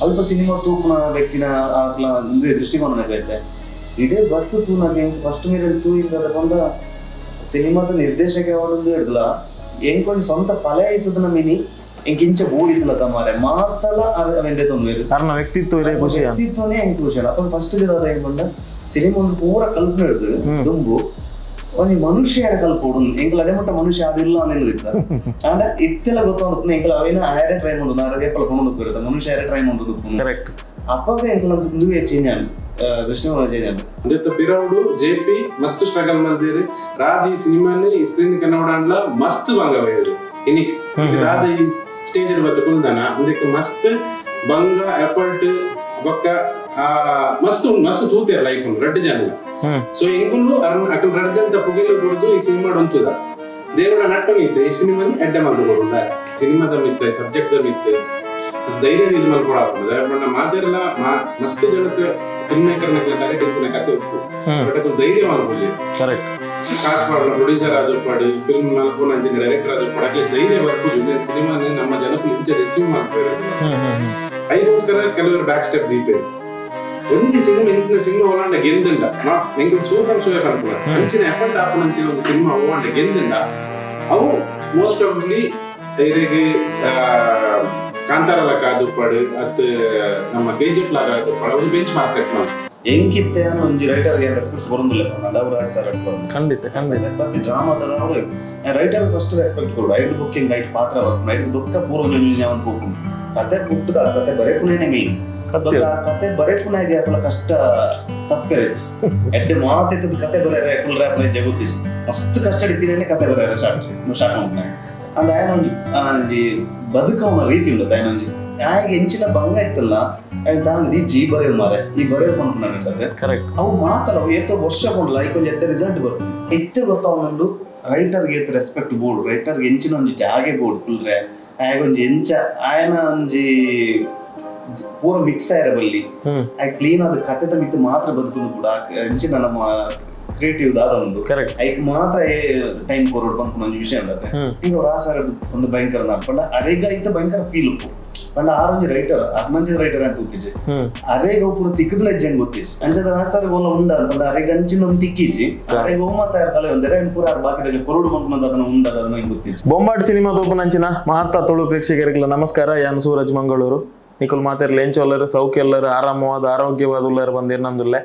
ಅಲ್ಪ ಸಿನಿಮಾ ತೂಪುನ ವ್ಯಕ್ತಿನ ಆಗ್ಲ ದೃಷ್ಟಿಕೋನೈತೆ ಇಡೀ ಬರ್ತು ತೂ ನನಗೆ ಫಸ್ಟ್ ಮೇಲೆ ತೂ ಇಂದ ಬಂದ ಸಿನಿಮಾದ ನಿರ್ದೇಶಕ ಅವಳೊಂದು ಹಿಡ್ದಲ್ಲ ಹೆಂಗ್ ಕೊಂಚ ಸ್ವಂತ ಪಲೆ ಆಯ್ತದ ಮೀನಿ ಇಂಚ ಬೋಡಿತಲ್ಲ ತಮಾರೆ ಮಾತಲ್ಲ ಅವೆಂದೆ ತೊಂದರೆ ವ್ಯಕ್ತಿತ್ವನೇ ಹೆಂಗ್ ಖುಷಿ ಅಪ್ಪ ಫಸ್ಟ್ ಇದಾದ ಹೆಂಗ್ ಬಂದ ಸಿನಿಮಾ ಒಂದು ಪೂರ ಕಲ್ಪನೆ ಹಿಡಿದು ದುಂಬು ಒಂದು ಮನುಷ್ಯ ಕಲ್ಪೋಡು ಎಂಕಲ್ ಅದೇ ಮಟ್ಟ ಮನುಷ್ಯ ಅದಿಲ್ಲ ಅನ್ನೋದಿತ್ತ ಅಂದ್ರೆ ಇತ್ತೆಲ್ಲ ಗೊತ್ತಾಗುತ್ತೆ ಎಂಕಲ್ ಅವೇನ ಆಯರೇ ಟ್ರೈ ಮಾಡೋದು ನಾನು ರೇಪಲ್ ಕೊಂಡು ಬರುತ್ತೆ ಮನುಷ್ಯ ಆಯರೇ ಟ್ರೈ ಮಾಡೋದು ಕರೆಕ್ಟ್ ಅಪ್ಪಾಗ ಎಂಕಲ್ ಮುಂದೆ ಚೇಂಜ್ ಆಗಿ ದೃಷ್ಟಿಕೋನ ಚೇಂಜ್ ಆಗಿ ಜೊತೆ ಪಿರೌಡು ಜೆಪಿ ಮಸ್ತ್ ಸ್ಟ್ರಗಲ್ ಮಾಡ್ತೀರಿ ರಾಜ್ ಈ ಸಿನಿಮಾನೇ ಈ ಸ್ಕ್ರೀನ್ ಕನ್ನಡ ಮಸ್ತ್ ಬಂಗವೇರು ಇನ್ನಿಕ್ ರಾಜ್ ಈ ಸ್ಟೇಜ್ ಬತ್ತ ಕುಲ್ದನ ಅದಕ್ಕೆ ಮಸ್ತ್ ಬಂಗ ಎಫರ್ಟ್ ಬೊಕ್ಕ ಮಸ್ತ್ ಮಸ್ತ್ ತೂತಿರ ಲೈಫ್ ರೆಡ್ ಜನ ಸೊ ಎಂಕುಲು ಅಕಲ್ ರೆಡ್ ಜನ ಪುಗಿಲು ಕೊಡ್ದು ಈ ಸಿನಿಮಾ ಒಂತುದ ದೇವರ ನಟ್ಟು ನಿಂತೆ ಈ ಸಿನಿಮಾ ಎಡ್ಡೆ ಮಾಡ್ದು ಕೊಡುದ ಸಿನಿಮಾದ ಮಿತ್ತೆ ಸಬ್ಜೆಕ್ಟ್ ಮಿತ್ತೆ ಧೈರ್ಯ ಇದು ಮಾಡ್ಕೊಡ ಮಾತೆಲ್ಲ ಮಸ್ತ್ ಜನಕ್ಕೆ ಫಿಲ್ಮ್ ಮೇಕರ್ ತಲೆ ಕೆಲ್ಪನೆ ಕತೆ ಉಪ್ಪು ಬಟ್ ಅದು ಧೈರ್ಯ ಮಾಡ್ಕೊಳ್ಳಿ ಕಾಸ್ ಪಾಡ ಪ್ರೊಡ್ಯೂಸರ್ ಆದ್ರೂ ಪಾಡಿ ಫಿಲ್ಮ್ ಮಾಡ್ಕೊಂಡು ಅಂಜಿನ ಡೈರೆಕ್ಟರ್ ಆದ್ರೂ ಪಾಡಕ್ಕೆ ಧೈರ್ಯ ಬರ್ಬೋದು ಸಿನಿಮಾನ ನಮ್ಮ ಜನಕ್ಕೆ ಇಂಚೆ ರಿಸೀವ್ ಮಾಡ್ತಾರೆ ಅದಕ್ಕೋಸ್ಕರ ಕೆಲವರು ಬ್ಯಾಕ್ ಸ್ಟೆಪ್ ದೀಪೆ ಒಂದಿ ಸಿನಿಮಾ ಇಂಚಿನ ಸಿನಿಮಾ ಹೋಗಂಡ ಗೆಂದಂಡ ನಾಟ್ ನಿಂಗೆ ಸೂಫರ್ ಸೋಯಕ್ ಅನ್ಕೊಳ್ಳ ಅಂಚಿನ ಎಫರ್ಟ್ ಹಾಕೊಂಡು ಅಂಚಿನ ಒಂದು ಸಿನಿಮಾ ಹೋಗಂಡ ಗೆಂದಂಡ ಅವು ಮೋಸ್ಟ್ ಪ್ರಾಬಬ್ಲಿ ಧೈರ್ಯಗೆ ಕಾಂತಾರ ಕಾದು ಪಡು ಅತ್ ನಮ್ಮ ಕೆಜಿಎಫ್ ಲಾಗ ಅದು ಪಡ ಒಂದು ಬೆಂಚ್ ಮಾರ್ಕ್ ಸೆಟ್ ಮಾಡಿ ಹೆಂಗಿತ್ತೆ ಅನ್ನೋ ಒಂದು ರೈಟರ್ಗೆ ರೆಸ್ಪೆಕ್ಟ್ ಬರೋದಿಲ್ಲ ನಡವರಾಜ್ ಸರ್ ಖಂಡಿತ ಖಂಡಿತ ಪ್ರತಿ ಡ್ರಾಮಾದ ರೈಟರ್ ಫಸ್ಟ್ ರೆಸ್ಪೆಕ್ಟ್ ಕೊಡು ಐದು ಬುಕ್ಕಿಂಗ್ ಐದು ಪಾತ್ರ ಬರ್ತು ಐದು ದುಃಖ ಪೂರ್ವ ಒಂದು ಬುಕ್ ಕತೆ ಹುಟ್ಟದ ಕತೆ ಬರೆಪುನೇನೆ ಮೇನ್ ಕತೆ ಬರೆಪುನಾಗೆ ಅಪ್ಪಲ ಕಷ್ಟ ತಪ್ಪೆರೆಚ್ ಎಡ್ಡೆ ಮಾತಿದ್ದದ ಕತೆ ಬರೆಯರೆ ಫುಲ್ ರ್ಯಾಪ್ ಜಗುತ್ತಿಸಿ ಮಸ್ತ್ ಕಷ್ಟ ಇದ್ದೀರೇನೆ ಕತೆ ಬರೆಯರೆ ಸ್ಟಾರ್ಟ್ ಮಾಡ್ತಾನೆ ಅಂದ ಒಂಜಿ ಬದುಕವನ ರೀತಿ ಉಂಟು ಒಂಜಿ ಯಾಕೆ ಹೆಂಚಿನ ಭಂಗ ಇತ್ತಲ್ಲ ತಾಂಗ್ ಈ ಜಿ ಬರೆಯೋದು ಮಾರೆ ಈ ಬರೆಯೋದು ಮಾಡ್ಕೊಂಡ್ರೆ ಕರೆಕ್ಟ್ ಅವು ಮಾತಲ್ಲ ಅವು ಏತೋ ವರ್ಷ ಕೊಂಡ್ಲ ಈಗ ಒಂದು ಎಡ್ಡೆ ರಿಸಲ್ಟ್ ಬರ್ತದೆ ಇತ್ತೆ ಗೊತ್ತವನೊಂದು ರೈಟರ್ಗೆ ಏತ್ ರೆಸ್ಪೆಕ್ಟ್ ಬೋರ್ಡ್ ರೈಟರ್ಗೆ ಹೆಂಚಿನ ಒಂಜಿ ಜಾಗೆ ಬೋರ್ಡ್ ಫುಲ್ರೆ ಆಗ ಒಂಜಿ ಎಂಚ ಆಯನ ಒಂಜಿ ಪೂರ ಮಿಕ್ಸ್ ಆಯ್ರ ಬಲ್ಲಿ ಆಗ ಕ್ಲೀನ್ ಆದ ಕತೆ ಮಿತ್ತು ಮಾತ್ರ ಬದುಕುದು ಕೂಡ ಹೆಂಚಿನ ನಮ್ಮ ಕ್ರಿಯೇಟಿವ್ ದಾದ ಒಂದು ಐಕ್ ಮಾತ್ರ ಟೈಮ್ ಕೊರೋಡ್ ಬಂದ್ಕೊಂಡು ಒಂದು ವಿಷಯ ಉಂಟೆ ಈಗ ರಾಸ ಒಂದು ಭಯಂಕರ ನಾಡ್ಕೊಂಡ ಅರೆಗ ಇತ್ತ ಭಯಂಕರ ಫೀಲ್ ಉಪ್ಪು ಪಂಡ ಆರೊಂಜಿ ರೈಟರ್ ಅರ್ನಂಚಿದ ರೈಟರ್ ಅಂತ ಉತ್ತಿಜಿ ಅರೆಗ ಪೂರ ತಿಕ್ಕದ ಹೆಜ್ಜೆ ಗೊತ್ತಿಸ್ ಅಂಚದ ರಾಸರ್ ಓಲ ಉಂಡ ಪಂಡ ಅರೆಗ ಅಂಚಿನ ಒಂದು ತಿಕ್ಕಿಜಿ ಅರೆಗ ಓಮತ್ತ ಕಲೆ ಒಂದರೆ ಪೂರ ಬಾಕಿದಲ್ಲಿ ಕೊರೋಡು ಬಂದ್ಕೊಂಡು ಅದನ್ನ ಉಂಡದ ಅದನ್ನ ಗೊತ್ತಿಸ್ ಬೊಂಬಾಟ್ ಸಿನಿಮಾ ತೋಪುನಂಚಿನ ಮಹತ್ತ ತುಳು ಪ್ರೇಕ್ಷಕರಿಗೆ ನಮಸ್ಕಾರ ಯಾನು ಸೂರಜ್ ಮಂಗಳೂರು ನಿಕುಲ್ ಮಾತಾಡಲಿ ಎಂಚೊಲ್ಲರು ಸೌಖ್ಯಲ್ಲರು ಆರಾಮವಾದ ಆರೋಗ್ಯವಾದ ಉಳ್ಳರು ಬಂದಿರ್ನಂದುಲ್ಲೆ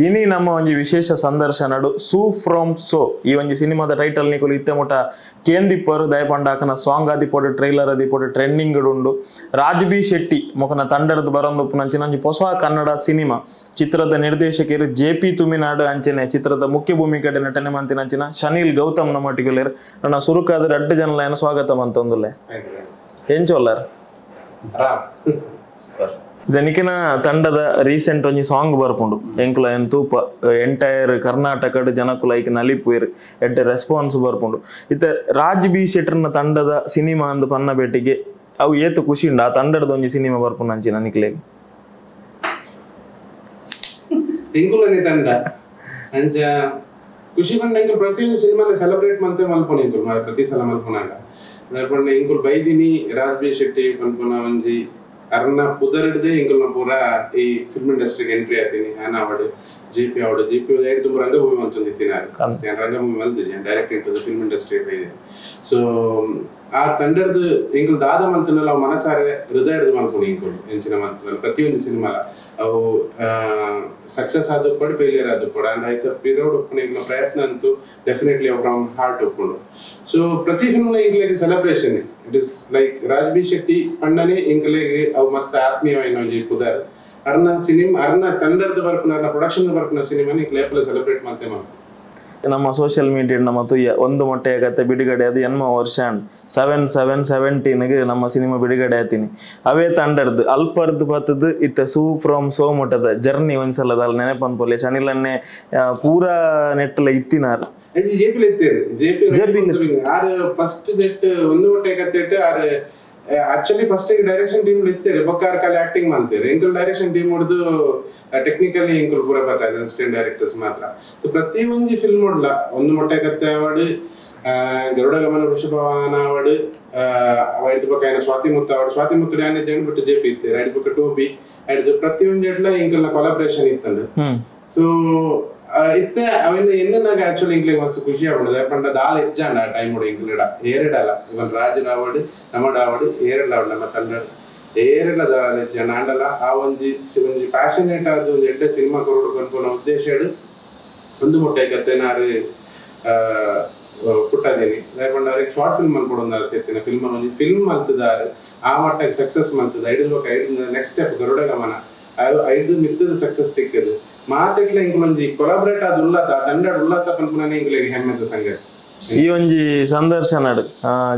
ಇನಿ ನಮ್ಮ ಒಂಜಿ ವಿಶೇಷ ಸಂದರ್ಶನಡು ಸೂ ಫ್ರಮ್ ಸೋ ಈ ಒಂಜಿ ಸಿನಿಮಾದ ಟೈಟಲ್ ನಿಕುಲು ಇತ್ತೆ ಮುಟ ಕೇಂದಿಪ್ಪರು ದಯಪಂಡಾಕನ ಸಾಂಗ್ ಆದಿಪೋಡು ಟ್ರೈಲರ್ ಆದಿಪೋಡು ಟ್ರೆಂಡಿಂಗ್ ಉಂಡು ರಾಜ್ ಬಿ ಶೆಟ್ಟಿ ಮೊಕನ ತಂಡದ ಬರಂದೊಪ್ಪುನಂಚಿನ ಒಂಜಿ ಹೊಸ ಕನ್ನಡ ಸಿನಿಮಾ ಚಿತ್ರದ ನಿರ್ದೇಶಕರು ಜೆಪಿ ತುಮಿನಾಡು ಅಂಚನೆ ಚಿತ್ರದ ಮುಖ್ಯ ಭೂಮಿಕೆಡೆ ನಟನೆ ಮಂತಿನಂಚಿನ ಶನಿಲ್ ಗೌತಮ್ ನಮ್ಮೊಟ್ಟಿಗೆಲ್ಲರು ನನ್ನ ಸುರುಕಾದ 2 ಜನಲ ಸ್ವಾಗತ ಮಂತೊಂದುಲ್ಲೆ ಎಂಚೊಲ್ಲರ್ ದನಿಕಿನ ತಂಡದ ರೀಸೆಂಟ್ ಒಂಜಿ ಸಾಂಗ್ ಬರ್ಪುಂಡು ಎಂಕ್ಲ ಎಂತೂಪ ಎಂಟೈರ್ ಕರ್ನಾಟಕಡ್ ಜನಕ್ಕುಲ ಐಕ್ ನಲಿಪುಯರ್ ಎಡ್ಡೆ ರೆಸ್ಪಾನ್ಸ್ ಬರ್ಪುಂಡು ಇತ್ತ ರಾಜ್ ಬಿ ಶೆಟ್ರನ ತಂಡದ ಸಿನಿಮಾ ಅಂದ್ ಪನ್ನ ಬೇಟಿಗೆ ಅವು ಏತು ಖುಷಿ ಉಂಡು ಆ ತಂಡದ ಒಂಜಿ ಸಿನಿಮಾ ಬರ್ಪುಂಡು ಅಂಚಿನ ನಿಕ್ಲೆಗ್ ಎಂಕುಲನೆ ತಂಡ ಅಂಚ ಖುಷಿ ಪಂಡ ಎಂಕುಲು ಪ್ರತಿಯೊಂದು ಸಿನಿಮಾನ ಸೆಲೆಬ್ರೇಟ್ ಮಂತೆ ಮಲ್ಪೊನ ಎಂಕುಲು ಪ್ರತಿ ಸಲ ಮಲ್ಪೊನಾಗ ಪಂಡ ಎಂಕುಲು ಬೈದಿನಿ ರಾಜ್ ಬಿ ಶೆಟ್ಟಿ ಪನ್ಪುನ ಒಂಜಿ ಅರ್ನ ಪುದರ್ಡದೆ ಎಂಕುಲ್ನ ಪೂರ ಈ ಫಿಲ್ಮ್ ಇಂಡಸ್ಟ್ರಿಗೆ ಎಂಟ್ರಿ ಆತೀನಿ ನಾನು ಅವಡು ಜೆಪಿ ಐದು ತುಂಬ ರಂಗಭೂಮಿ ಮಂತೊಂದಿತ್ತೀನಿ ರಂಗಭೂಮಿ ಮಲ್ತಿದ್ದೆ direct into the film industry ಬೈದೆ ಸೊ ಆ ತಂಡದ ಎಂಕಲ್ ದಾದ ಮಂತನಲ್ಲ ಅವು ಮನಸಾರೆ ಹೃದಯದ ಮಲ್ಕೊಂಡು ಎಂಕುಲು ಎಂಚಿನ ಮಂತನಲ್ಲ ಪ್ರತಿಯೊಂದು ಸಿನಿಮಾಲ ಅವು ಸಕ್ಸಸ್ ಆದ ಪಡು ಫೇಲಿಯರ್ ಆದ ಪಡು ಅಂಡ್ ಆಯ್ತು ಪಿರಿಯಡ್ ಒಪ್ಕೊಂಡು ಎಂಕುಲ ಪ್ರಯತ್ನ ಅಂತೂ ಡೆಫಿನೆಟ್ಲಿ ಅವ್ ಫ್ರಮ್ ಹಾರ್ಟ್ ಒಪ್ಕೊಂಡು ಸೊ ಪ್ರತಿ ಫಿಲ್ಮ್ನ ಎಂಕಲೆಗೆ celebration it is like Raj B Shetty ಪಂಡನೆ ಎಂಕಲೆಗೆ ಅವು ಮಸ್ತ್ ಆತ್ಮೀಯವಾಯಿನ ಒಂಜಿ ಪುದರ್ ಅರ್ನ ತಂಡದ ಬರ್ಪುನ ಅರ್ನ ಪ್ರೊಡಕ್ಷನ್ ಬರ್ಪುನ ಸಿನಿಮಾನ ಎಂಕಲೇಪಲ ಸೆಲೆಬ್ರೇಟ್ ಮಾಡ್ತೇ ಮಾಡ್ತಾರೆ ನಮ್ಮ ಸೋಷಿಯಲ್ ಮೀಡಿಯಾ ನಮ್ಮ ತುಯ್ಯ ಒಂದು ಮೊಟ್ಟೆಯ ಕತೆ ಬಿಡುಗಡೆ ಅದು ಎನ್ಮ ವರ್ಷ 7/7/17 ನಮ್ಮ ಸಿನಿಮಾ ಬಿಡುಗಡೆ ಆತೀನಿ ಅವೇ ತಂಡರ್ದು ಅಲ್ಪರ್ದು ಬತ್ತದು ಇತ್ತ ಸೂ ಫ್ರಮ್ ಸೋ ಮೊಟ್ಟದ ಜರ್ನಿ ಒಂದ್ಸಲದ ಅಲ್ಲಿ ನೆನಪನ್ಪೊಲೆ ಶನಿಲನ್ನೇ ಪೂರಾ ನೆಟ್ಟಲ ಇತ್ತಿನಾರು ಆರು ಫಸ್ಟ್ ಜೆಟ್ ಒಂದು ಮೊಟ್ಟೆ ಕತ್ತೆ ಆರು ಆಕ್ಚುಲಿ ಫಸ್ಟ್ ಡೈರೆಕ್ಷನ್ ಟೀಮ್ ಇತ್ತೇರಿ ಬೊಕ್ಕಾರ ಕಾಲ ಆಕ್ಟಿಂಗ್ ಮಾಡ್ತಾರೆ ಎಂಕಲ್ ಡೈರೆಕ್ಷನ್ ಟೀಮ್ ಹೊಡೆದು ಟೆಕ್ನಿಕಲಿ ಎಂಕಲ್ ಪೂರ ಬರ್ತಾ ಇದೆ ಅಸಿಸ್ಟೆಂಟ್ ಡೈರೆಕ್ಟರ್ಸ್ ಮಾತ್ರ ಸೊ ಪ್ರತಿ ಒಂಜಿ ಫಿಲ್ಮ್ ಹೊಡ್ಲ ಒಂದು ಮೊಟ್ಟೆ ಕತ್ತೆ ಅವಾರ್ಡ್ ಗರುಡ ಗಮನ ವೃಷಭವಾಹನ ಅವಡು ಐದು ಪಕ್ಕ ಏನ ಸ್ವಾತಿ ಮುತ್ತ ಅವಡು ಸ್ವಾತಿ ಮುತ್ತುಡು ಆನೆ ಜನ ಬಿಟ್ಟು ಜೆ ಪಿ ಇತ್ತು ಐದು ಪಕ್ಕ ಟೋಪಿ ಐದು ಪ್ರತಿಯೊಂದು ಜಡ್ಲ ಇಂಕಲ್ನ ಕೊಲಾಬ್ರೇಷನ್ ಇತ್ತಂಡು ಸೊ ಇತ್ತೆ ಅವನ್ನ ಎನ್ನನಾಗ ಆಕ್ಚುಲಿ ಇಂಕ್ಲಿಗೆ ಮಸ್ತ್ ಖುಷಿ ಆಗ್ಬಿಡುದು ಯಾಕಂದ್ರೆ ದಾಲ್ ಹೆಚ್ಚಾಂಡ ಆ ಟೈಮ್ ಹೊಡಿ ಇಂಕ್ಲಿಡ ಏರೆಡಲ್ಲ ಇವನ್ ರಾಜನ ಅವಡು ನಮ್ಮಡ ಅವಡು ಏರೆಲ್ಲ ಅವಡು ನಮ್ಮ ತಂಡ ಏರೆಲ್ಲ ದಾಲ್ ಹೆಚ್ಚಾಂಡ ಆಂಡಲ್ಲ ಆ ಒಂಜಿ ಪ್ಯಾಷನೇಟ್ ಆದ ಒಂದು ಎಡ್ಡೆ ಸಿನಿಮಾ ಕೊರಡು ಕನ್ಕೊನ ಉದ್ದೇಶ ಒಂದು ಮುಟ್ಟೆ ಕತ್ತೆನಾರು ಪುಟ್ಟದೇನಿ ಯಾಕಂದ್ರೆ ಅವ್ರಿಗೆ ಶಾರ್ಟ್ ಫಿಲ್ಮ್ ಅನ್ಕೊಡೊಂದು ಆಸೆ ಇರ್ತೀನಿ ಫಿಲ್ಮ್ ಒಂದು ಫಿಲ್ಮ್ ಮಲ್ತಿದ್ದಾರೆ ಆ ಮಟ್ಟಕ್ಕೆ ಸಕ್ಸಸ್ ಮಲ್ತದ ಐದು ನೆಕ್ಸ್ಟ್ ಸ್ಟೆಪ್ ಗರುಡ ಗಮನ ಐದು ಮಿತ್ತದ ಸಕ್ಸಸ್ ಸಿಕ್ಕದು ಮಾತಿಟ್ಲ ಇಂಕ ಮಂಜಿ ಕೊಲಾಬ್ರೇಟ್ ಆದ ಉಳ್ಳಾತ ತಂಡ ಉಳ್ಳಾತ ಪನ್ಪುನನೆ ಇಂಕ್ಲಿಗೆ ಹೆಮ್ಮೆದ ಸಂಗತಿ ಈ ಒಂಜಿ ಸಂದರ್ಶನ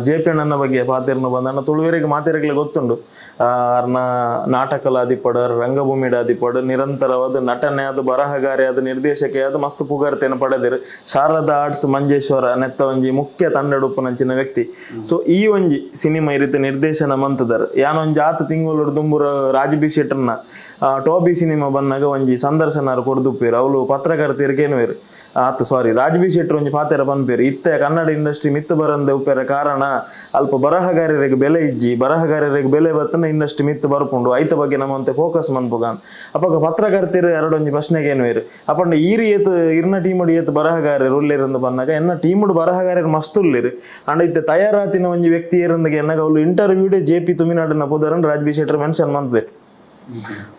ಜೆ ಪಿ ಅಣ್ಣನ ಬಗ್ಗೆ ಪಾತಿರ್ನ ಬಂದ ತುಳುವೆರಿಗೆ ಮಾತಿರಗ್ಲೆ ಗೊತ್ತುಂಡು ಅರ್ನ ನಾಟಕಲ ಆದಿಪಡ ರಂಗಭೂಮಿಡ ಆದಿಪಡ ನಿರಂತರವಾದ ನಟನೆ ಅದು ಬರಹಗಾರಿ ಅದು ನಿರ್ದೇಶಕ ಅದು ಮಸ್ತ್ ಪುಗಾರ್ತೆಯನ್ನು ಪಡೆದಿರು ಶಾರದಾ ಆರ್ಟ್ಸ್ ಮಂಜೇಶ್ವರ ನೆತ್ತ ಒಂಜಿ ಮುಖ್ಯ ತಂಡ ಉಪ್ಪುನಂಚಿನ ವ್ಯಕ್ತಿ ಸೊ ಈ ಒಂಜಿ ಸಿನಿಮಾ ಈ ರೀತಿ ನಿರ್ದೇಶನ ಮಂತದಾರ ಯಾನೊಂಜಿ 6 ತಿಂಗಳು ದುಂಬುರ ರಾಜಬಿ ಶೆಟ್ಟರ್ನ ಟೋಬಿ ಸಿನಿಮಾ ಬಂದಾಗ ಒಂಜಿ ಸಂದರ್ಶನ ಕೊಡ್ದುಪ್ಪೇರು ಅವಳು ಪತ್ರಕರ್ತರಿಗೇನುವೇರು ರಾಜ್ಬಿ ಶೆಟ್ಟಿ ಒಂಜಿ ಪಾತೆರ ಪನ್ಪೇರು ಇತ್ತೆ ಕನ್ನಡ ಇಂಡಸ್ಟ್ರಿ ಮಿತ್ತು ಬರಂದೆ ಉಪ್ಪೇರ ಕಾರಣ ಅಲ್ಪ ಬರಹಗಾರರಿಗೆ ಬೆಲೆ ಇಜ್ಜಿ ಬರಹಗಾರರಿಗೆ ಬೆಲೆ ಬತ್ತನ ಇಂಡಸ್ಟ್ರಿ ಮಿತ್ತು ಬರ್ಪುಂಡು ಐತ ಬಗ್ಗೆ ನಮ್ಮಂತೆ ಫೋಕಸ್ ಮನ್ಪುಗಾನ್ ಅಪ್ಪಾಗ ಪತ್ರಕರ್ತರು ಎರಡೊಂಜಿ ಪ್ರಶ್ನೆಗೆ ಏನುವೇರು ಅಪ್ಪಂಡ ಈರಿ ಏತ್ ಇರ್ನ ಟೀಮುಡು ಏತ್ ಬರಹಗಾರರು ಉಳ್ಳೇರಿಂದ ಬಂದಾಗ ಎನ್ನ ಟೀಮುಡು ಬರಹಗಾರರು ಮಸ್ತ್ ಉಳ್ಳೇರು ಅಂಡ ಇತ್ತೆ ತಯಾರಾತಿನ ಒಂಜಿ ವ್ಯಕ್ತಿ ಏರಂದಾಗ ಎನ್ನಾಗ ಅವಳು ಇಂಟರ್ವ್ಯೂಡೆ ಜೆ ಪಿ ತುಮಿನಾಡಿನ ಪುದರನ್ ರಾಜ್ಬಿ ಶೆಟ್ಟಿ ಮೆನ್ಷನ್ ಮನ್ಪೇರು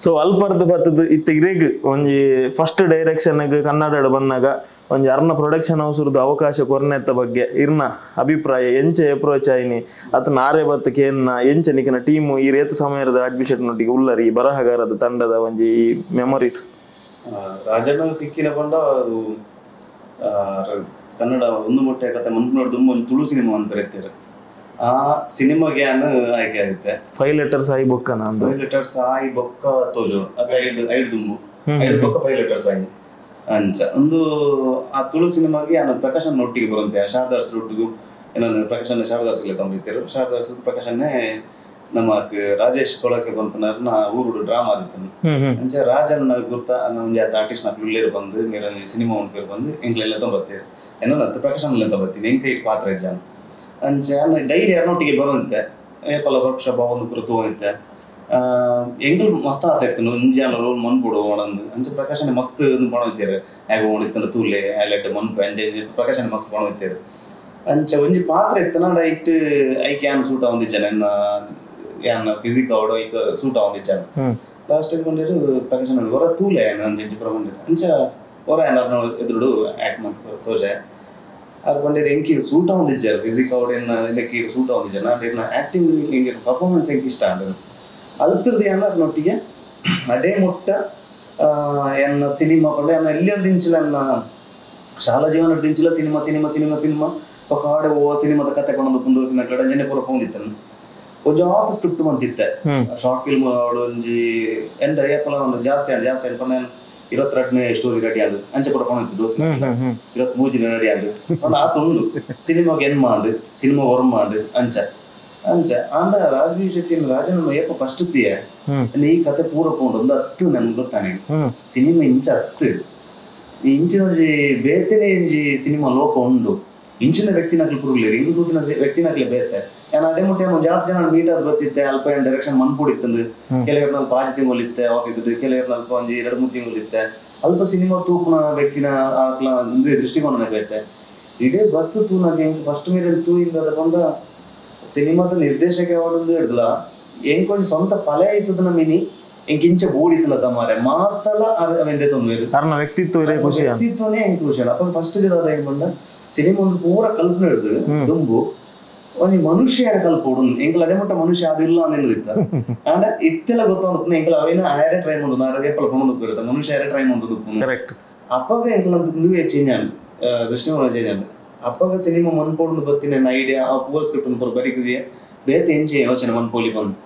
ಸೊ ಅಲ್ಪರ್ದು ಬತ್ತದು ಇತ್ತ ಇರೇಗ್ ಒಂಜಿ ಫಸ್ಟ್ ಡೈರೆಕ್ಷನ್ ಕನ್ನಡ ಬಂದಾಗ ಒಂಜಿ ಅರ್ನ ಪ್ರೊಡಕ್ಷನ್ ಹೌಸ್ರದ್ದು ಅವಕಾಶ ಕೊರ್ನೆತ್ತ ಬಗ್ಗೆ ಇರ್ನ ಅಭಿಪ್ರಾಯ ಎಂಚೆ ಅಪ್ರೋಚ್ ಆಯ್ನಿ ಅತ ನಾರೇ ಬತ್ತ ಕೇನ್ನ ಎಂಚೆ ನಿಕ್ಕಿನ ಟೀಮು ಈ ರೇತು ಸಮಯದ ರಾಜ್ಬಿ ಶೆಟ್ಟಿನೊಟ್ಟಿಗೆ ಉಳ್ಳರಿ ಈ ಬರಹಗಾರದ ತಂಡದ ಒಂಜಿ ಮೆಮೊರೀಸ್ ರಾಜಣ್ಣ ತಿಕ್ಕಿನ ಬಂಡ ಕನ್ನಡ ಒಂದು ಮೊಟ್ಟೆ ಕತೆ ಮನ್ಪುನೋಡು ತುಂಬ ಒಂದು ತುಳು ಸಿನಿಮಾ ಅಂತ ಬರೀತಾರೆ ಆ ಸಿನಿಮಾಗೆ ಆಯ್ಕೆ ಆಗುತ್ತೆ 5 letters ಆಯಿ ಬೊಕ್ಕನ 5 letters ಆಯಿ ಬೊಕ್ಕ ತೋಜು ಅದ ಐದು ದುಂಬು 5 ಬೊಕ್ಕ 5 letters ಆಯಿ ಅಂಚ ಒಂದು ಆ ತುಳು ಸಿನಿಮಾಗೆ ಪ್ರಕಾಶನ್ ಒಟ್ಟಿಗೆ ಬರುವಂತೆ ಶಾರದಾಸ್ ಒಟ್ಟಿಗೂ ಏನನ್ನು ಪ್ರಕಾಶನ್ ಶಾರದಾಸ್ಗೆ ತಂದಿತ್ತರು ಶಾರದಾಸ್ ಪ್ರಕಾಶನ್ನೇ ನಮ್ಮ ರಾಜೇಶ್ ಕೊಳಕ್ಕೆ ಬಂಪನರ್ನ ಊರುಡು ಡ್ರಾಮಾ ಆದಿತ್ತು ಅಂಚ ರಾಜನ್ನ ಗುರ್ತ ಒಂಜಿ ಆರ್ಟಿಸ್ಟ್ ನಾಕ್ ಉಳ್ಳೇರು ಬಂದು ಮೇರ ಸಿನಿಮಾ ಉಂಟು ಬಂದು ಎಂಕ್ಲೆಲ್ಲ ತೊಂಬತ್ತೇರು ಏನೋ ಪ್ರಕಾಶನ್ ತೊಂಬತ್ತೀನಿ ಎಂಕ ಇಟ್ಟು ಪಾತ್ರ ಇಜ್ಜಾನ ಅಂಚೆ ಡೈಲಿ ಯಾರನ್ನೊಟ್ಟಿಗೆ ಬರುವಂತೆ ಏಪಲ ವರ್ಕ್ಶಾಪ್ ಒಂದು ಪುರ ತೋನಿತ್ತೆ ಎಂಗಲ್ ಮಸ್ತ್ ಆಸೆ ಇತ್ತು ಇಂಜಿಯನ್ ರೋಲ್ ಮನ್ಬಿಡು ಒಣಂದು ಅಂಚೆ ಪ್ರಕಾಶನ ಮಸ್ತ್ ಪಣೋಯ್ತಾರೆ ಹೇಗೆ ಓಣಿತ್ತನ ತೂಲೆ ಹೈಲೈಟ್ ಮನ್ಪು ಅಂಚೆ ಪ್ರಕಾಶನ ಮಸ್ತ್ ಪಣೋಯ್ತಾರೆ ಅಂಚೆ ಒಂಜಿ ಪಾತ್ರ ಇತ್ತನ ಇಟ್ಟು ಐಕೆ ಯಾನ್ ಸೂಟ ಹೊಂದಿಜ್ಜಾನೆ ಯಾನ್ ಫಿಸಿಕ್ ಅವಡು ಐಕ ಸೂಟ ಹೊಂದಿಜ್ಜಾನೆ ಲಾಸ್ಟ್ ಬಂದಿರು ಪ್ರಕಾಶನ ಹೊರ ತೂಲೆ ಅಂಚೆ ಪುರ ಬಂದಿರು ಅಂಚೆ ಹೊರ ಏನಾರು ಎದುರುಡು ಆಕ್ಟ್ ಮಾಡ್ತಾರೆ ತೋಜೆ ಅದು ಬಂದಿರ ಎಂಕಿ ಸೂಟ ಹೊಂದಿಜ್ಜಾರು ಫಿಸಿಕ್ ಅವಡೇನ ಇದಕ್ಕೆ ಸೂಟ ಹೊಂದಿಜ್ಜಾನ ಅದೇನ ಆಕ್ಟಿಂಗ್ ಹಿಂಗೆ ಪರ್ಫಾರ್ಮೆನ್ಸ್ ಹೆಂಗೆ ಇಷ್ಟ ಆಡೋದು ಅಲ್ತಿರ್ದು ಏನಾರನೊಟ್ಟಿಗೆ ಅದೇ ಮುಟ್ಟ ಎನ್ನ ಸಿನಿಮಾ ಕೊಂಡೆ ಅನ್ನ ಎಲ್ಲರ ದಿಂಚಿಲ್ಲ ಅನ್ನ ಶಾಲಾ ಜೀವನ ದಿಂಚಿಲ್ಲ ಸಿನಿಮಾ ఒక ఆడ ఓ సినిమా కథ కొనదు పుందోసిన కడ జనే ಪುರ ಪೋಂದಿತ್ತನು ಒಂಜಾತ ಸ್ಕ್ರಿಪ್ಟ್ ಬಂದಿತ್ತೆ ಶಾರ್ಟ್ ಫಿಲ್ಮ್ ಅವಡೊಂಜಿ ಎಂಡ ಏಪಲ ಒಂದು ಜಾಸ್ತಿ ಅನ್ಪನ 22ನೇ ಸ್ಟೋರಿ ರೆಡಿ ಆದು ಅಂಚೆ ಪುರ ಪೋಂದಿತ್ತು ದೋಸ್ನ 23 ರೆಡಿ ಆದು ಒಂದು ಆತೊಂದು ಸಿನಿಮಾಗೆ ಎನ್ ಮಾಡು ಸಿನಿಮಾ ಹೊರ ಮಾಡು ಅಂಚ ಆಂಡ ರಾಜ್ಬಿ ಶೆಟ್ಟಿ ರಾಜನ ಏಪ ಫಸ್ಟ್ ತಿಯೆ ಈ ಕತೆ ಪೂರ ಪೋಂಡು ಒಂದು 10 ನನ್ಗೆ ಗೊತ್ತಾನೆ ಸಿನಿಮಾ ಇಂಚ 10 ಈ ಇಂಚಿನ ಬೇತೆನೆ ಇಂಜಿ ಸಿನಿಮಾ ಲೋಕ ಉಂಡು ಇಂಚಿನ ವ್ಯಕ್ತಿ ನಕಲಿ ಪುರುಗ್ಲೇರು ಇಂದು ಕೂತಿನ ವ್ಯಕ್ತಿ ನಕಲಿ ಬೇತೆ ನಾನು ಅದೇ ಮುಟ್ಟೆ ಒಂದು ಜಾಸ್ತಿ ಜನ ಮೀಟ್ ಆದ್ ಬರ್ತಿತ್ತೆ ಅಲ್ಪ ಏನು ಡೈರೆಕ್ಷನ್ ಮನ್ಪೂಡಿತ್ತಂದು ಕೆಲವರು ನಾಲ್ಕು 5 ತಿಂಗಳಿತ್ತೆ ಆಫೀಸ್ ಕೆಲವರು ನಾಲ್ಕು ಒಂದು 2-3 ತಿಂಗಳಿತ್ತೆ ಅಲ್ಪ ಸಿನಿಮಾ ತೂಪನ ವ್ಯಕ್ತಿನ ದೃಷ್ಟಿಕೋನ ಬೇತೆ ಇದೇ ಬತ್ತು ತೂ ನನಗೆ ಫಸ್ಟ್ ಮೇಲೆ ತೂ ಇಂದ ಬಂದ ಸಿನಿಮಾದ ನಿರ್ದೇಶಕ ಅವಳೊಂದು ಹಿಡ್ದಲ್ಲ ಹೆಂಗ್ ಕೊಂಚ ಸ್ವಂತ ಪಲೆ ಆಯ್ತದ ನಮ್ಮಿನಿ ಹೆಂಗ್ ಇಂಚೆ ಬೋಡಿತ್ತಲ್ಲ ತಮ್ಮಾರೆ ಮಾತಲ್ಲ ಅವೆಂದೆ ತೊಂದರೆ ವ್ಯಕ್ತಿತ್ವನೇ ಹೆಂಗ್ ಖುಷಿ ಅಪ್ಪ ಫಸ್ಟ್ ಇರೋದ ಹೆಂಗ್ ಬಂದ ಸಿನಿಮಾ ಒಂದು ಪೂರ ಕಲ್ಪನೆ ಹಿಡಿದು ದುಂಬು ಒಂದು ಮನುಷ್ಯ ಕಲ್ಪೋಡು ಎಂಕಲ್ ಅದೇ ಮಟ್ಟ ಮನುಷ್ಯ ಅದಿಲ್ಲ ಅನ್ನೋದಿತ್ತ ಅಂಡ್ ಇತ್ತೆಲ್ಲ ಗೊತ್ತಾದ ಎಂಕಲ್ ಅವೇನ ಆಯರೇ ಟ್ರೈ ಮಾಡೋದು ನಾರ ವೇಪಲ ಕೊಂದು ಬರುತ್ತೆ ಮನುಷ್ಯ ಆಯರೇ ಟ್ರೈ ಮಾಡೋದು ಕರೆಕ್ಟ್ ಅಪ್ಪಾಗ ಎಂಕಲ್ ಅಂತ ಮುಂದೆ ಚೇಂಜ್ ಆಂಡ್ ದೃಷ್ಟಿಕೋನ ಚೇಂಜ್ ಆಂಡ್ ಅಪ್ಪಾಗ ಸಿನಿಮಾ ಮನ್ಪೋಡು ಬತ್ತಿನ ಐಡಿಯಾ ಆ ಪೂರ ಸ್ಕ್ರಿಪ್ಟ್ ಒಂದು ಬರೀಕಿದೆಯಾ ಬೇತೆ ಎಂಚೆ ಯೋಚನೆ ಮನ್ಪೋಲಿ ಬಂದು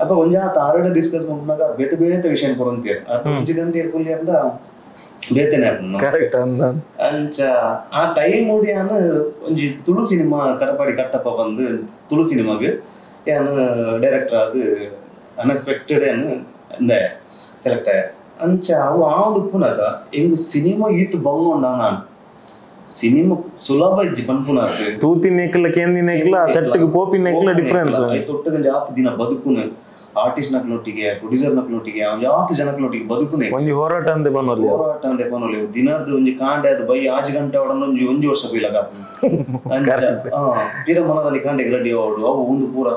ಅಪ್ಪ ಒಂಜಾತ ಆರ್ಡೆ ಡಿಸ್ಕಸ್ ಮಾಡ್ಕೊಂಡಾಗ ಬೇತೆ ವಿಷಯ ಕೊರಂತೀರ ಒಂಜಿ ಗಂಟೆ ಇರ್ಕೊಳ್ಳಿ ಅಂತ ಬೇತೆನೆ ಕರೆಕ್ಟ್ ಅಂಚ ಆ ಟೈಮ್ ಓಡಿ ನಾನು ಒಂಜಿ ತುಳು ಸಿನಿಮಾ ಕಟಪಾಡಿ ಕಟ್ಟಪ್ಪ ಬಂದು ತುಳು ಸಿನಿಮಾಗೆ ಏನು ಡೈರೆಕ್ಟರ್ ಅದು ಅನ್ಎಕ್ಸ್ಪೆಕ್ಟೆಡ್ ಏನು ಅಂದೆ ಸೆಲೆಕ್ಟ್ ಆಯ ಅಂಚ ಅವು ಆ ಒಂದು ಪುನಗ ಹೆಂಗ್ ಸಿನಿಮಾ ಈತು ಬಂಗೊಂಡ ನಾನು ಸಿನಿಮಾ ಸುಲಭ ಇಜ್ಜಿ ಪನ್ಪುನಾತ್ ತೂತಿ ನೆಕ್ಲ ಕೇಂದಿ ನೆಕ್ಲ ಸೆಟ್ಗೆ ಪೋಪಿ ನೆಕ್ಲ ಡಿಫರೆನ್ಸ್ ತೊಟ್ಟಗಂಜ ಆತು ದಿನ ಬದುಕುನೆ ಆರ್ಟಿಸ್ಟ್ ನಕ್ಲೊಟ್ಟಿಗೆ ಪ್ರೊಡ್ಯೂಸರ್ ನಕ್ಲೊಟ್ಟಿಗೆ ಯಾತ್ ಜನಕ್ಲೊಟ್ಟಿಗೆ ಬದುಕುನೆ ಒಂಜಿ ಹೋರಾಟ ಅಂದೆ ಬನ್ನೋಲಿ ಹೋರಾಟ ಅಂದೆ ಪನೊಲಿ ದಿನದ ಒಂಜಿ ಕಾಂಡೆ ಅದು ಬೈ 6 ಗಂಟೆ ಅವಡನ್ನ ಒಂಜಿ ವರ್ಷ ಬೀಳಗ ತೀರ ಮನದಲ್ಲಿ ಕಾಂಡೆಗೆ ರೆಡಿ ಅವಡು ಅವು ಒಂದು ಪೂರ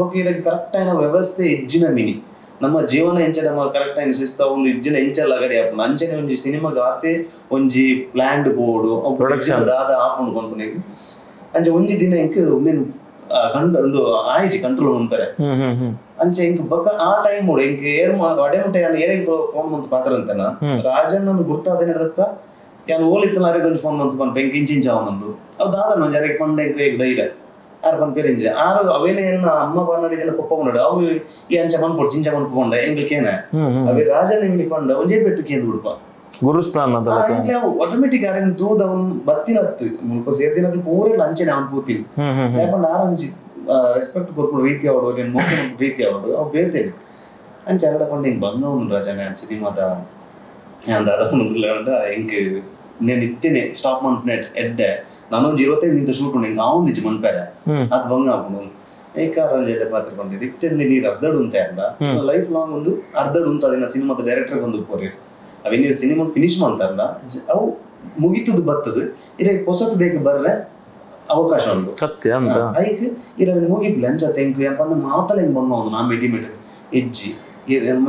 ಬೊಕ್ಕ ಕರೆಕ್ಟ್ ಆಯ್ನ ವ್ಯವಸ್ಥೆ ಇಜ್ಜಿನ ಮಿನಿ ನಮ್ಮ ಜೀವನ ಎಂಚ ನಮ್ಮ ಕರೆಕ್ಟ್ ಆಯ್ನ ಶಿಸ್ತ ಒಂದು ಇಜ್ಜಿನ ಎಂಚಲ್ಲ ಗಡಿ ಆಪುಂಡು ಅಂಚನೆ ಒಂಜಿ ಸಿನಿಮಾಗ ಆತೆ ಒಂಜಿ ಪ್ಲಾನ್ಡ್ ಬೋರ್ಡು ಪ್ರೊಡಕ್ಷನ್ ದಾದ ಆಪುಂಡು ಪನ್ಪುನೆಗ್ ಅಂಚೆ ಒಂಜಿ ದಿನ ಎಂಕ್ ಒಂದೇನು ಒಂದು ಆಯ್ಜಿ ಕಂಟ್ರೋಲ್ ಮಾಡ್ತಾರೆ ಅಂಚೆ ಇಂಕ್ ಬೊಕ್ಕ ಆ ಟೈಮ್ ಇಂಕ್ ಏರ್ ಅಡೆ ಮುಟ್ಟೆ ಏರಿಗೆ ಫೋನ್ ಮಂತ್ ಪಾತ್ರ ಅಂತನ ರಾಜನ್ ಗುರ್ತಾದ ನಡದಕ್ಕ ಯಾನು ಓಲಿತ್ತನ ಅರೆಗೊಂದು ಫೋನ್ ಮಂತ್ ಪನ್ ಬೆಂಕ್ ಇಂಚಿಂಚ ಅವನಂದು ಅವ್ ದಾದ ಮಂಜ ಅರೆಗೆ ಪಂಡ ಧೈರ್ಯ ಆರು ಪನ್ ಪೇರ್ ಇಂಚ ಆರು ಅವೇನೇ ಅಮ್ಮ ಪನ್ನಡಿ ಜನ ಪಪ್ಪ ಪನ್ನಡು ಅವು ಈ ಅಂಚ ಪನ್ಪೊಡು ಚಿಂಚ ಪನ್ಪೊಂಡ ಎಂಗ್ಲಿಕ್ಕೇನ ಅವೇ ರಾಜನ್ ನಿಮ್ಗೆ ಪಂಡ ಒಂಜೇ ಬೆಟ್ಟು ಕೇಂದ್ರ ಬಿಡ್ಪ ಗುರುಸ್ಥಾನ ಆಟೋಮೆಟಿಕ್ ಆರೆನ್ ತೂದ ಅವನ್ ಬತ್ತಿನತ್ತು ಮುಲ್ಪ ಸೇರ್ದಿನ ಪೂರೆಲ್ಲ ಅಂಚೆನೆ ಅವನ್ ಪೂತಿನಿ ಯಾಕಂಡ ಆರೊಂಜಿ ರೆಸ್ಪೆಕ್ಟ್ ಕೊರ್ಪುಡು ರೀತಿ ಅವಡು ನೀನು ಮೋಕ ರೀತಿ ಅವಡು ಅವು ಬೇತೇನೆ ಅಂಚೆ ಅಗಡ ಪಂಡ ಹಿಂಗೆ ಬಂದವನು ರಾಜ ನಾನು ಸಿನಿಮಾದ ಅದೊಂದು ಹಿಂಗ್ నేను ఇత్తేనే స్టాప్ మంత్ ఎడ్డే నన్ను 25 నింత షూట్ ఉండే ఇంకా అవును నిజం మన్పేರೆ ಅದು ಬಂಗ ಆಪುಂಡು ಏಕಾರ ಜೇಟ ಪಾತ್ರ ಬಂದಿದೆ ಇತ್ತೆಂದು ನೀರು ಅರ್ಧಡು ಉಂತೆ ಅಂದ ಲೈಫ್ ಲಾಂಗ್ ಒಂದು ಅರ್ಧಡು ಉಂತ ಅದನ್ನ ಸಿನಿಮಾದ ಡೈರೆಕ್ಟರ್ ಬಂದು ಕೋರಿ ಅವೇನು ಸಿನಿಮಾ ಫಿನಿಶ್ ಮಾಡ್ತಾರಲ್ಲ ಅವು ಮುಗಿತದ ಬರ್ತದ ಇದಕ್ಕೆ ಹೊಸತು ದೇಕ ಬರ್ರೆ ಅವಕಾಶ ಉಂಟು ಸತ್ಯ ಅಂತ ಐಕ್ ಇರವನ್ ಮುಗಿಪ್ಲೆ ಅಂಚ ತೆಂಕು ಎಂಪನ್ನ ಮಾತಲ ಹಿಂಗ್ ಬಂದ ನಾ ಮೆಟಿ ಮೆಟಿ ಇಜ್ಜಿ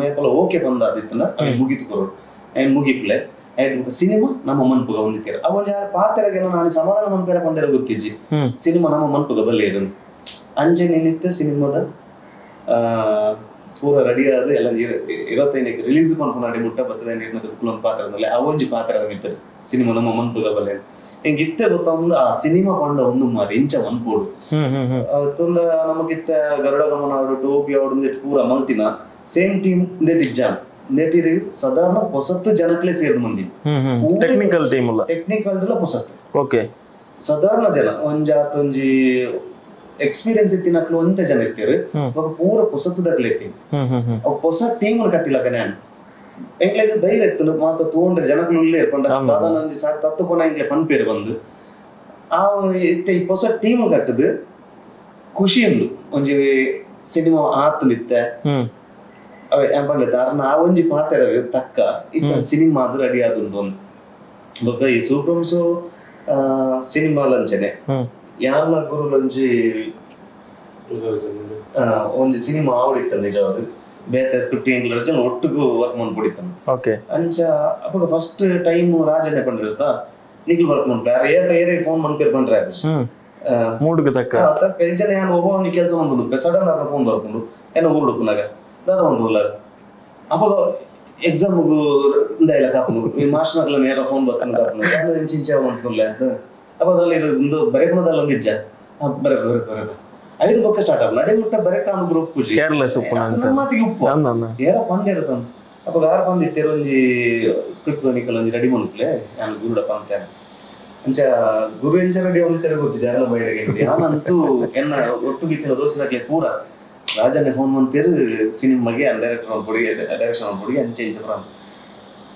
ಏಪಲ್ಲ ಓಕೆ ಬಂದಾದಿತ್ತನ ಮುಗಿತು ಕೊರೋಡು ಏನು ಮುಗಿಪ್ಲೆ ಸಿನಿಮಾ ನಮ್ಮ ಮನ್ಪುಗ ಹೊಂದಿತ್ತೀರ ಅವನ್ ಯಾರು ಪಾತ್ರಗೆ ನಾನು ಸಮಾಧಾನ ಮನ್ಪೇರ ಕೊಂಡೇರ ಗೊತ್ತಿಜ್ಜಿ ಸಿನಿಮಾ ನಮ್ಮ ಮನ್ಪುಗ ಬಲ್ಲೆ ಇರೋದು ಅಂಚೆ ನಿನ್ನಿತ್ತ ಸಿನಿಮಾದ ಪೂರ ರೆಡಿ ಆದ ಎಲ್ಲ 25 ರಿಲೀಸ್ ಮಾಡ್ಕೊಂಡು ಮುಟ್ಟ ಬರ್ತದೆ ಒಂದು ಪಾತ್ರದಲ್ಲಿ ಅವೊಂಜಿ ಪಾತ್ರ ಮಿತ್ತರು ಸಿನಿಮಾ ನಮ್ಮ ಮನ್ಪುಗ ಬಲ್ಲೆ ಹಿಂಗೆ ಇತ್ತೆ ಗೊತ್ತಂದು ಆ ಸಿನಿಮಾ ಪಂಡ ಒಂದು ಮಾರಿ ಇಂಚ ಮನ್ಪೋಡು ತುಂಡ ನಮಗಿತ್ತ ಗರುಡ ಗಮನ ಆಡು ಟೋಪಿ ಆಡು ಪೂರ ಮಲ್ತಿನ ಸೇಮ್ ಟೀಮ್ ಇಜ್ಜಾನ್ ನೆಟಿರಿ ಸಾಧಾರಣ ಹೊಸತ್ತು ಜನಕ್ಲೆ ಸೇರಿದ ಮಂದಿ ಟೆಕ್ನಿಕಲ್ ಟೀಮ್ ಅಲ್ಲ ಟೆಕ್ನಿಕಲ್ ಹೊಸತ್ತು ಓಕೆ ಸಾಧಾರಣ ಜನ ಒಂಜಿ ಎಕ್ಸ್ಪೀರಿಯನ್ಸ್ ಇತ್ತಿನಕ್ಲು ಒಂದೇ ಜನ ಇರ್ತೀರಿ ಪೂರ ಹೊಸತ್ತದಾಗ್ಲೇ ಇತ್ತೀನಿ ಅವ್ ಹೊಸ ಟೀಮ್ ಕಟ್ಟಿಲ್ಲ ನಾನು ಎಂಗ್ಲೆಗ್ ಧೈರ್ಯ ಇತ್ತು ಮಾತ ತಗೊಂಡ್ರೆ ಜನಗಳು ಇಲ್ಲೇ ಇರ್ಕೊಂಡ ಸಾಧಾರಣ ಒಂಜಿ ಸಾಕು ತತ್ತು ಪೋನ ಎಂಗ್ಲೆ ಪನ್ಪೇರು ಬಂದು ಆ ಇತ್ತೆ ಈ ಹೊಸ ಟೀಮ್ ಕಟ್ಟದು ಖುಷಿ ಉಂಡು ಒಂಜಿ ಸಿನಿಮಾ ಆತಲಿತ್ತೆ ಅವೇ ಎಂಪಂಡ ಆ ಒಂಜಿ ಪಾತ್ರ ತಕ್ಕ ಇತ್ತ ಸಿನಿಮಾ ಅದು ರೆಡಿ ಆದುಂಡು ಒಂದು ಬೊಕ್ಕ ಈ ಸೂಪರ್ಸು ಸಿನಿಮಾ ಲಂಚನೆ ಯಾಲ್ಲ ಗುರುಲೊಂಜಿ ಒಂಜಿ ಸಿನಿಮಾ ಆವಡಿತ್ತ ನಿಜವಾದ ಬೇತೆ ಸ್ಕ್ರಿಪ್ಟ್ ಇಂಗ್ಲಿಷ್ ಜನ ಒಟ್ಟಿಗೂ ವರ್ಕ್ ಮಾಡ್ಬಿಡಿತಾನೆ ಓಕೆ ಅಂಚ ಅವಾಗ ಫಸ್ಟ್ ಟೈಮ್ ರಾಜನೇ ಬಂದಿರುತ್ತ ನಿಖಿಲ್ ವರ್ಕ್ ಮಾಡ್ತಾರೆ ಏರೇ ಫೋನ್ ಮಾಡ್ಕೇರ್ ಬಂದ್ರೆ ಮೂಡ್ಗೆ ತಕ್ಕ ಜನ ಏನು ಒಬ್ಬ ಒಂದು ಕೆಲಸ ಬಂದು ಸಡನ್ ಆಗಿ ಫೋನ್ ಬರ್ಕೊಂಡು ಏನೋ ಊರುಡುಪುನಾಗ ದಾದ ಒಂದು ಉಳ್ಳಾರ ಅವಾಗ ಎಕ್ಸಾಮ್ಗೂ ಇಲ್ಲ ಕಾಪನು ಈ ಮಾಸ್ಟರ್ಗಳ ನೇರ ಫೋನ್ ಬರ್ತಾನೆ ಚಿಂಚೆ ಮಾಡ್ಕೊಂಡ್ಲೆ ಅಂತ ಅವಾಗ ಅಲ್ಲಿ ಒಂದು ಬರೆಪುಣದಲ್ಲಿ ಒಂದು ಇಜ್ಜ ಬರೆ ಬರೆ ಬರೆ ಐದು ಪಕ್ಕ ಸ್ಟಾರ್ಟ್ ಆಗ ನಡೆ ಮುಟ್ಟ ಬರೆ ಕಾಂದು ಗ್ರೂಪ್ ಪೂಜೆ ಕೇರ್ಲೆಸ್ ಉಪ್ಪು ಮಾತಿಗೆ ಉಪ್ಪು ಏರ ಪಂಡ್ ಇರುತ್ತಾನ ಅವಾಗ ಯಾರು ಬಂದಿತ್ತೇರು ಒಂಜಿ ಸ್ಕ್ರಿಪ್ಟ್ ನಿಕಲ್ ಒಂಜಿ ರೆಡಿ ಮಾಡ್ಕ್ಲೆ ನಾನು ಗುರುಡಪ್ಪ ಅಂತ ಅಂಚ ಗುರು ಎಂಚ ರೆಡಿ ಹೊಂದಿತ್ತೇವೆ ಗೊತ್ತಿದ್ದೆ ಎಲ್ಲ ಬಯಲಿಗೆ ನಾನಂತೂ ಎನ್ನ ಒಟ್ಟು ಗೀತಿನ ದೋಸ್ತಾಗ್ಲೆ ಪೂರ ರಾಜನೇ ಫೋನ್ ಮಾಡ್ತೀರು ಸಿನಿಮಾಗೆ ಡೈರೆಕ್ಟರ್ ಮಾಡ್ಕೊಡಿ ಡೈರೆಕ್ಷನ್ ಮಾಡ್ಕೊಡಿ ಅಂಚೆ ಇಂಚ ಬರ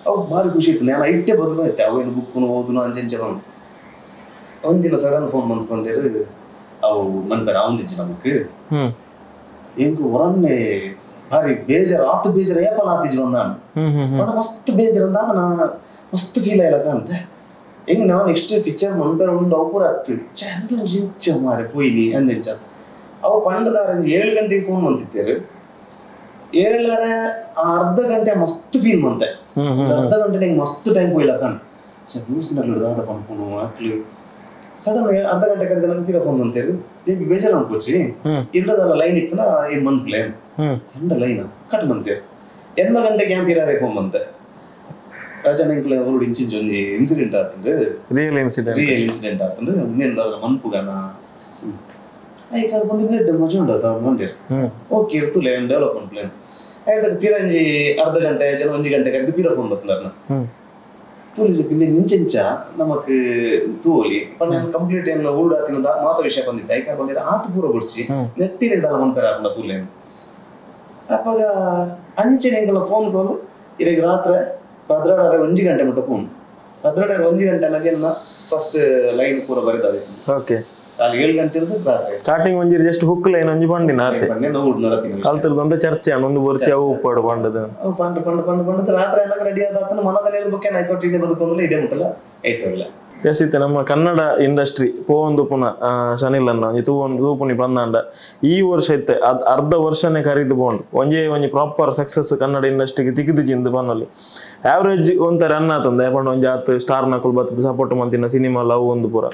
ಅವು ಭಾರಿ ಖುಷಿ ಇತ್ತು ನಾನು ಐಟೇ ಬದುಕೈತೆ ಅವೇನು ಬುಕ್ನು ಓದುನು ಅಂಚೆ ಇಂಚೆ ಬಂದು ಒಂದಿನ ಸಡನ್ ಫೋನ್ ಮಾಡ್ಕೊಂಡೇರು ಅವು ಮನ್ಬೇರ ಅವಂದಿಜ್ಜಿ ನಮಕ್ ಹೆಂಗು ಹೊರನ್ನೇ ಭಾರಿ ಬೇಜಾರು ಆತು ಬೇಜಾರು ಏಪಲ್ ಆತಿಜ್ಜಿ ಬಂದಾನು ಮಸ್ತ್ ಬೇಜಾರು ಅಂದಾಗ ನಾ ಮಸ್ತ್ ಫೀಲ್ ಆಯ್ಲಕ ಅಂತ ಹೆಂಗ್ ನಾವು ನೆಕ್ಸ್ಟ್ ಪಿಕ್ಚರ್ ಮನ್ಬೇರ ಉಂಡು ಅವು ಪೂರ ಹತ್ತು ಚಂದ ಜಿಂಚ ಮಾರೆ ಪೋಯ್ನಿ ಅಂಚ ಅವು ಪಂಡದಾರ 7 ಗಂಟೆಗೆ ಫೋನ್ ಬಂದಿತ್ತೇರು 7:30 ಅರ್ಧ ಗಂಟೆ ಮಸ್ತ್ ಫೀಲ್ ಮಂತೆ ಅರ್ಧ ಗಂಟೆ ನಂಗೆ ಮಸ್ತ್ ಟೈಮ್ ಹೋಯ್ಲಕನ್ ದೂಸಿನಲ್ಲಿ ದಾದ ಪಂಪುನು ಮಕ್ಳು ಸಡನ್ ಅರ್ಧ ಗಂಟೆ ಕರೆದ ನಂಗೆ ಫೀರ ಫೋನ್ ಬಂತೇರು ದೇವಿ ಬೇಜಾರು ಅನ್ಕೋಚಿ ಇಲ್ಲದಲ್ಲ ಲೈನ್ ಇತ್ತನ ಏನ್ ಮನ್ಪ್ಲೆ ಎಂಡ ಲೈನ್ ಕಟ್ ಬಂತೇರು 8 ಗಂಟೆ ಕ್ಯಾಂಪ್ ಇರಾರೆ ಫೋನ್ ಬಂತೆ ರಾಜ ನಂಗೆ ಅವ್ರು ಇಂಚಿಂಚು ಒಂಜಿ ಇನ್ಸಿಡೆಂಟ್ ಆತಂದ್ರೆ ರಿಯಲ್ ಇನ್ಸಿಡೆಂಟ್ ಆತಂದ್ರೆ ಇನ್ನೇನು ಅದ್ರ ಮನ್ಪುಗನ ಐ ಕರ್ಕೊಂಡಿದ್ದೆ ಮಜಾ ಉಂಟು ಮಂದಿರ್ ಓಕೆ ಇರ್ತು ಲೇನ್ ಡೆವಲಪ್ಮೆಂಟ್ ಪ್ಲಾನ್ ಆಯ್ತು ಪಿರಂಜಿ ಅರ್ಧ ಗಂಟೆ ಜನ 1 ಗಂಟೆ ಕರೆದು ಪಿರ ಫೋನ್ ಬತ್ತಲಾರ್ನ ತೂಲಿ ಪಿಂದೆ ನಿಂಚೆಂಚ ನಮಕ್ ತೂಲಿ ಪನ್ನ ಕಂಪ್ಲೀಟ್ ಏನು ಊಡಾತಿನ ಮಾತ ವಿಷಯ ಬಂದಿತ್ತು ಐ ಕರ್ಕೊಂಡಿದ್ದೆ ಆತು ಪೂರ ಬಿಡ್ಚಿ ನೆಟ್ಟಿಗೆ ದಾಲ ಮನ್ಪೇರ ಹಾಕೊಂಡ ತೂಲೇನು ಅಪ್ಪಾಗ ಅಂಚೆ ನಿಂಗೆಲ್ಲ ಫೋನ್ ಕಾಲು ಇರಗೆ ರಾತ್ರಿ 12 1 ಗಂಟೆ ಮುಟ್ಟ ಫೋನ್ 12 1 ಗಂಟೆ ನನಗೆ ಫಸ್ಟ್ ಲೈನ್ ಪೂರ ಬರೆದ ಓಕೆ ಅಲ್ಲಿ 7 ಗಂಟೆ ಇರೋದು ರಾತ್ರಿ ಸ್ಟಾರ್ಟಿಂಗ್ ಒಂಜಿ ಜಸ್ಟ್ ಹುಕ್ ಲೈನ್ ಒಂಜಿ ಪಂಡಿನ ಆತೆ ಕಲ್ತಿರ್ದು ಅಂತ ಚರ್ಚೆ ಒಂದು ಬರ್ಚಿ ಅವು ಉಪ್ಪಾಡು ಪಂಡದು ಪಂಡ ರಾತ್ರಿ ಎಲ್ಲ ರೆಡಿ ಆದ ಮನದಲ್ಲಿ ಹೇಳ್ಬೇಕೆ ನಾಯ್ತು ಇಡೇ ಬದುಕೊಂಡ್ರೆ ಇಡೇ ಮುಟ್ಟಲ್ಲ ಏಟಿಲ್ಲ ಎಸಿತ್ತೆ ನಮ್ಮ ಕನ್ನಡ ಇಂಡಸ್ಟ್ರಿ ಪೋಂದು ಪುನಃ ಶನಿಲನ್ನ ಒಂಜಿ ತೂಪುನಿ ಬಂದಾಂಡ ಈ ವರ್ಷ ಇತ್ತೆ ಅರ್ಧ ವರ್ಷನೇ ಕರೀದು ಬೋಂಡು ಒಂಜಿ ಪ್ರಾಪರ್ ಸಕ್ಸಸ್ ಕನ್ನಡ ಇಂಡಸ್ಟ್ರಿಗೆ ತಿಕ್ಕಿದು ಚಿಂದು ಬನ್ನಲ್ಲಿ ಆವ್ರೇಜ್ ಒಂಥರ ರನ್ ಆತಂದೆ ಪಂಡ ಒಂಜಿ ಆತು ಸ್ಟಾರ್ ನಕುಲ್ ಬರ್ತದೆ ಸಪೋರ್ಟ್ ಮಂತಿನ ಸಿನಿಮಾ ಲವ್ ಒಂದು ಪೂರ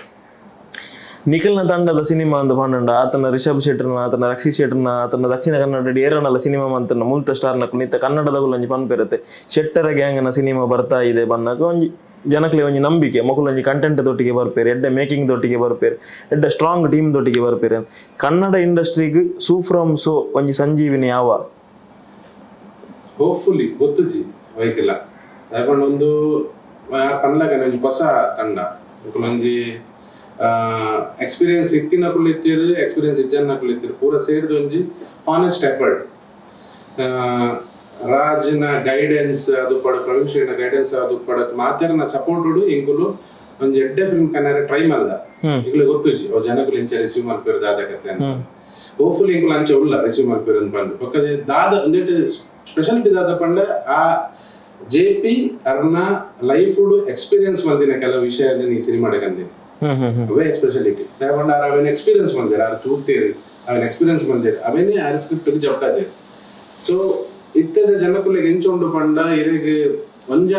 ನಿಖಿಲ್ನ ತಂಡದ ಸಿನಿಮಾ ಅಂತ ಪಂಡ ಆತನ ರಿಷಬ್ ಶೆಟ್ರನ ಆತನ ರಕ್ಷಿತ್ ಶೆಟ್ರನ ಆತನ ದಕ್ಷಿಣ ಕನ್ನಡ ಏರನಲ್ಲ ಸಿನಿಮಾ ಮಂತನ ಮುಲ್ತ ಸ್ಟಾರ್ ನಕುಲ್ ನಿತ್ತ ಕನ್ನಡದಗಳು ಒಂಜಿ ಪನ್ಪೆರತ್ತೆ ಶೆಟ್ಟರ ಗ್ಯಾಂಗ್ನ ಸಿನಿಮಾ ಬರ್ತಾ ಇದೆ ಬನ್ನಾಗ ಒಂಜಿ ಜನಕ್ಲೆ ಒಂಜಿ ನಂಬಿಕೆ ಮಕ್ಕಳೊಂಜಿ ಕಂಟೆಂಟ್ ದೊಟ್ಟಿಗೆ ಬರ್ಪೇರು ಎಡ್ಡೆ ಮೇಕಿಂಗ್ ದೊಟ್ಟಿಗೆ ಬರ್ಪೇರು ಎಡ್ಡೆ ಸ್ಟ್ರಾಂಗ್ ಟೀಮ್ ದೊಟ್ಟಿಗೆ ಬರ್ಪೇರು ಕನ್ನಡ ಇಂಡಸ್ಟ್ರಿಗೆ ಸೂ ಫ್ರಮ್ ಸೋ ಒಂಜಿ ಸಂಜೀವಿನಿ ಯಾವ ಹೋಪ್ಫುಲಿ ಗೊತ್ತುಜಿ ವೈಕಿಲ್ಲ ಯಾಕಂದ್ರೆ ಒಂದು ಪನ್ಲಾಗ ಒಂಜಿ ಹೊಸ ತಂಡ ಒಂಜಿ ಎಕ್ಸ್ಪೀರಿಯನ್ಸ್ ಇತ್ತಿನ ಕುಳಿತೀರು ಎಕ್ಸ್ಪೀರಿಯನ್ಸ್ ಇಜ್ಜನ್ನ ಕುಳಿತೀರು ಪೂರ ಸೇರಿದ ಒಂಜಿ ಹಾನೆಸ್ಟ್ ಎಫರ್ಟ್ ರಾಜ್ನ ಗೈಡೆನ್ಸ್ ಅದು ಪಡ ಪ್ರವೀಣ್ ಶ್ರೀನ ಗೈಡೆನ್ಸ್ ಅದು ಪಡತ್ ಮಾತಾರನ ಸಪೋರ್ಟುಡು ಇಂಕುಲು ಒಂಜಿ ಎಡ್ಡೆ ಫಿಲ್ಮ್ ಕನ್ನಡ ಟ್ರೈ ಮಲ್ದ ಈಗಲೇ ಗೊತ್ತುಜಿ ಅವ್ ಜನಕುಲು ಇಂಚ ರಿಸೀವ್ ಮಲ್ಪೇರು ದಾದ ಕತೆ ಅಂತ ಹೋಪ್ಫುಲಿ ಇಂಕುಲು ಅಂಚ ಉಲ್ಲ ರಿಸೀವ್ ಮಲ್ಪೇರು ಅಂತ ಬಂದು ಪಕ್ಕದ ದಾದ ಒಂದೇಟು ಸ್ಪೆಷಾಲಿಟಿ ದಾದ ಪಂಡ ಆ ಜೆಪಿ ಅರ್ನ ಲೈಫ್ ಎಕ್ಸ್ಪೀರಿಯನ್ಸ್ ಮಲ್ದಿನ ಕೆಲವು ವಿಷಯ ಈ ಸಿನಿಮಾಡೆ ಕಂದಿನಿ ಅವೇ ಸ್ಪೆಷಾಲಿಟಿ ಯಾಕಂದ್ರೆ ಅವೇನು ಎಕ್ಸ್ಪೀರಿಯನ್ಸ್ ಬಂದಿರ ಅವ್ರು ತೂಗ್ತೀರಿ ಅವೇನು ಎಕ್ಸ್ಪೀರಿಯನ್ಸ್ ಬಂದಿರ ಅವೇನೇ ಆ ಸ್ಕ್ರಿಪ್ಟ್ ಜಪ್ಟಾದೆ ಸೊ ಇತ್ತದ ಜನಕುಲಿಗೆ ಎಂಚೊಂಡು ಪಂಡ ಇರಿಗೆ ಒಂಜ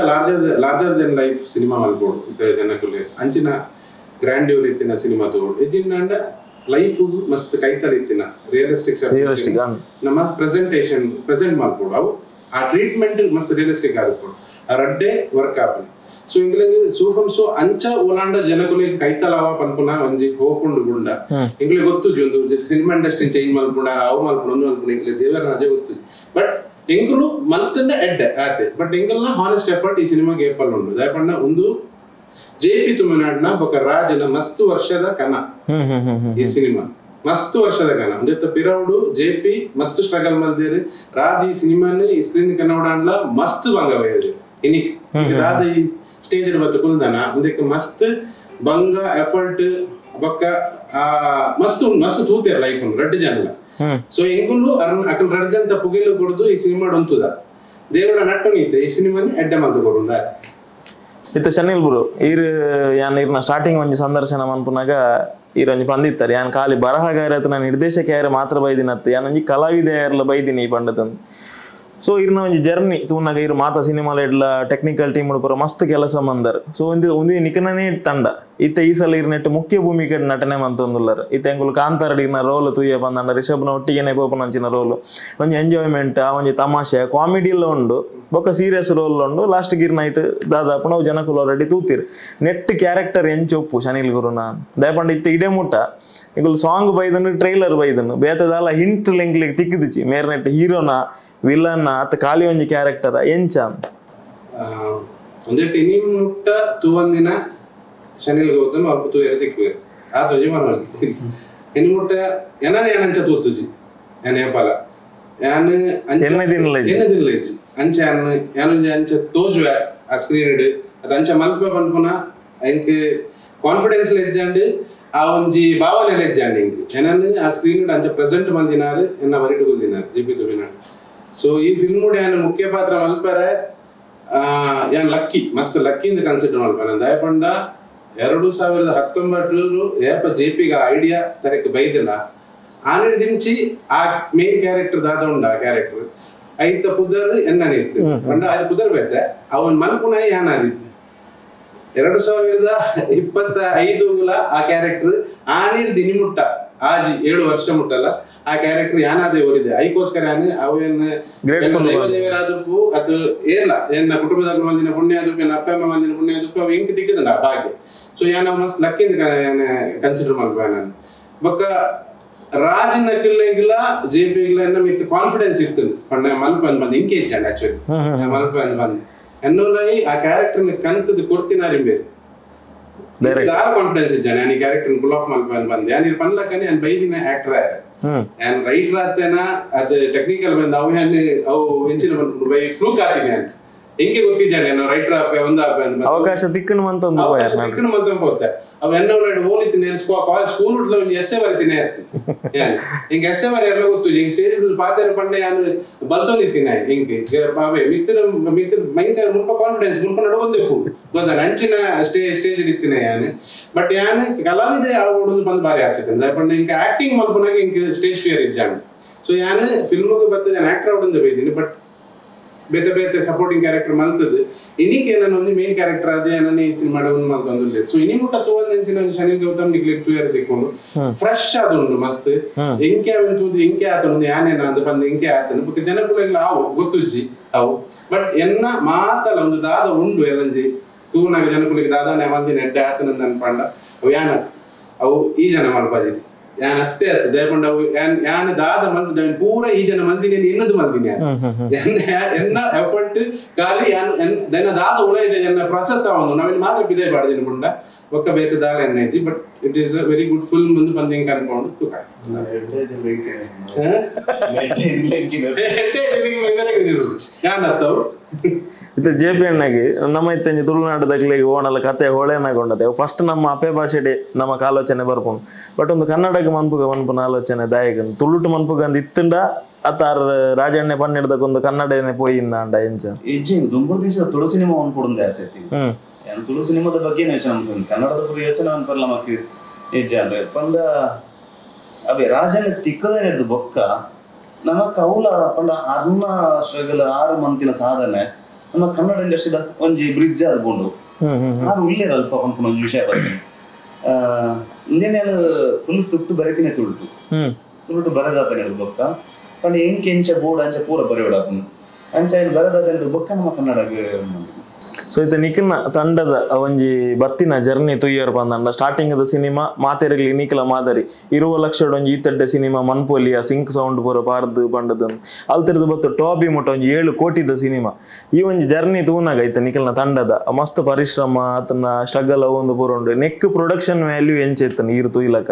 ಲಾರ್ಜರ್ ದೆನ್ ಲೈಫ್ ಸಿನಿಮಾ ಮಲ್ಪೋಡು ಇತ್ತದ ಜನಕುಲಿಗೆ ಅಂಚಿನ ಗ್ರ್ಯಾಂಡ್ಯೂರ್ ಇತ್ತಿನ ಸಿನಿಮಾ ತಗೊಂಡು ಇಜಿಂಡ ಲೈಫ್ ಮಸ್ತ್ ಕೈತಲ್ ಇತ್ತಿನ ರಿಯಲಿಸ್ಟಿಕ್ ನಮ್ಮ ಪ್ರೆಸೆಂಟ್ ಮಲ್ಪೋಡು ಅವು ಆ ಟ್ರೀಟ್ಮೆಂಟ್ ಮಸ್ತ್ ರಿಯಲಿಸ್ಟಿಕ್ ಆದ್ಕೊಂಡು ರಡ್ಡೆ ವರ್ಕ್ ಆಪನ್ ಸೊ ಇಂಗ್ಲಿಗೆ ಸೂಫಮ್ ಸೊ ಅಂಚ ಓಲಾಂಡ ಜನಕುಲಿಗೆ ಕೈತಲಾವ ಪನ್ಪುನ ಒಂಜಿ ಹೋಗ್ಕೊಂಡು ಗುಂಡ ಇಂಗ್ಲಿಗೆ ಗೊತ್ತುಜಿ ಒಂದು ಸಿನಿಮಾ ಇಂಡಸ್ಟ್ರಿ ಚೇಂಜ್ ಮಲ್ಪುಣ ಅವು ಮಲ್ಪುಣ ಒಂದು ಮಲ್ಪುಣ ಇಂಗ್ಲಿಗೆ ದೇವರ ರಾಜೆ ಗೊತ್ತುಜಿ ಬಟ್ ಎಂಕುಲು ಮಲ್ತಂಡ ಎಡ್ಡೆ ಆತೆ ಬಟ್ ಎಂಕಲ್ನ ಹಾನೆಸ್ಟ್ ಎಫರ್ಟ್ ಈ ಸಿನಿಮಾಗೆ ಏಪಲ್ ಉಂಡು ದಯಪಂಡ ಒಂದು ಜೆಪಿ ತುಮನಾಡ್ನ ಬೊಕ ರಾಜನ ಮಸ್ತ್ ವರ್ಷದ ಕನ ಈ ಸಿನಿಮಾ ಮಸ್ತ್ ವರ್ಷದ ಕನ ಒಂದೆತ್ತ ಪಿರೌಡು ಜೆಪಿ ಮಸ್ತ್ ಸ್ಟ್ರಗಲ್ ಮಲ್ದೇರಿ ರಾಜ್ ಈ ಸಿನಿಮಾನೆ ಈ ಸ್ಕ್ರೀನ್ ಕನ್ನಡ ಮಸ್ತ್ ಬಂಗ ಬಯೋಜಿ ಇನಿಕ್ ದಾದ ಈ ಸ್ಟೇಜ್ ಬತ್ತು ಕುಲ್ದನ ಒಂದಕ್ಕೆ ಮಸ್ತ್ ಬಂಗ ಎಫರ್ಟ್ ಬೊಕ್ಕ ಮಸ್ತ್ ತೂತೇರ ಲೈಫ್ ರಡ್ಡು ಜನಲ ಸೊ ಎಂಕುಲು ಅಕಲ್ ರಡ್ಜಂತ ಪುಗಿಲು ಕೊಡುದು ಈ ಸಿನಿಮಾ ಒಂತುದ ದೇವರ ನಟ್ಟು ನೀತೆ ಈ ಸಿನಿಮಾನಿ ಎಡ್ಡೆ ಮಂತು ಕೊಡುಂದ ಇತ್ತ ಶನಿಲ್ ಗುರು ಯಾನ್ ಇರ್ನ ಸ್ಟಾರ್ಟಿಂಗ್ ಒಂಜಿ ಸಂದರ್ಶನ ಮನ್ಪುನಾಗ ಒಂಜಿ ಪಂದಿತ್ತಾರೆ ಯಾನ್ ಖಾಲಿ ಬರಹಗಾರ ನಾನು ನಿರ್ದೇಶಕ ಯಾರ ಮಾತ್ರ ಬೈದಿನತ್ತೆ ಯಾನ್ ಒಂಜಿ ಕಲಾವಿದ ಯಾರಲ್ಲ ಬೈದಿನಿ ಈ ಪಂಡತಂದು ಸೊ ಇರ್ನ ಒಂಜಿ ಜರ್ನಿ ತೂನಾಗ ಇರು ಮಾತ ಸಿನಿಮಾಲ ಇಡ್ಲ ಟೆಕ್ನಿಕಲ್ ಟೀಮ್ ಪೂರ ಮಸ್ತ್ ಕೆಲಸ ಮಂದರ್ ಸೊ ಒಂದಿ ನಿಕನೇ ತಂಡ ಇತ್ತ ಈ ಸಲ ಇರ್ನೆಟ್ಟು ಮುಖ್ಯ ಭೂಮಿಕೆ ನಟನೆ ಮಂತೊಂದುಲ್ಲರ್ ಇತ್ತ ಎಂಕುಲು ಕಾಂತಾರಡ್ ಇರ್ನ ರೋಲ್ ತೂಯ ಬಂದಂಡ ರಿಷಬ್ನ ಒಟ್ಟಿಗೆನೆ ಪೋಪನಂಚಿನ ರೋಲ್ ಒಂಜಿ ಎಂಜಾಯ್ಮೆಂಟ್ ಒಂಜಿ ತಮಾಷೆ ಕಾಮಿಡಿ ಎಲ್ಲ ಉಂಡು ಬೊಕ್ಕ ಸೀರಿಯಸ್ ರೋಲ್ ಉಂಡು ಲಾಸ್ಟ್ ಗಿರ್ ನೈಟ್ ದಾದಾಪು ನಾವು ಜನಕುಲು ಆಲ್ರೆಡಿ ತೂತಿರ್ ನೆಟ್ ಕ್ಯಾರೆಕ್ಟರ್ ಎಂಚೊಪ್ಪು ಶನಿಲ್ ಗುರುನ ದಯಪಂಡ ಇತ್ತ ಇಡೆ ಮುಟ್ಟ ಇಂಕುಲು ಸಾಂಗ್ ಬೈದನು ಟ್ರೈಲರ್ ಬೈದನು ಬೇತದಾಲ ಹಿಂಟ್ ಲಿಂಕ್ಲಿಗೆ ತಿಕ್ಕಿದಿಚಿ ಮೇರ್ ನೆಟ್ ಹೀರೋನ ವಿಲನ್ ಅತ್ತ ಖಾಲಿ ಒಂಜಿ ಕ್ಯಾರೆಕ್ಟರ್ ಎಂಚ ಒಂದೇಟ್ ಇನಿ ಮುಟ್ಟ ತೂವಂದಿನ ಶನಿಲ್ ಗೌತಮ್ ಅಲ್ಪ ತೂ ಎರದಿಕ್ಕು ಆ ತುಜಿ ಮನವಲ್ಲಿ ಇನಿ ಮುಟ್ಟ ಏನನೇ ಏನಂಚ ತೂತುಜಿ ಏನೇಪಲ ಯಾನ್ ಎನ್ನದಿನಲ ಇಜ್ಜಿ ಅಂಚ ಯಾನೊಂಜಿ ಅಂಚ ತೋಜುವೆ ಆ ಸ್ಕ್ರೀನ್ ಇಡ್ ಅದು ಅಂಚ ಮಲ್ಪೆ ಪನ್ಪುನ ಇಂಕ್ ಕಾನ್ಫಿಡೆನ್ಸ್ ಲೆಜ್ಜಂಡ್ ಆ ಒಂಜಿ ಭಾವನೆ ಲೆಜ್ಜಂಡ್ ಇಂಕ್ ಏನನ್ನು ಆ ಸ್ಕ್ರೀನ್ ಇಡ್ ಅಂಚ ಪ್ರೆಸೆಂಟ್ ಮಂದಿನಾರು ಎನ್ನ ಬರಿಟು ಗುಲ್ದಿನಾರು ಜೆಪಿ ತುಮಿನಾಡು ಸೊ ಈ ಫಿಲ್ಮ್ ಯಾನ್ ಮುಖ್ಯ ಪಾತ್ರ ಮಲ್ಪರೆ ಯಾನ್ ಲಕ್ಕಿ ಮಸ್ತ್ ಲಕ್ಕಿಂದ ಕನ್ಸಿಡರ್ ಮಲ್ಪನ ದಯಪಂಡ 2019 ಏಪ ಜೆಪಿಗ ಐಡಿಯಾ ತರಕ್ಕೆ ಬೈದಿಲ್ಲ ಆನೆ ದಿಂಚಿ ಆ ಮೇನ್ ಕ್ಯಾರೆಕ್ಟರ್ ದಾದ ಉಂಡ ಆ ಕ್ಯಾರೆಕ್ಟರ್ ಐತ ಪುದರ್ ಎನ್ನನೆ ಇತ್ತು ಪಂಡ ಅದು ಪುದರ್ ಬೇತೆ ಅವನ್ ಮಲ್ಪುನ ಯಾನಾದಿತ್ತು 2025 ಆ ಕ್ಯಾರೆಕ್ಟರ್ ಆನಿಡ್ ದಿನಿಮುಟ್ಟ ಆಜಿ 7 ವರ್ಷ ಮುಟ್ಟಲ್ಲ ಆ ಕ್ಯಾರೆಕ್ಟರ್ ಯಾನಾದೇ ಓರಿದೆ ಐಕೋಸ್ಕರ ಅವೇನು ದೇವದೇವರಾದಪ್ಪು ಅದು ಏರ್ಲ ಎನ್ನ ಕುಟುಂಬದ ಮಂದಿನ ಪುಣ್ಯ ಆದಪ್ಪು ಎನ್ನ ಅಪ್ಪ ಅಮ್ಮ ಮಂದಿನ ಪುಣ್ಯ ಆದಪ್ಪು ಅವು ಇಂಕ್ ದಿಕ್ಕದ ಭಾಗ್ಯ ಸೊ ಯಾನ ಮಸ್ತ್ ಲಕ್ಕಿಂದ ಕನ್ಸಿಡರ್ ಮಾಡ್ಬೋ ನಾನು ಬೊಕ್ಕ ರಾಜಿನ ಕಿಲ್ಲೆಗಿಲ್ಲ ಜೆಪಿಗಿಲ್ಲ ಮಿತ್ ಕಾನ್ಫಿಡೆನ್ಸ್ ಇತ್ತು ಪಂಡ ಮಲ್ಪ ಬಂದು ಇಂಕೆ ಇಚ್ಚಾಂಡ ಆಕ್ಚುಲಿ ಮಲ್ಪ ಬಂದು ಎನ್ನೋಲೈ ಆ ಕ್ಯಾರೆಕ್ಟರ್ ಕಂತದ್ದು ಕೊಡ್ತಿನಾರಿಂಬೇರು ಕಾನ್ಫಿಡೆನ್ಸ್ ಇದ್ದಾನೆ ನಾನು ಈ ಕ್ಯಾರೆಕ್ಟರ್ ಫುಲ್ ಆಫ್ ಮಲ್ಪ ಬಂದು ಯಾನ್ ಪನ್ಲಕ್ಕನೆ ನಾನು ಬೈದಿನ ಆಕ್ಟರ್ ಆಯ್ರೆ ನಾನು ರೈಟರ್ ಆತೇನ ಅದು ಟೆಕ್ನಿಕಲ್ ಬಂದು ಅವು ಹೆಂಗೆ ಅವು ಹೆಂಚಿನ ಬಂದು ಬೈ ಫ್ಲೂಕ್ ಆತೀನಿ ಅಂತ ಹೆಂಗೆ ಗೊತ್ತಿದ್ದಾನೆ ನಾವು ರೈಟರ್ ಆಪೆ ಒಂದು ಆಪೆ ಅಂತ ಅವಕಾಶ ತಿಕ್ಕಣ ಮಂತ ಒಂದು ಹೋಗ್ತಾ ಅವ್ ಎನ್ನ ಓಲಿತೀನಿ ಸ್ಕೂಲ್ ಉಟ್ಲ ಒಂದು ಎಸ್ಸೆ ಬರಿತೀನಿ ಹಿಂಗೆ ಎಸ್ಸೆ ಬರಿ ಎಲ್ಲ ಗೊತ್ತು ಹಿಂಗೆ ಸ್ಟೇಜ್ ಪಾತ್ರ ಪಂಡೆ ನಾನು ಬಲ್ತೊಂದಿತ್ತೀನಿ ಹಿಂಗೆ ಅವೇ ಮಿತ್ರ ಭಯಂಕರ ಮುಲ್ಪ ಕಾನ್ಫಿಡೆನ್ಸ್ ಮುಲ್ಪ ನಡ್ಕೊಂಡೆಪ್ಪು ಗೊತ್ತಾ ಅಂಚಿನ ಸ್ಟೇಜ್ ಇಡ್ತೀನಿ ಯಾನು ಬಟ್ ಯಾನು ಕಲಾವಿದೆ ಆವೊಂದು ಬಂದು ಬಾರಿ ಆಸೆ ಪಂಡ ಹಿಂಗೆ ಆಕ್ಟಿಂಗ್ ಮಲ್ಪನಾಗ ಹಿಂಗೆ ಸ್ಟೇಜ್ ಫಿಯರ್ ಇದ್ದಾನೆ ಸೊ ಯಾನು ಫಿಲ್ಮ್ಗೆ ಬರ್ತದೆ ಆಕ್ಟರ್ ಅವಡೊಂದು ಬೈತೀನಿ ಬಟ್ ಬೇತೆ ಬೇತೆ ಸಪೋರ್ಟಿಂಗ್ ಕ್ಯಾರೆಕ್ಟರ್ ಮಲ್ತದ್ದು ಇನ್ನಿಗೆ ನಾನು ಒಂದು ಮೇನ್ ಕ್ಯಾರೆಕ್ಟರ್ ಅದೇ ನನ್ನ ಈ ಸಿನಿಮಾ ಮಲ್ತೊಂದಿಲ್ಲ ಸೊ ಇನಿ ಮುಟ್ಟ ತೋಂದಿನ Shanil Gautam ನಿಕ್ಲಿಕ್ two year ತಿಕ್ಕೊಂಡು fresh ಆದುಂಡು ಮಸ್ತ್ ಎಂಕೆ ಅವಂತೂದು ಎಂಕೆ ಆತನು ಯಾನೇನ ಅಂತ ಬಂದು ಎಂಕೆ ಆತನು ಬೊಕ್ಕ ಜನಕುಲೆಲ್ಲ ಅವು ಗೊತ್ತುಜ್ಜಿ ಅವು ಬಟ್ ಎನ್ನ ಮಾತಲ್ಲ ಒಂದು ದಾದ ಉಂಡು ಎಲ್ಲಂಜಿ ತೂನಾಗ ಜನಕುಲಿಗೆ ದಾದಾನೆ ಮಂದಿ ನೆಡ್ಡೆ ಆತನಂದ ಅನ್ಪಂಡ ಅವು ಯಾನ ಅವು ಈ ಜನ ಮಲ್ಪದಿರಿ ಯಾನ್ ಅತ್ತೆ ಅತ್ತ ದಯಪಂಡ ಅವು ಯಾನ ದಾದ ಮಲ್ತದ ಪೂರ ಈ ಜನ ಮಲ್ದಿನಿ ಇನ್ನದು ಮಲ್ದಿನಿ ಎನ್ನ ಎಫರ್ಟ್ ಖಾಲಿ ಯಾನ್ ದನ ದಾದ ಉಳ ಇದೆ ಎನ್ನ ಪ್ರೊಸೆಸ್ ಅವನು ನಾವಿನ್ ಮಾತ್ರ ಬಿದೆ ಬಾಡ್ದಿನಿ ಪುಂಡ ಒಕ್ಕ ಬೇತ ದಾಲ ಎನ್ನೈತಿ but it is a very good film ಮುಂದೆ ಬಂದಿಂಗ್ ಅನ್ಕೊಂಡು ತುಕ ಯಾನ್ ಅತ್ತವು ಇದು ಜೆ ಪಿ ಅಣ್ಣಗೆ ನಮ್ಮ ಇತ್ತಂಜಿ ತುಳುನಾಡದಾಗ್ಲಿಗೆ ಓಣಲ್ಲ ಕತೆ ಹೊಳೆನಾಗೊಂಡದೆ ಫಸ್ಟ್ ನಮ್ಮ ಅಪೆ ಭಾಷೆಡೆ ನಮಕ್ ಆಲೋಚನೆ ಬರ್ಪುಂಡು ಬಟ್ ಒಂದು ಕನ್ನಡಕ್ಕೆ ಮನ್ಪುನ ಆಲೋಚನೆ ದಾಯಕನ್ ತುಳುಟು ಮನ್ಪುಗಂದ್ ಇತ್ತಂಡ ಅತ್ತಾರ ರಾಜಣ್ಣೆ ಪನ್ನೆಡ್ದಾಗ ಒಂದು ಕನ್ನಡನೆ ಪೋಯಿಂದ ಅಂಡ ಎಂಚ ಇಜ್ಜಿ ದುಂಬುರ್ ದಿವಸ ತುಳು ಸಿನಿಮಾ ಅನ್ಕೊಡೊಂದು ಆಸೆ ಐತಿ ತುಳು ಸಿನಿಮಾದ ಬಗ್ಗೆ ಯೋಚನೆ ಅನ್ಕೊಂಡು ಕನ್ನಡದ ಬಗ್ಗೆ ಯೋಚನೆ ಅನ್ಪರ್ಲ ಮಕ್ಕಳು ಹೆಜ್ಜೆ ಅಂದ್ರೆ ಪಂಡ ಅವೇ ರಾಜಣ್ಣ ತಿಕ್ಕದ ಹಿಡಿದು ಬೊಕ್ಕ ನಮಕ್ ಅವಲ ಪಂಡ ಅರ್ನ ಸ್ಟ್ರಗಲ್ 6 ಮಂತಿನ ಸಾಧನೆ ನಮ್ಮ ಕನ್ನಡ ಇಂಡಸ್ಟ್ರಿದ ಒಂಜಿ ಬ್ರಿಡ್ಜ್ ಆದ್ಕೊಂಡು ಆರು ಇಲ್ಲೇರ ಅಲ್ಪ ಪಂಪನ ಒಂದು ವಿಷಯ ಬರ್ತೀನಿ ಇಂದೇನೇನು ಫುಲ್ ಸ್ಕ್ರಿಪ್ಟ್ ಬರೀತೀನಿ ತುಳುಟು ಬರೆದಾತ ಬೊಕ್ಕ ಪಂಡ ಎಂಕೆ ಎಂಚ ಬೋರ್ಡ್ ಅಂಚ ಪೂರ ಬರೆಯೋಡಾಪನು ಅಂಚ ಏನು ಬರೆದಾದ ಬೊಕ್ಕ ನಮ್ಮ ಕನ್ನಡ ಸೊ ಇದು ನಿಖಿಲ್ನ ತಂಡದ ಒಂಜಿ ಬತ್ತಿನ ಜರ್ನಿ ತುಯ್ಯರ್ ಬಂದಂಡ ಸ್ಟಾರ್ಟಿಂಗ್ ದ ಸಿನಿಮಾ ಮಾತೆರಗ್ಲಿ ನಿಖಿಲ ಮಾದರಿ 20 ಲಕ್ಷದ ಒಂಜಿ ಈತಡ್ಡೆ ಸಿನಿಮಾ ಮನ್ಪೋಲಿಯ ಸಿಂಕ್ ಸೌಂಡ್ ಪೂರ ಪಾರ್ದು ಪಂಡದ ಅಲ್ತಿರ್ದು ಬತ್ತು ಟಾಬಿ ಮುಟ್ಟ ಒಂಜಿ 7 ಕೋಟಿದ ಸಿನಿಮಾ ಈ ಒಂಜಿ ಜರ್ನಿ ತೂನಾಗ ಐತೆ ನಿಖಿಲ್ನ ತಂಡದ ಮಸ್ತ್ ಪರಿಶ್ರಮ ಆತನ ಸ್ಟ್ರಗಲ್ ಒಂದು ಪೂರ ಉಂಡು ನೆಕ್ ಪ್ರೊಡಕ್ಷನ್ ವ್ಯಾಲ್ಯೂ ಎಂಚೈತನ ಈರು ತುಯ್ಲಕ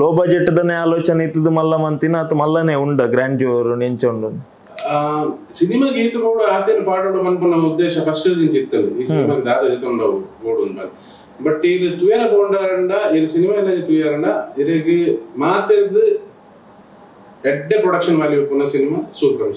ಲೋ ಬಜೆಟ್ ದನೆ ಆಲೋಚನೆ ಇತ್ತದ ಮಲ್ಲ ಮಂತಿನ ಅತ್ ಮಲ್ಲನೆ ಉಂಡ ಗ್ರ್ಯಾಂಡ್ಯೂರ್ ಎಂಚ ಉಂಡು ಸಿನಿಮಾ ಗೀತ ಕೂಡ ಆತೇನು ಪಾಡೋಡು ಮನ್ಪುನ ಉದ್ದೇಶ ಫಸ್ಟ್ ಇತ್ತಲ್ಲ ಈ ಸಿನಿಮಾಗೆ ದಾದ ಜೊತೆ ಓಡು ಬಟ್ ಇದು ತುಯರ ಬೋಂಡಾರಂಡ ಇದು ಸಿನಿಮಾ ಎಲ್ಲ ತುಯರಂಡ ಇದಕ್ಕೆ ಮಾತಿರ್ದು ಎಡ್ಡೆ ಪ್ರೊಡಕ್ಷನ್ ವ್ಯಾಲ್ಯೂ ಪುನಃ ಸಿನಿಮಾ ಸೂಪರ್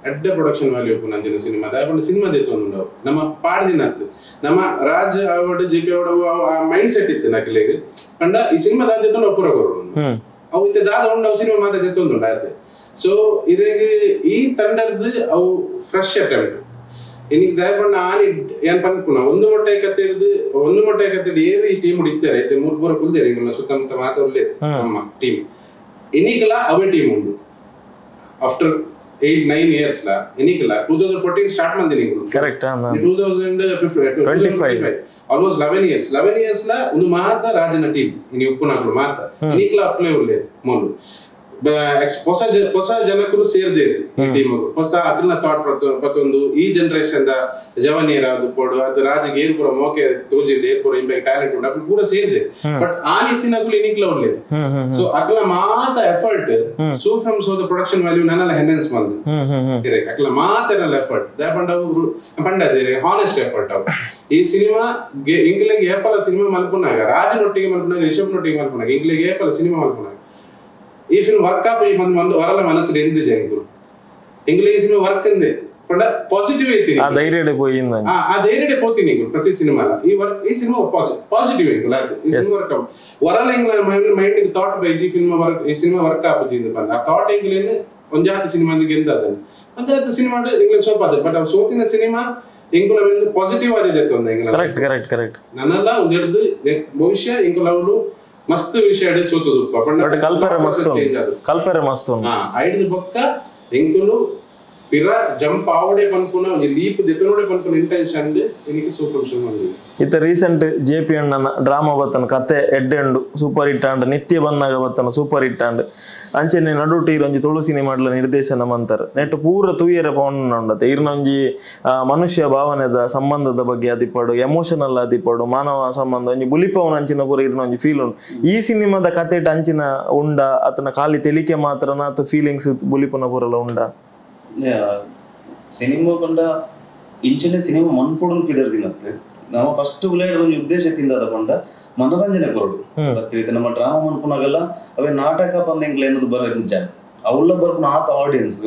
ಎಡ್ಡೆ ಪ್ರೊಡಕ್ಷನ್ ವ್ಯಾಲ್ಯೂ ಪುನಃ ಅಂಜಿನ ಸಿನಿಮಾ ದಾಯಪಂಡ ಸಿನಿಮಾ ದೇತೊಂದು ನಮ್ಮ ಪಾಡ್ದಿನತ್ತು ನಮ್ಮ ರಾಜ್ ಅವಡ್ ಜೆ ಪಿ ಅವಡು ಆ ಮೈಂಡ್ ಸೆಟ್ ಇತ್ತು ನಕಲಿಗೆ ಪಂಡ ಈ ಸಿನಿಮಾ ದಾದ ದೇತೊಂಡು ಒಪ್ಪುರ ಕೊರೋಡು ಅವು ಇತ್ತೆ ದಾದ ಉಂಡು ಅವು ಸಿನಿಮಾ ಮಾತ ದೇತೊಂದು ಆಯ್ತು ಸೊ ಇದೇಗೆ ಈ ತಂಡದ ಅವು ಫ್ರೆಶ್ ಅಟೆಂಪ್ಟ್ ಇನ್ನಿಗೆ ದಯಪಂಡ ಆನಿ ಏನ್ ಪನ್ಪುನ ಒಂದು ಮೊಟ್ಟೆ ಕತ್ತಿಡಿದು ಏರಿ ಈ ಟೀಮ್ ಹಿಡಿತಾರೆ ಐತೆ 3 ಪೂರ ಕುಲ್ದೇರಿ ನಮ್ಮ ಸುತ್ತಮುತ್ತ ಮಾತಾಡಲೇ ನಮ್ಮ ಟೀಮ್ ಇನ್ನಿಗೆಲ್ಲ ಅವೇ ಟೀಮ್ ಉಂಟು ಆಫ್ಟರ್ 8-9 years ಲ ಇನ್ನಿಗೆಲ್ಲ 2014 ಸ್ಟಾರ್ಟ್ ಮಾಡಿದೆ ನೀವು ಕರೆಕ್ಟ್ 2025 ಆಲ್ಮೋಸ್ಟ್ 11 years ಲ ಒಂದು ಮಾತ ರಾಜನ ಟೀಮ್ ಇನಿ ಉಪ್ಪುನಾಗ್ಲು ಮಾತ ಇನ್ನಿಗೆಲ್ಲ ಅಪ್ಲೈ ಉಳ್ಳೇ ಮೂಲು ಹೊಸ ಜನಕರು ಸೇರ್ದೇರಿ ಈ ಟೀಮ್ ಹೊಸ ಅಗ್ನ ಥಾಟ್ ಪ್ರತಿಯೊಂದು ಈ ಜನರೇಷನ್ ದ ಜವನಿಯರಾದು ಕೊಡು ಅದು ರಾಜಿಗೆ ಏನ್ ಪೂರ ಮೋಕೆ ತೋಜಿಂದ ಏನ್ ಪೂರ ಇಂಬೆ ಟ್ಯಾಲೆಂಟ್ ಉಂಟು ಅಕ್ಲು ಪೂರ ಸೇರಿದೆ ಬಟ್ ಆ ನಿಟ್ಟಿನಾಗಲು ಇನ್ನಿಕ್ಲ ಒಳ್ಳೆ ಸೊ ಅಕ್ಲ ಮಾತ effort Su from So the production value ನನ್ನಲ್ಲ ಎನ್ಹಾನ್ಸ್ ಮಾಡಿದೆ ಅಕ್ಲ ಮಾತ ನಲ್ಲ ಎಫರ್ಟ್ ಪಂಡದೇರಿ ಹಾನೆಸ್ಟ್ ಎಫರ್ಟ್ ಅವು ಈ ಸಿನಿಮಾ ಇಂಗ್ಲೆಗೆ ಏಪಲ ಸಿನಿಮಾ ಮಲ್ಪುನಾಗ ರಾಜನೊಟ್ಟಿಗೆ ಮಲ್ಪುನಾಗ ರಿಷಬ್ನೊಟ್ಟಿಗೆ ಮಲ್ಪುನಾಗ ಇಂಗ್ಲೆಗೆ ಏಪಲ ಸಿನಿಮಾ ಮಲ್ಪುನಾಗ ಈ ಫಿಲ್ಮ್ ವರ್ಕ್ ಆಪ್ ವರಲ ಮನಸ್ಸಿಗೆ ಎಂದ ಜಂಗು ಇಂಗ್ಲಿಷ್ ಸಿನಿಮಾ ವರ್ಕ್ ಎಂದೆ ಪಂಡ ಪಾಸಿಟಿವ್ ಐತಿ ಆ ಧೈರ್ಯಡೆ ಪೋಯಿಂದ ಆ ಧೈರ್ಯಡೆ ಪೋತೀನಿ ಪ್ರತಿ ಸಿನಿಮಾಲ ಈ ಸಿನಿಮಾ ಪಾಸಿಟಿವ್ ಐತಿ ಈ ಸಿನಿಮಾ ವರ್ಕ್ ಆಪ್ ವರಲ ಇಂಗ್ಲ ಮೈಂಡ್ ಗೆ ಥಾಟ್ ಬೈ ಈ ಫಿಲ್ಮ್ ವರ್ಕ್ ಈ ಸಿನಿಮಾ ವರ್ಕ್ ಆಪ್ ಜಿಂದ ಬಂದ ಆ ಥಾಟ್ ಇಂಗ್ಲೇನೆ ಒಂಜಾತಿ ಸಿನಿಮಾ ಗೆಂದ ಅದನ್ನು ಒಂಜಾತಿ ಸಿನಿಮಾ ಇಂಗ್ಲಿಷ್ ಸ್ವಲ್ಪ ಅದ ಬಟ್ ಆ ಸೋತಿನ ಸಿನಿಮಾ ಇಂಗುಲ ಪಾಸಿಟಿವ್ ಆಗಿದೆ ತೊಂದ ಇಂಗ್ಲ ಕರೆಕ್ಟ್ ನನ್ನಲ್ಲ ಒಂದು ಹಿಡಿದು ಭವಿಷ್ಯ ಇಂಗುಲ ಅವರು ಮಸ್ತ್ ವಿಷಯ ಸೋತದು ಕಲ್ಪರೆ ಮಸ್ತ್ ಐದು ಬೊಕ್ಕ ಎಂಕುಲು ಪಿರ ಜಂಪ್ ಆವಡೆ ಪನ್ಪುನ ಒಂದು ಲೀಪ್ ದೆತನೋಡೆ ಪನ್ಪುನ ಇಂಟೆನ್ಷನ್ ಇನಿಗೆ ಸೂಪರ್ ವಿಷಯ ಮಾಡಿದೆ ಇತ್ತ ರೀಸೆಂಟ್ ಜೆ ಪಿ ಅಣ್ಣನ ಡ್ರಾಮಾ ಬತ್ತನ ಕತೆ ಎಡ್ಡೆಂಡು ಸೂಪರ್ ಹಿಟ್ ಅಂಡ್ ನಿತ್ಯ ಬಂದಾಗ ಬತ್ತನ ಸೂಪರ್ ಹಿಟ್ ಅಂಡ್ ಅಂಚೆನೆ ನಡುಟಿ ಒಂಜಿ ತುಳು ಸಿನಿಮಾಡ್ಲ ನಿರ್ದೇಶನ ಮಂತರ ನೆಟ್ ಪೂರ ತೂಯರ ಪವನ ಉಂಡತೆ ಇರ್ನೊಂಜಿ ಮನುಷ್ಯ ಭಾವನೆದ ಸಂಬಂಧದ ಬಗ್ಗೆ ಅದಿಪ್ಪಡು ಎಮೋಷನಲ್ ಅದಿಪ್ಪಡು ಮಾನವ ಸಂಬಂಧ ಒಂಜಿ ಬುಲಿಪವನ ಅಂಚಿನ ಪೂರ ಇರ್ನೊಂಜಿ ಫೀಲ್ ಉಂಡು ಈ ಸಿನಿಮಾದ ಕತೆ ಅಂಚಿನ ಉಂಡ ಅತನ ಖಾಲಿ ತೆಲಿಕೆ ಮಾತ್ರನ ಅತ ಫೀಲಿಂಗ್ಸ್ ಬುಲಿಪುನ ಪೂರಲ ಉಂಡ ಸಿನಿಮಾ ಬಂದ ಇಂಚಿನ ಸಿನಿಮಾ ಮನ್ಪೊಡನ್ ಕಿಡರ್ದಿನತ್ತೆ ನಾವು ಫಸ್ಟ್ ಉಲೇಡ್ ಒಂದು ಉದ್ದೇಶ ತಿಂದಾದಕೊಂಡ ಮನೋರಂಜನೆ ಕೊರಡು ಬರ್ತಿರುತ್ತೆ ನಮ್ಮ ಡ್ರಾಮಾ ಮನ್ಪುನಾಗೆಲ್ಲ ಅವೇ ನಾಟಕ ಬಂದಂಗ್ಲ ಏನದು ಬರ ನಿಜ ಅವಲ್ಲ ಬರ್ಪುನ ಆತ ಆಡಿಯನ್ಸ್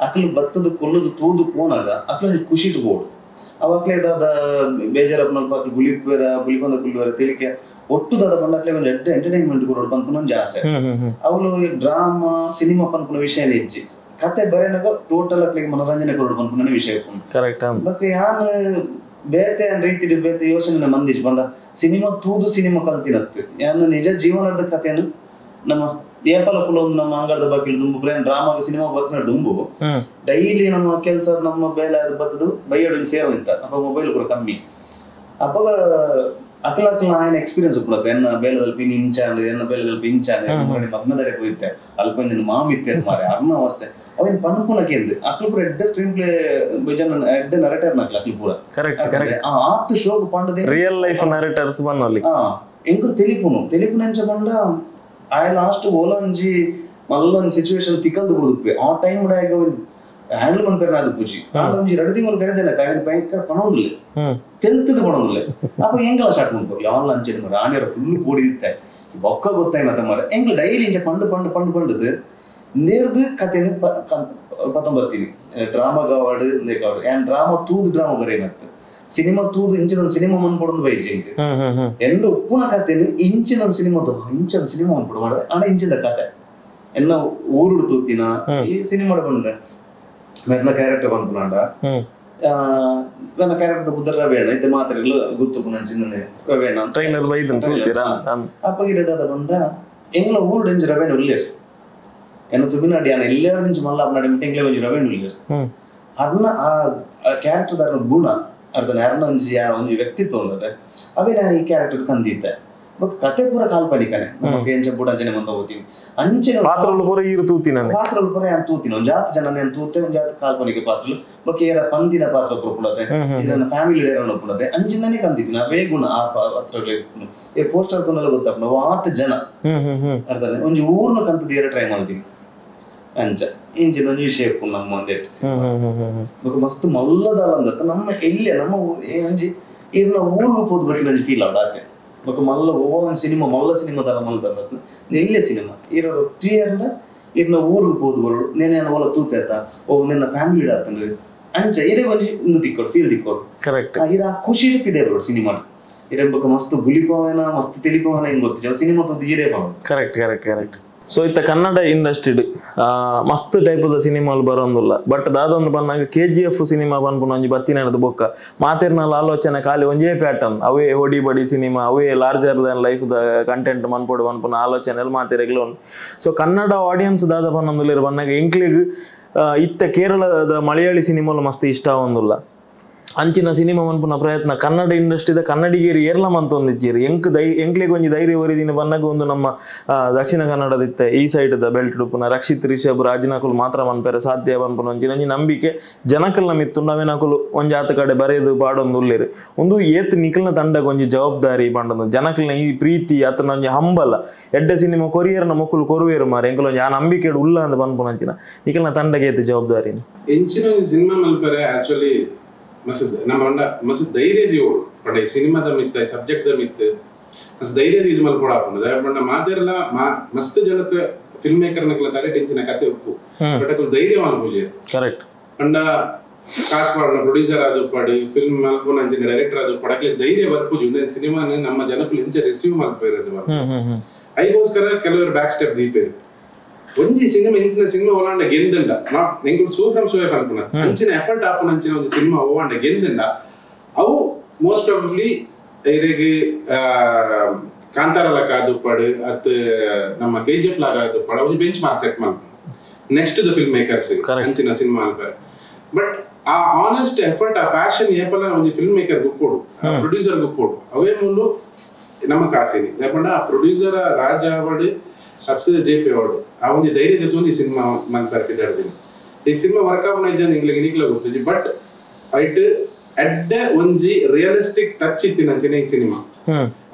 ಅಕ್ಲು ಬತ್ತದ ಕೊಲ್ಲದು ತೂದು ಪೋನಾಗ ಅಕ್ಲ ಖುಷಿ ಇಟ್ಕೋಡು ಅವಾಗ್ಲೇ ಇದಾದ ಬೇಜಾರಪ್ಪನ ಅಕ್ಲು ಗುಲಿಪಂದ ಕುಲ್ಲಿವರ ತಿಳಿಕೆ ಒಟ್ಟು ದಾದ ಬಂದಾಗ್ಲೇ ಒಂದು ಎಂಟರ್ಟೈನ್ಮೆಂಟ್ ಕೊರೋಡು ಪನ್ಪುನ ಒಂದು ಆಸೆ ಅವಳು ಡ್ರಾಮಾ ಸಿನಿಮಾ ಪನ್ಪುನ ವಿಷಯ ಹೆಚ್ಚಿ ಕತೆ ಬರೇನಾಗ ಟೋಟಲ್ ಅಕ್ಲಿಗೆ ಮನೋರಂಜನೆ ಕೊರೋಡು ಪನ್ಪುನ ವಿಷಯ ಕರೆಕ್ಟ್ ಬಟ್ ಯಾನ್ ಬೇತೆ ರೀತಿ ಬೇತೆ ಯೋಚನೆ ಮಂದಿಜ್ ಬಂದ ಸಿನಿಮಾ ತೂದು ಸಿನಿಮಾ ಕಲ್ತಿನತ್ತೆ ಯಾನ್ ನಿಜ ಜೀವನದ ಕಥೆಯನ್ನು ನಮ್ಮ ಏಪಲ ಕುಲ ಒಂದು ನಮ್ಮ ಅಂಗಡದ ಬಾಕಿ ದುಂಬು ಬ್ರೇನ್ ಡ್ರಾಮಾಗ ಸಿನಿಮಾ ಬರ್ತಾನೆ ದುಂಬು ಡೈಲಿ ನಮ್ಮ ಕೆಲಸ ನಮ್ಮ ಬೇಲೆ ಅದು ಬತ್ತದು ಬೈಯಡು ಸೇರೋಂತ ಅಪ್ಪ ಮೊಬೈಲ್ ಕೂಡ ಕಮ್ಮಿ ಅಪ್ಪಾಗ ಅಕಲ ఆయన ಎಕ್ಸ್ಪೀರಿಯನ್ಸ್ ಕೊಡುತ್ತೆ ಎನ್ನ ಬೇಲದಲ್ಲಿ ಇಂಚಾಂಡ್ ಎನ್ನ ಬೇಲದಲ್ಲಿ ಇಂಚಾಂಡ್ ಮಗ್ನದಡೆ ಹೋಯ್ತೆ ಅಲ್ಪ ನಿನ್ನ ಮಾಮಿತ್ತೆ ಮಾರೆ ಅರ್ಣ ಅವಸ್ಥೆ ಅವನ್ ಪನ್ಪುನಕ್ಕೆ ಎಂದು ಅಕ್ಲು ಪೂರ ಎಡ್ಡ ಸ್ಕ್ರೀನ್ ಪ್ಲೇ ಬಜನ್ ಎಡ್ಡ ನರೇಟರ್ ನಕ್ಲ ಅಕ್ಲು ಪೂರ ಕರೆಕ್ಟ್ ಆತು ಶೋಕ್ ಪಂಡದೆ ರಿಯಲ್ ಲೈಫ್ ನರೇಟರ್ಸ್ ಬನ್ನೋಲಿ ಎಂಕು ತೆಲಿಪುನು ಎಂಚ ಬಂಡ ಆಯ ಲಾಸ್ಟ್ ಓಲ ಒಂಜಿ ಮಲ್ಲೊಂದು ಸಿಚುವೇಶನ್ ತಿಕ್ಕಲ್ದು ಬಿಡುತ್ತೆ ಆ ಟೈಮ್ ಡಾಗ ಹ್ಯಾಂಡಲ್ ಮನ್ಪೇರ್ನಾದ ಪೂಜಿ ಒಂಜಿ 2 ತಿಂಗಳು ಕರೆದೇನೆ ಕಾಯಿನ ಭಯಂಕರ ಪಣೊಂದಿಲ್ಲ ತೆಲ್ತದ ಪಣೊಂದಿಲ್ಲ ಅಪ್ಪ ಎಂಗಲ ಸ್ಟಾರ್ಟ್ ಮಾಡ್ಬೋದು ಯಾವಲ್ಲ ಅಂಚೆಡ್ ಮಾಡಿ ಆನೆರ ಫುಲ್ ಕೂಡಿರುತ್ತೆ ಬೊಕ್ಕ ಗೊತ್ತಾಯ್ನತ ಮರ ಎಂಗ್ಲ ಡೈಲಿ ಇಂಚ ಪಂಡದು ನೇರ್ದು ಕಥೆನ ಪತಂ ಬರ್ತೀನಿ ಡ್ರಾಮಾಗ ಅವಾರ್ಡ್ ನೇಕಾವಡು ಏನ್ ಡ್ರಾಮಾ ತೂದು ಡ್ರಾಮಾ ಬರೇನತ್ತ ಸಿನಿಮಾ ತೂದು ಇಂಚಿನ ಸಿನಿಮಾ ಮನ್ಪೊಡೊಂದು ಬೈಜಿ ಎಂಡು ಉಪ್ಪುನ ಕಥೆನು ಇಂಚಿನ ಸಿನಿಮಾ ಮನ್ಪೊಡು ಮಾಡಿದ್ರೆ ಆಣ ಇಂಚಿನ ಕಥೆ ಎನ್ನ ಊರುಡು ತೂತಿನ ಈ ಸಿನಿಮಾ ಬಂದ್ರೆ ನನ್ನ ಕ್ಯಾರೆಕ್ಟರ್ ಬಂದ್ಪುನಾಂಡ ನನ್ನ ಕ್ಯಾರೆಕ್ಟರ್ ಬುದ್ಧ ರವೇಣ ಇತ್ತೆ ಮಾತ್ರೆಗಳು ಗುತ್ತು ನಂಚಿಂದನೆ ರವೇಣ ಟ್ರೈನರ್ ಬೈದನ್ ತೂತಿರಾ ಅಪ್ಪಗಿರದಾದ ಬಂದ ಎಂಗ್ಲ ಊರುಡು ಇಂಚ ರವೇಣ ಉಳ್ಳೇರು ಎನ್ನ ತುಬಿನಾಡಿ ಆನ ಎಲ್ಲಾರ್ದಿಂಚ ಮಲ್ಲಾಪನಾಡಿ ಮಿಟ್ಟೆಂಗ್ಲೇ ಒಂಜಿ ರವೇಣ ಉಳ್ಳೇರು ಅರ್ನ ಆ ಕ್ಯಾರೆಕ್ಟರ್ ದಾರ ಗುಣ ಅರ್ಧನ ಯಾರನ್ನ ಒಂಜಿ ವ್ಯಕ್ತಿತ್ವ ಉಂದದೆ ಅವೇನ ಈ ಕ್ಯಾರೆಕ್ಟರ್ ತಂದಿತ್ತೆ ಬಟ್ ಕತೆ ಪೂರ ಕಾಲ್ಪನಿಕನೆ ನಮಗೆ ಎಂಚ ಬುಡಂಚನೆ ಮಂದ ಹೋಗ್ತೀನಿ ಅಂಚೆನ ಪಾತ್ರಗಳು ಪೂರ ಈರು ತೂತಿನ ಪಾತ್ರಗಳು ಪೂರ ಯಾನ್ ತೂತಿನ ಒಂದ್ ಜಾತ ಜನ ನಾನು ತೂತೆ ಒಂದ್ ಜಾತ ಕಾಲ್ಪನಿಕ ಪಾತ್ರಗಳು ಬಟ್ ಏರ ಪಂದಿನ ಪಾತ್ರ ಕೊಡ್ಕೊಡದೆ ಇದನ್ನ ಫ್ಯಾಮಿಲಿ ಡೇರನ್ನ ಕೊಡದೆ ಅಂಚಿಂದನೇ ಕಂದಿದ್ದೀನಿ ಅವೇ ಗುಣ ಆ ಪಾತ್ರಗಳು ಏ ಪೋಸ್ಟರ್ ತೊಂದಲ್ಲ ಗೊತ್ತಾಗ ನಾವು ಆತ ಜನ ಅರ್ಥನೆ ಒಂಜಿ ಊರ್ನ ಕಂತದ ಏರ ಟ್ರೈ ಮಾಡ್ತೀನಿ ಅಂಚ ಇಂಚಿನ ಒಂಜಿ ವಿಷಯ ನಮ್ಮ ಒಂದೇ ಮಸ್ತ್ ಮಲ್ಲದಲ್ಲ ಅಂದತ್ತ ನಮ್ಮ ಎಲ್ಲಿ ನಮ್ಮ ಒಂಜಿ ಇರ್ನ ಊರ್ಗೂ ಹೋದ್ ಬರೀ ಒಂಜಿ ಫೀಲ್ ಆಡಾತೆ ಮಕ್ಕ ಮಲ್ಲ ಒಂದು ಸಿನಿಮಾ ಮಲ್ಲ ಸಿನಿಮಾದಲ್ಲ ಮಲ್ಲದ ಎಲ್ಲೇ ಸಿನಿಮಾ ಇರೋರು ಕ್ಲಿಯರ್ನ ಇರ್ನ ಊರಿಗೆ ಹೋದ್ ಬರೋಡು ನೇನೇನ ಹೊಲ ತೂತೇತ ಓ ನಿನ್ನ ಫ್ಯಾಮಿಲಿ ಆತಂದ್ರೆ ಅಂಚ ಇರೇ ಒಂಜಿ ಒಂದು ತಿಕ್ಕೋಡು ಫೀಲ್ ತಿಕ್ಕೋಡು ಕರೆಕ್ಟ್ ಇರ ಖುಷಿ ಇದೆ ಬರೋಡು ಸಿನಿಮಾ ಇರ ಬಕ್ಕ ಮಸ್ತ್ ಗುಲಿಪವನ ಮಸ್ತ್ ತಿಳಿಪವನ ಹಿಂಗ್ ಗೊತ್ತಿಜ ಸಿನಿಮಾ ತಂದು ಇರೇ ಬಾವ ಕರೆಕ್ಟ್ ಸೊ ಇತ್ತ ಕನ್ನಡ ಇಂಡಸ್ಟ್ರಿ ಮಸ್ತ್ ಟೈಪದ ಸಿನಿಮಾಲ್ ಬರೋದಿಲ್ಲ ಬಟ್ ದಾದೊಂದು ಬಂದಾಗ KGF ಸಿನಿಮಾ ಬಂದ್ಪುನ ಒಂಜಿ ಬತ್ತಿನದ ಬೊಕ್ಕ ಮಾತಿರ್ನಲ್ಲ ಆಲೋಚನೆ ಖಾಲಿ ಒಂಜೇ ಪ್ಯಾಟರ್ನ್ ಅವೇ ಹೊಡಿ ಬಡಿ ಸಿನಿಮಾ ಅವೇ larger than life the content ಮನ್ಪೊಡು ಬಂದ್ಪುನ ಆಲೋಚನೆ ಮಾತಿರೆಗ್ಲು ಉಂಟು ಸೊ ಕನ್ನಡ ಆಡಿಯನ್ಸ್ ದಾದ ಬಂದೊಂದುಲ್ಲೇರು ಬಂದಾಗ ಎಂಕ್ಲಿಗ್ ಇತ್ತ ಕೇರಳದ ಮಲಯಾಳಿ ಸಿನಿಮಾಲು ಮಸ್ತ್ ಇಷ್ಟ ಆವೊಂದುಲ್ಲ ಅಂಚಿನ ಸಿನಿಮಾ ಮನ್ಪುನ ಪ್ರಯತ್ನ ಕನ್ನಡ ಇಂಡಸ್ಟ್ರಿದ ಕನ್ನಡಿಗೇರಿ ಏರ್ಲ ಮಂತೊಂದಿಜ್ಜೇರಿ ಎಂಕ್ಲಿಗೆ ಒಂಜಿ ಧೈರ್ಯ ಒರಿದಿನ ಬಂದಾಗ ಒಂದು ನಮ್ಮ ದಕ್ಷಿಣ ಕನ್ನಡದ ಇತ್ತೆ ಈ ಸೈಡ್ದ ಬೆಲ್ಟ್ ಉಪ್ಪುನ ರಕ್ಷಿತ್ ರಿಷಬ್ ರಾಜನಕುಲು ಮಾತ್ರ ಮನ್ಪೆರೆ ಸಾಧ್ಯ ಬಂದ್ಪುನ ಒಂಜಿ ನಂಬಿಕೆ ಜನಕಲ್ನ ಮಿತ್ತುಂಡು ಅವೇನಕುಲು ಒಂಜಿ ಆತ ಕಡೆ ಬರೆದು ಬಾಡೊಂದು ಉಳ್ಳೇರು ಒಂದು ಏತ್ ನಿಖಲ್ನ ತಂಡಗ ಒಂಜಿ ಜವಾಬ್ದಾರಿ ಬಂಡದು ಜನಕಲ್ನ ಈ ಪ್ರೀತಿ ಆತನ ಒಂಜಿ ಹಂಬಲ ಎಡ್ಡೆ ಸಿನಿಮಾ ಕೊರಿಯರ್ನ ಮೊಕ್ಕಲು ಕೊರುವೇರು ಮಾರೆ ಎಂಕಲ್ ಒಂಜಿ ಆ ನಂಬಿಕೆ ಉಲ್ಲ ಅಂತ ಬಂದ್ಪುನ ಅಂಚಿನ ನಿಖಲ್ನ ತಂಡಗೆ ಏತ್ ಜವಾಬ್ದಾರಿ ಎಂಚಿನ ಸಿನಿಮಾ ಮಲ್ಪರೆ ಆಕ್ಚುಲಿ ಮಸ್ತ್ ಧೈರ್ಯದಿ ಓಡು ಪಡೆ ಸಿನಿಮಾದ ಮಿತ್ತ ಸಬ್ಜೆಕ್ಟ್ ಮಿತ್ ಮಸ್ತ್ ಧೈರ್ಯದಿ ಇದು ಮಲ್ಪಡ ಪಂಡ ಮಾತೆರ್ಲ ಮಸ್ತ್ ಜನತ ಫಿಲ್ಮ್ ಮೇಕರ್ ನಕ್ಲ ತಾರೆ ಟೆನ್ಷನ್ ಕತೆ ಉಪ್ಪು ಬಟ್ ಅಕಲ್ ಧೈರ್ಯ ಮಲ್ಪುಜಿ ಕರೆಕ್ಟ್ ಪಂಡ ಕಾಸ್ ಪಾಡ್ನ ಪ್ರೊಡ್ಯೂಸರ್ ಆದು ಪಡು ಫಿಲ್ಮ್ ಮಲ್ಪುನ ಅಂಚಿನ ಡೈರೆಕ್ಟರ್ ಆದು ಪಡಕ್ಲೆ ಧೈರ್ಯ ಬರ್ಪುಜಿ ಒಂದೇ ಸಿನಿಮಾನ ನಮ್ಮ ಜನಕ್ಕೂ ಇಂಚ ರಿಸೀವ್ ಮಲ್ಪೇರದು ಐಗೋಸ್ಕರ ಕೆಲವರು ಬ್ಯಾಕ್ ಸ್ಟೆಪ್ ದೀಪೇರು ಒಂಜಿ ಸಿನಿಮಾ ಇಂಚಿನ ಸಿನಿಮಾ ಓಲಾಂಡ ಗೆಂದಂಡ ನಾಟ್ ನೆಂಗುಲ್ ಸೂ ಫ್ರಮ್ ಸೋಯ್ ಅನ್ಪುನ ಅಂಚಿನ ಎಫರ್ಟ್ ಆಪುನ ಅಂಚಿನ ಒಂದು ಸಿನಿಮಾ ಓವಾಂಡ ಗೆಂದಂಡ ಅವು ಮೋಸ್ಟ್ ಪ್ರಾಬಬ್ಲಿ ಇರೆಗೆ ಕಾಂತಾರ ಲಾಗ ಆದು ಪಡು ಅತ್ ನಮ್ಮ KGF ಲಾಗ ಆದು ಪಡು ಒಂದು ಬೆಂಚ್ ಮಾರ್ಕ್ ಸೆಟ್ ಮಾಡ್ಪ ನೆಕ್ಸ್ಟ್ ದ ಫಿಲ್ಮ್ ಮೇಕರ್ಸ್ ಅಂಚಿನ ಸಿನಿಮಾ ಅನ್ಪರೆ ಬಟ್ ಆ ಆನೆಸ್ಟ್ ಎಫರ್ಟ್ ಆ ಪ್ಯಾಷನ್ ಏಪಲ ಒಂದು ಫಿಲ್ಮ್ ಮೇಕರ್ ಗುಪ್ಪೋಡು ಪ್ರೊಡ್ಯೂಸರ್ ಗುಪ್ಪೋಡು ಅವೇ ಮೂಲು ನಮಕ್ ಹಾಕ್ತೀನಿ ಯಾಕಂದ್ರೆ ಆ ಪ್ರೊಡ್ಯೂಸರ್ ರಾಜ ಅವಾರ್ಡ್ ಅಷ್ಟು JP ಅವಾರ್ಡ್ ಆ ಒಂದು ಧೈರ್ಯ ತೆಗೆದು ಈ ಸಿನಿಮಾ ಮನ್ಪರ್ಕಿದ್ದಾಡ್ತೀನಿ ಈ ಸಿನಿಮಾ ವರ್ಕ್ ಆಪನ ನಿಕ್ಲ ಗೊತ್ತಿಜಿ ಬಟ್ ಐಟ್ ಎಡ್ಡೆ ಒಂಜಿ ರಿಯಲಿಸ್ಟಿಕ್ ಟಚ್ ಇತ್ತಿನ ಅಂಚಿನ ಈ ಸಿನಿಮಾ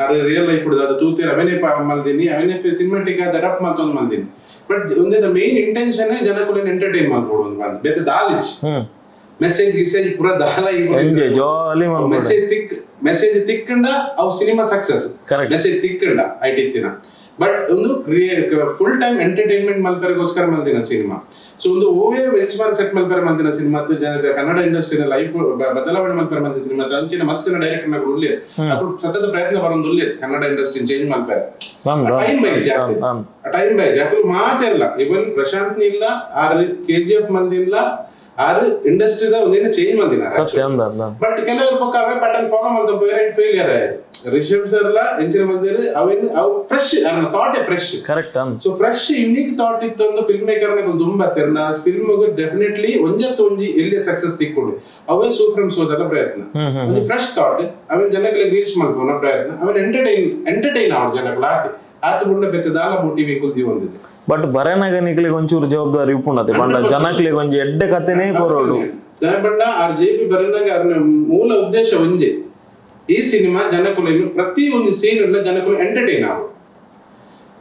ಅರೆ ರಿಯಲ್ ಲೈಫ್ ಅದು ತೂತೀರ ಅವನೇ ಮಲ್ದಿನಿ ಅವನೇ ಸಿನಿಮಾಟಿಕ್ ಆದ ಅಡಾಪ್ಟ್ ಮಾಡ್ತೊಂದು ಮಲ್ದಿನಿ ಬಟ್ ಒಂದೇ ಮೇನ್ ಇಂಟೆನ್ಷನ್ ಜನಕ್ಕೂ ಎಂಟರ್ಟೈನ್ ಮಾಡ್ಬೋದು ಒಂದು ಬಂದು ಬೇತೆ ದಾಲಿಜ್ ಮೆಸೇಜ್ ಪೂರ ದಾಲ ಎಂಜಾಯ್ ಜಾಲಿ ಮೆಸೇಜ್ ತಿಕ್ಕಂಡ ಅವು ಸಿನಿಮಾ ಸಕ್ಸಸ್ ಮೆಸೇಜ್ ತಿಕ್ಕಂಡ ಐಟಿತ್ತಿನ ಬಟ್ ಒಂದು ಫುಲ್ ಟೈಮ್ ಎಂಟರ್ಟೈನ್ಮೆಂಟ್ ಮಲ್ಪರಿಗೋಸ್ಕರ ಮಲ್ದಿನ ಸಿನಿಮಾ ಸೊ ಒಂದು ಓವೇ ಬೆಂಚ್ ಮಾರ್ಕ್ ಸೆಟ್ ಮಲ್ಪರ ಮಂದಿನ ಸಿನಿಮಾ ಕನ್ನಡ ಇಂಡಸ್ಟ್ರಿನ ಲೈಫ್ ಬದಲಾವಣೆ ಮಲ್ಪರ ಮಂದಿನ ಸಿನಿಮಾ ಅಂಚಿನ ಮಸ್ತಿನ ಡೈರೆಕ್ಟರ್ ನಗರ ಉಳ್ಳಿ ಅప్పుడు ಸತತ ಪ್ರಯತ್ನ ಬರೋದು ಉಳ್ಳಿ ಕನ್ನಡ ಇಂಡಸ್ಟ್ರಿ ಚೇಂಜ್ ಮಲ್ಪರ ಟೈಮ್ ಬೈ ಜಾಕಲ್ ಮಾತಿರಲ್ಲ ಇವನ್ ಪ್ರಶಾಂತ್ ಇಲ್ಲ ಆರ್ KGF ಮಂದಿಲ್ಲ ಆರ್ ಇಂಡಸ್ಟ್ರಿದ ಒಂದೇನು ಚೇಂಜ್ ಮಂದಿನ ಬಟ್ ಕೆಲವರು ಪಕ್ಕ ಅವೇ ಪ್ಯಾಟರ್ನ್ ಫಾಲೋ ಮಾಡ್ತಾ ಬೇರೆ ಫೇಲಿಯರ್ ರಿಷಬ್ ಸರ್ ಎಲ್ಲ ಎಂಚಿನ ಮಂದಿರು ಅವು fresh thought fresh correct so fresh unique thought ಇತ್ತು ಒಂದು ಫಿಲ್ಮ್ ಮೇಕರ್ ತುಂಬಾ ತೆರನ ಫಿಲ್ಮ್ ಡೆಫಿನೆಟ್ಲಿ ಒಂಜಿ ಎಲ್ಲಿ ಸಕ್ಸಸ್ ತಿಕ್ಕೊಂಡು ಅವೇ ಸೂಫ್ರಮ್ ಸೋದಲ್ಲ ಪ್ರಯತ್ನ ಒಂದು ಫ್ರೆಶ್ ಥಾಟ್ ಅವನ್ ಜನಗಳಿಗೆ ರೀಚ್ ಮಾಡ್ಕೋನ ಪ್ರಯತ್ನ ಅವನ್ ಎಂಟರ್ಟೈನ್ ಅವ್ರ ಜನಗಳು ಆತ ಬುಂಡ ಬೆತ್ತದಾಲ ಮೋಟಿವಿ ಕುಲ್ದಿ ಒಂದಿದೆ ಬಟ್ ಬರನಗನಿಕ್ಲಿಗೆ ಒಂಚೂರು ಜವಾಬ್ದಾರಿ ಉಪ್ಪುಂಡತೆ ಬಂಡ ಜನಕ್ಲಿಗೆ ಒಂಜಿ ಎಡ್ಡೆ ಕಥೆನೇ ಕೊರೋಡು ಬಂಡ ಆರ್ JP ಬರನಗ ಅವ್ರ ಮೂಲ ಉದ್ದೇಶ ಒಂಜೆ ಈ ಸಿನಿಮಾ ಜನಕುಲು ಪ್ರತಿ ಒಂದು ಸೀನ್ ಉಳ್ಳ ಜನಕುಲು ಎಂಟರ್ಟೈನ್ ಆಗ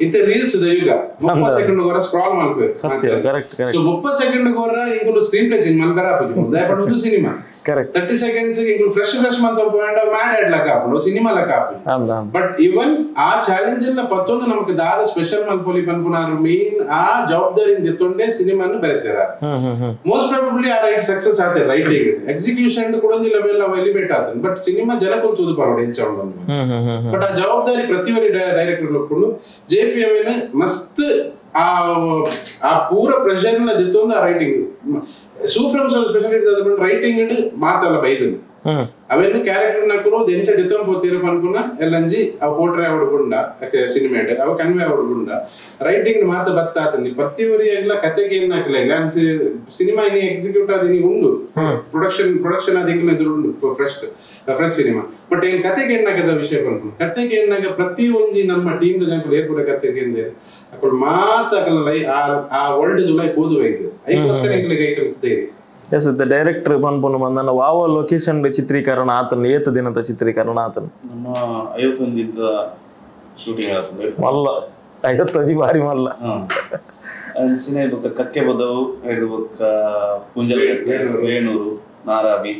ಇತ್ತೆ ರೀಲ್ಸ್ ಯುಗ 30 ಸೆಕೆಂಡ್ ಗೋರ ಸ್ಕ್ರಾಲ್ ಮಾಡ್ಬೇಕು ಸೊ 30 ಸೆಕೆಂಡ್ ಗೋರ ಇಂಕುಲು ಸ್ಕ್ರೀನ್ ಪ್ಲೇ ಚೇಂಜ್ ಮಾಡ್ಕರ ಆಪುಜಿ ದಯಪಟ್ಟು ಸಿನಿಮಾ ಕರೆಕ್ಟ್ 30 seconds ಇಂಕುಲು ಫ್ರೆಶ್ ಮಾಡ್ತಾ ಹೋಗಂಡ ಮ್ಯಾಡ್ ಆಡ್ ಲಕ ಆಪುಂಡು ಸಿನಿಮಾ ಲಕ ಆಪುಂಡು ಬಟ್ ಇವನ್ ಆ ಚಾಲೆಂಜ್ ಎಲ್ಲ ಪತ್ತೊಂದು ನಮಗೆ ದಾದ ಸ್ಪೆಷಲ್ ಮಲ್ಪೊಲಿ ಪನ್ಪುನಾರು ಮೇನ್ ಆ ಜವಾಬ್ದಾರಿ ಎತ್ತೊಂಡೆ ಸಿನಿಮಾನು ಬರೆತಾರ ಮೋಸ್ಟ್ ಪ್ರಾಬಬ್ಲಿ ಆ ರೈಟ್ ಸಕ್ಸಸ್ ಆತೆ ರೈಟಿಂಗ್ ಎಕ್ಸಿಕ್ಯೂಷನ್ ಕೊಡೊಂದಿಲ್ಲ ಲೆವೆಲ್ ಅವ ಎಲಿವೇಟ್ ಆತ ಬಟ್ ಸಿನಿಮಾ ಜನಕುಲು ತೂದು ಪರೋಡೆ ಎಂಚೌಂಡು ಬಟ್ ಆ ಜವಾಬ್ದಾರಿ ಪ್ರತಿಯೊಂದು ಡೈರೆಕ್ಟರ್ ಲೊಕ್ಕೊಂಡು JP ಅವೇನು ಮಸ್ತ್ ಆ ಪೂರ ಪ್ರೆಷರ್ ನ ಜೊತೆ ಆ ರೈಟಿಂಗ್ ಸೂಫ್ರಮ್ ಸ್ಪೆಷಲ್ ರೈಟಿಂಗ್ ಮಾತಲ್ಲ ಬೈದು ಅವೆಲ್ಲ ಕ್ಯಾರೆಕ್ಟರ್ ನಕರು ಎಂಚ ಜೊತೆ ಪೋತಿರಪ್ಪ ಅನ್ಕುನ ಎಲ್ಲಂಜಿ ಅವ್ ಪೋಟ್ರೆ ಅವಡ್ಗುಂಡ ಸಿನಿಮೇಟ್ ಅವ ಕನ್ವೆ ಅವಡ್ಗುಂಡ ರೈಟಿಂಗ್ ಮಾತ ಬತ್ತಾತನಿ ಪ್ರತಿಯೊರಿ ಎಲ್ಲ ಕತೆಗೆ ಏನ್ ಹಾಕಲ್ಲ ಇಲ್ಲ ಸಿನಿಮಾ ಇನಿ ಎಕ್ಸಿಕ್ಯೂಟ್ ಆದಿನಿ ಉಂಡು ಪ್ರೊಡಕ್ಷನ್ ಆದಿನ ಉಂಡು ಫ್ರೆಶ್ ಸಿನಿಮಾ ಬಟ್ ಏನ್ ಕತೆಗೆ ಏನಾಗದ ವಿಷಯ ಬಂತು ಕತೆಗೆ ಏನಾಗ ಪ್ರತಿ ಒಂಜಿ ನಮ್ಮ ಟೀಮ್ ಜನಗಳು ಏರ್ಪುರ ಕತೆಗೆ ಎಂದೇ ಅಕ್ಕಳು ಮಾತಾಕಲ್ಲ ಆ ವರ್ಲ್ಡ್ ಜುಲೈ ಪೋದು ಬೈದು ಐಗೋಸ್ಕರ ಎಂಗ್ಲಿಗೆ ಐಕಲ್ತೇರಿ ಎಸ್ ದ ಡೈರೆಕ್ಟರ್ ಬಂದ್ಪುಂಡು ಬಂದನ ವಾವ ಲೊಕೇಶನ್ ಚಿತ್ರೀಕರಣ ಆತನ ಏತ ದಿನದ ಚಿತ್ರೀಕರಣ ಆತನ ನಮ್ಮ 51 ಶೂಟಿಂಗ್ ಆತನ ಮಲ್ಲ 51 ಬಾರಿ ಮಲ್ಲ ಅಂಚಿನ ಬೊಕ್ಕ ಕಕ್ಕೆ ಬದವು ಹಿಡಿದು ಬೊಕ್ಕ ಪುಂಜಲಕಟ್ಟೆ ವೇಣೂರು ನಾರಾವಿ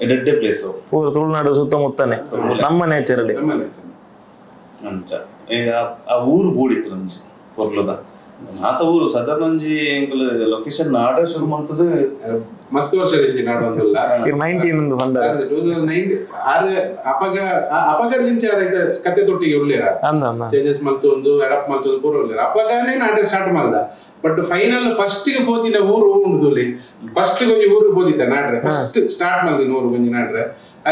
ಎಡ್ಡೆ ಪ್ಲೇಸ್ ಪೂರ ತುಳುನಾಡು ಸುತ್ತಮುತ್ತನೆ ನಮ್ಮ ನೇಚರ್ ಅಂಚ ಈಗ ಆ ಊರು ಬೋಡಿತ್ತು ಅಂಚಿ ಪೊರ್ಲದ ಆತ ಊರು ಸಾಧಾರಣ ಒಂಜಿ ಎಂಕುಲು ಲೊಕೇಶನ್ ನಾಡ ಶುರು ಮಾಡ್ತದ ಮಸ್ತ್ ವರ್ಷ ಇದ್ದಿ ನಾಡ ಒಂದಲ್ಲ 19 ಒಂದು ಬಂದ 2009 ಆರೆ ಅಪಗಡ್ಲಿಂಚ ರೈತ ಕತೆ ತೊಟ್ಟಿಗೆ ಉಳ್ಳೇರ ಚೇಂಜಸ್ ಮಲ್ತು ಒಂದು ಅಡಾಪ್ಟ್ ಮಲ್ತು ಒಂದು ಪೂರ ಉಳ್ಳೇರ ಅಪಗನೇ ನಾಟ ಸ್ಟಾರ್ಟ್ ಮಾಡ್ದ ಬಟ್ ಫೈನಲ್ ಫಸ್ಟ್ ಗೆ ಪೋದಿನ ಊರು ಉಂಡುದುಲಿ ಫಸ್ಟ್ ಗೊಂಜಿ ಊರು ಪೋದಿತ್ತ ನಾಡ್ರೆ ಫಸ್ಟ್ ಸ್ಟಾರ್ಟ್ ಮಾಡ್ದಿನ ಊರು ಗೊಂಜಿ ನಾಡ್ರೆ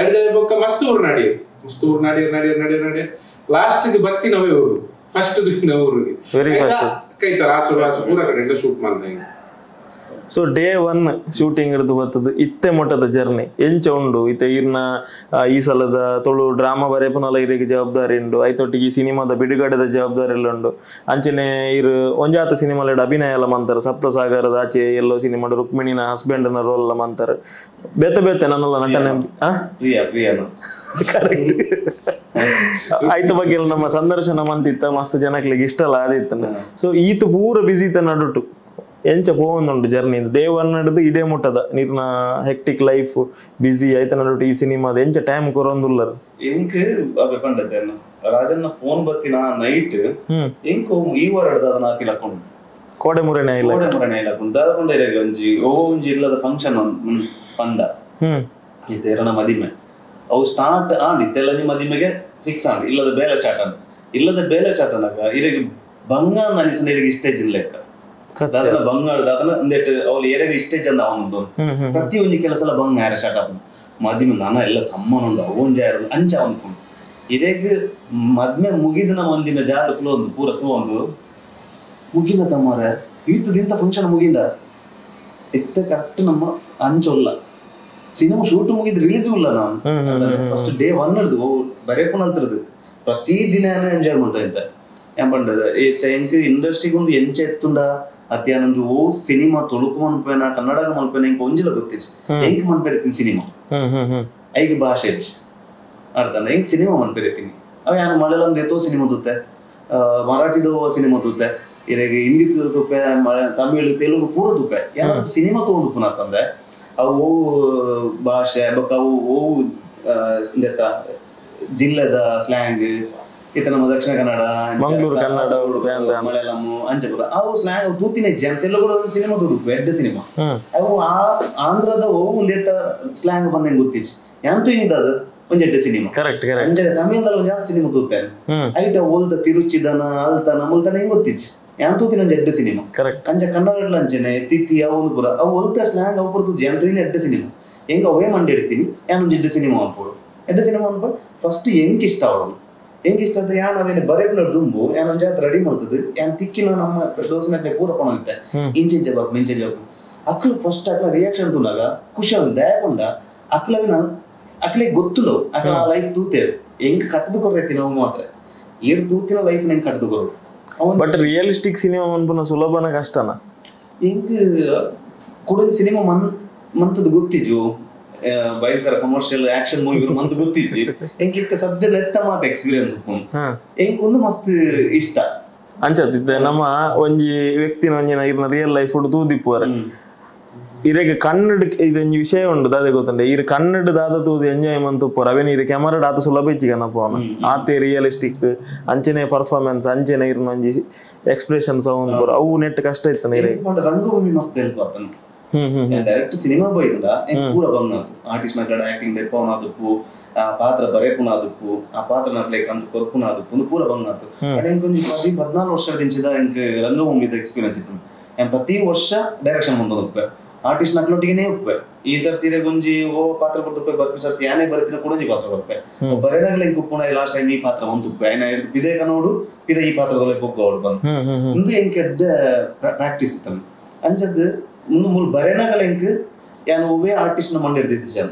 ಐದ ಬೊಕ್ಕ ಮಸ್ತ್ ಊರು ನಾಡಿ ಲಾಸ್ಟ್ ಗೆ ಬತ್ತಿನವೇ ಊರು ಫಸ್ಟ್ ದಿನ ಊರಿಗೆ ವೆರಿ ಫಸ್ಟ್ ಕೈತರ ಆಸು ಪೂರ ಕಡೆ ಶೂಟ್ ಮಾಡ್ದೆ ಸೊ ಡೇ 1 ಶೂಟಿಂಗ್ ಹಿಡಿದು ಬರ್ತದೆ ಇತ್ತೆ ಮೊಟ್ಟದ ಜರ್ನಿ ಎಂಚ ಉಂಡು ಇತ್ತೆ ಇರ್ನ ಈ ಸಲದ ತೊಳು ಡ್ರಾಮಾ ಬರೆಪನಲ ಇರಿಗೆ ಜವಾಬ್ದಾರಿ ಉಂಡು ಐತೊಟ್ಟಿಗೆ ಈ ಸಿನಿಮಾದ ಬಿಡುಗಡೆದ ಜವಾಬ್ದಾರಿ ಎಲ್ಲ ಉಂಡು ಅಂಚನೆ ಇರು ಒಂಜಾತ ಸಿನಿಮಾಲ ಅಭಿನಯ ಎಲ್ಲ ಮಾಡ್ತಾರೆ ಸಪ್ತಸಾಗರದ ಆಚೆ ಎಲ್ಲೋ ಸಿನಿಮಾದ ರುಕ್ಮಿಣಿನ ಹಸ್ಬೆಂಡ್ನ ರೋಲ್ ಎಲ್ಲ ಮಾಡ್ತಾರೆ ಬೇತೆ ನನ್ನಲ್ಲ ನಟನೆ ಕರೆಕ್ಟ್ ಆಯ್ತು ಬಗ್ಗೆ ನಮ್ಮ ಸಂದರ್ಶನ ಮಂತಿತ್ತ ಮಸ್ತ್ ಜನಕ್ಲಿಗೆ ಇಷ್ಟ ಅಲ್ಲ ಆದಿತ್ತ ಸೊ ಈತ ಪೂರ ಬಿಸಿ ಇತ್ತ ನಡುಟು ಎಂಚ ಪೋವೊಂದುಂಡು ಜರ್ನಿ ಡೇ 1 ನಡೆದು ಇಡೇ ಮುಟ್ಟದ ನೀರ್ನ ಹೆಕ್ಟಿಕ್ ಲೈಫ್ ಬಿಸಿ ಆಯ್ತ ನಡುಟು ಈ ಸಿನಿಮಾದ ಎಂಚ ಟೈಮ್ ಕೊರೊಂದುಲ್ಲರ್ ಎಂಕ್ ಅವೆ ಪಂಡತೆನ್ನ ರಾಜನ್ನ ಫೋನ್ ಬತ್ತಿನ ನೈಟ್ ಎಂಕ್ ಈ ವಾರಡದ ನಾತಿ ಲಕೊಂಡು ಕೋಡೆಮುರೆನೆ ಇಲ್ಲ ದಾದಕೊಂಡ ಒಂಜಿ ಒಂಜಿ ಇಲ್ಲದ ಫಂಕ್ಷನ್ ಪಂಡ ಇತ್ತೇರನ ಮದಿಮೆ ಅವು ಸ್ಟಾರ್ಟ್ ಆಂಡ್ ಇತ್ತೆಲ್ಲದಿ ಮದಿಮೆಗೆ ಫಿಕ್ಸ್ ಆಂಡ್ ಇಲ್ಲದ ಬೇಲೆ ಸ್ಟಾರ್ಟ್ ಅನ್ನಾಗ ಇರಿಗೆ ಬಂಗಾಳ ಅನಿಸಿನ ಇರಿಗೆ ಸ್ಟೇಜ್ ಲೆಕ್ಕ ದಾದನ ಬಂಗಾಳ ದಾದನ ಒಂದೇಟು ಅವ್ಳು ಏರಿಯಾಗ ಸ್ಟೇಜ್ ಅಂದ ಅವನೊಂದು ಪ್ರತಿ ಒಂಜಿ ಕೆಲಸ ಬಂಗ ಯಾರ ಸ್ಟಾರ್ಟ್ ಆಪು ಮದಿಮೆ ನಾನ ಎಲ್ಲ ತಮ್ಮನುಂಡು ಅವೊಂಜ ಅಂಚ ಅನ್ಕೊಂಡು ಇರೇಗ ಮದ್ಮೆ ಮುಗಿದಿನ ಒಂದಿನ ಜಾಡಕ್ಲು ಒಂದು ಪೂರ ತೂಂದು ಮುಗಿದ ತಮ್ಮರ ಈತದಿಂತ ಫಂಕ್ಷನ್ ಮುಗಿಂದ ಎತ್ತ ಕರೆಕ್ಟ್ ನಮ್ಮ ಅಂಚೊಲ್ಲ ಸಿನಿಮಾ ಶೂಟ್ ಮುಗಿದ್ ರಿಲೀಸ್ ಇಲ್ಲ ನಾನು ಫಸ್ಟ್ ಡೇ 1 ನಡೆದು ಬರೆಯಪ್ಪನ ಅಂತರದು ಪ್ರತಿ ದಿನ ಎಂಜಾಯ್ ಮಾಡ್ತಾ ಇದ್ದ ಏನ್ಪಂಡದ ಎಂಕ್ ಇಂಡಸ್ಟ್ರಿಗೆ ಒಂದು ಎಂಚ ಎತ್ತುಂಡ ಅತ್ಯಾನೊಂದು ಸಿನಿಮಾ ತೊಳುಕು ಮನ್ಪೇನ ಕನ್ನಡಗ ಮನ್ಪೇನ ಇಂಕ ಒಂಜಿಲ ಗೊತ್ತಿಚ್ಚ ಎಂಕ್ ಮನ್ಪೇರಿತೀನಿ ಸಿನಿಮಾ ಐದು ಭಾಷೆ ಹೆಚ್ಚು ಅರ್ಥನ ಹೆಂಗ್ ಸಿನಿಮಾ ಮನ್ಪೇರಿತೀನಿ ಅವ ಯಾನು ಮಲಯಾಳಂ ದೇತೋ ಸಿನಿಮಾ ತುತ್ತೆ ಮರಾಠಿದೋ ಸಿನಿಮಾ ತುತ್ತೆ ಇರಾಗ ಹಿಂದಿ ತುಪ್ಪೆ ತಮಿಳು ತೆಲುಗು ಪೂರ ತುಪ್ಪೆ ಯಾರು ಸಿನಿಮಾ ತಗೊಂಡು ಪುನಃ ತಂದೆ ಅವು ಭಾಷೆ ಬೊಕ್ಕ ಅವು ಎಂತ ಜಿಲ್ಲೆದ ಸ್ಲ್ಯಾಂಗ್ ಈತ ನಮ್ಮ ದಕ್ಷಿಣ ಕನ್ನಡ ಮಂಗಳೂರು ಕನ್ನಡ ಮಲಯಾಳಂ ಅಂಚಪುರ ಅವು ಸ್ಲ್ಯಾಂಗ್ ತೂತಿನ ಅಂತೆಲ್ಲ ಕೂಡ ಒಂದು ಸಿನಿಮಾ ತೂದು ಎಡ್ಡ ಸಿನಿಮಾ ಅವು ಆಂಧ್ರದ ಅವು ಒಂದೇತ ಸ್ಲ್ಯಾಂಗ್ ಬಂದಂಗೆ ಗೊತ್ತಿಚ್ಚು ಯಾಂತೂ ಏನಿದೆ ಅದು ಒಂದ್ ಎಡ್ಡ ಸಿನಿಮಾ ಕರೆಕ್ಟ್ ಅಂಜನೆ ತಮಿಳ್ದಲ್ಲಿ ಒಂದ್ ಯಾವ್ದು ಸಿನಿಮಾ ತೂತಾನೆ ಐಟ ಓಲ್ದ ತಿರುಚಿದನ ಅಲ್ತಾನ ಮುಲ್ತಾನ ಹೆಂಗ್ ಗೊತ್ತಿಚ್ಚು ಯಾಂತೂ ಒಂದ್ ಎಡ್ಡ ಸಿನಿಮಾ ಕರೆಕ್ಟ್ ಅಂಚ ಕನ್ನಡ ಅಂಚನೆ ತಿಥಿ ಅವು ಪುರ ಅವು ಒಲ್ತ ಸ್ಲ್ಯಾಂಗ್ ಅವು ಪುರತು ಜನರಿಗೆ ಎಡ್ಡ ಸಿನಿಮಾ ಹೆಂಗ ಅವೇ ಮಂಡಿ ಹಿಡ್ತೀನಿ ಯಾನೊಂದು ಎಡ್ಡ ಸಿನಿಮಾ ಅನ್ಬೋದು ಎಡ್ಡ ಸಿನಿಮಾ ಅನ್ಬೋದು ಫಸ್ಟ್ ಹೆಂಗ್ ಇಷ್ಟ ಅವಳು ಹೆಂಗ್ ಇಷ್ಟ ಅಂತ ಯಾನ್ ಅವೇನು ಬರೆಬ್ಲ ದುಂಬು ಯಾನೊಂದು ಜಾತ್ ರೆಡಿ ಮಾಡ್ತದೆ ಯಾನ್ ತಿಕ್ಕಿನ ನಮ್ಮ ದೋಸೆ ಪೂರ ಕೊಡುತ್ತೆ ಇಂಚಿಂಚ ಬರ್ಬೇಕು ಮಿಂಚೆ ಅಕ್ಲು ಫಸ್ಟ್ ಅಕ್ಲ ರಿಯಾಕ್ಷನ್ ತುನಾಗ ಖುಷಿ ಒಂದು ದಯಕೊಂಡ ಅಕ್ಲವಿನ ಅಕ್ಲಿಗೆ ಗೊತ್ತುಲವು ಅಕ್ಲ ಲೈಫ್ ತೂತೇರು ಹೆಂಗ್ ಕಟ್ಟದು ಕೊರೈತಿ ನಾವು ಮಾತ್ರ ಏರು ತೂತಿನ ಲೈಫ್ ಹೆಂಗ್ ಕಟ್ಟದು ಕೊರೋದು ಬಟ್ ರಿಯಲಿಸ್ಟಿಕ್ ಸಿನಿಮಾ ಅನ್ಪುನ ಸುಲಭನ ಕಷ್ಟನ ಹೆಂಗ್ ಕೊಡೋದು ಸಿನಿಮಾ ಮಂತದ್ದು ಗೊತ್ತಿಜು ಭಯಂಕರ ಕಮರ್ಷಿಯಲ್ ಆಕ್ಷನ್ ಮೂವಿ ಮಂತ್ ಗೊತ್ತಿಜಿ ಹೆಂಗಿತ್ತ ಸದ್ಯ ನೆತ್ತ ಮಾತ ಎಕ್ಸ್ಪೀರಿಯನ್ಸ್ ಹೆಂಗ್ ಒಂದು ಮಸ್ತ್ ಇಷ್ಟ ಅಂಚತ್ತಿದ್ದೆ ನಮ್ಮ ಒಂಜಿ ವ್ಯಕ್ತಿನ ಒಂಜಿನ ಇರ್ನ ರಿಯಲ್ ಲೈಫ್ ತೂದಿಪ್ಪುವರೆ ಇರೆಗೆ ಕನ್ನಡ ಇದೊಂದು ವಿಷಯ ಉಂಟು ಅದೇ ಗೊತ್ತಂಡೆ ಇರ್ ಕನ್ನಡ ದಾದ ತೂದಿ ಎಂಜಾಯ್ಮೆಂಟ್ ಉಪ್ಪರ ಅವೇನು ಇರ ಕ್ಯಾಮರಾ ದಾತ ಸುಲಭ ಇಚ್ಚಿಗನ ಪೋನ ಆತೆ ರಿಯಲಿಸ್ಟಿಕ್ ಅಂಚನೆ ಪರ್ಫಾರ್ಮೆನ್ಸ್ ಅಂಚನೆ ಇರ್ನ ಒಂಜಿ ಎಕ್ಸ್ಪ್ರೆಷನ್ ಸೌಂಡ್ ಪೂರ ಅವು ನೆಟ್ ಕಷ್ಟ ಇತ್ತನ ಇರೆ ರಂಗಭೂಮಿ ಮಸ್ತ್ ಹೆಲ್ಪ್ ಆತನ ಡೈರೆಕ್ಟ್ ಸಿನಿಮಾ ಬೈದ ಪೂರ ಬಂಗಾತು ಆರ್ಟಿಸ್ಟ್ ನಗಡ ಆಕ್ಟಿಂಗ್ ದೆಪ್ಪವನಾದಪ್ಪು ಆ ಪಾತ್ರ ಬರೇಪುನಾದಪ್ಪು ಆ ಪಾತ್ರ ನಡ್ಲೇಕ್ ಅಂತ ಕೊರ್ಪುನಾದಪ್ಪು ಒಂದು ಪೂರ ಬಂಗಾತು ಎಂಕೊಂಜಿ 14 ವರ್ಷದಿಂಚಿದ ಎಂಕ್ ರಂಗಭೂಮಿದ ಎಕ್ಸ್ಪೀರಿಯನ್ಸ್ ಇತ್ತು ಎಂಕ್ ಪ್ರತಿ ವರ್ಷ ಡೈರೆಕ್ಷನ್ ಬಂದೊಪ್ಪೆ ಆರ್ಟಿಸ್ಟ್ ನಕ್ಲೊಟ್ಟಿಗೆ ಉಪ್ಪೆ ಈ ಸರ್ತಿ ಗೊಂಜಿ ಓ ಪಾತ್ರ ಕೊಡ್ತುಪ್ಪೆ ಬರ್ಪಿ ಸರ್ತಿ ಯಾನೇ ಬರೀತಿನ ಕೊಡೊಂಜಿ ಪಾತ್ರ ಬರ್ಪೆ ಬರೇನಾಗ್ಲ ಎಂಕ್ ಉಪ್ಪುನ ಲಾಸ್ಟ್ ಟೈಮ್ ಈ ಪಾತ್ರ ಒಂತುಪ್ಪೆ ಆಯ್ನ ಹಿಡಿದು ಪಿದೇಕ ನೋಡು ಪಿದ ಈ ಪಾತ್ರದೊಳಗೆ ಹೋಗೋಡು ಬಂದು ಒಂದು ಎಂಕ್ ಎಡ್ಡ ಪ್ರಾಕ್ಟೀಸ್ ಇತ್ತು ಅಂಚದ್ ಮುಂದೆ ಮೂಲ ಬರೇನಾಗಲ ಎಂಕ್ ಯಾನು ಒವ್ವೇ ಆರ್ಟಿಸ್ಟ್ ನ ಮಂಡ್ ಹಿಡ್ದಿದ್ದು ಜನ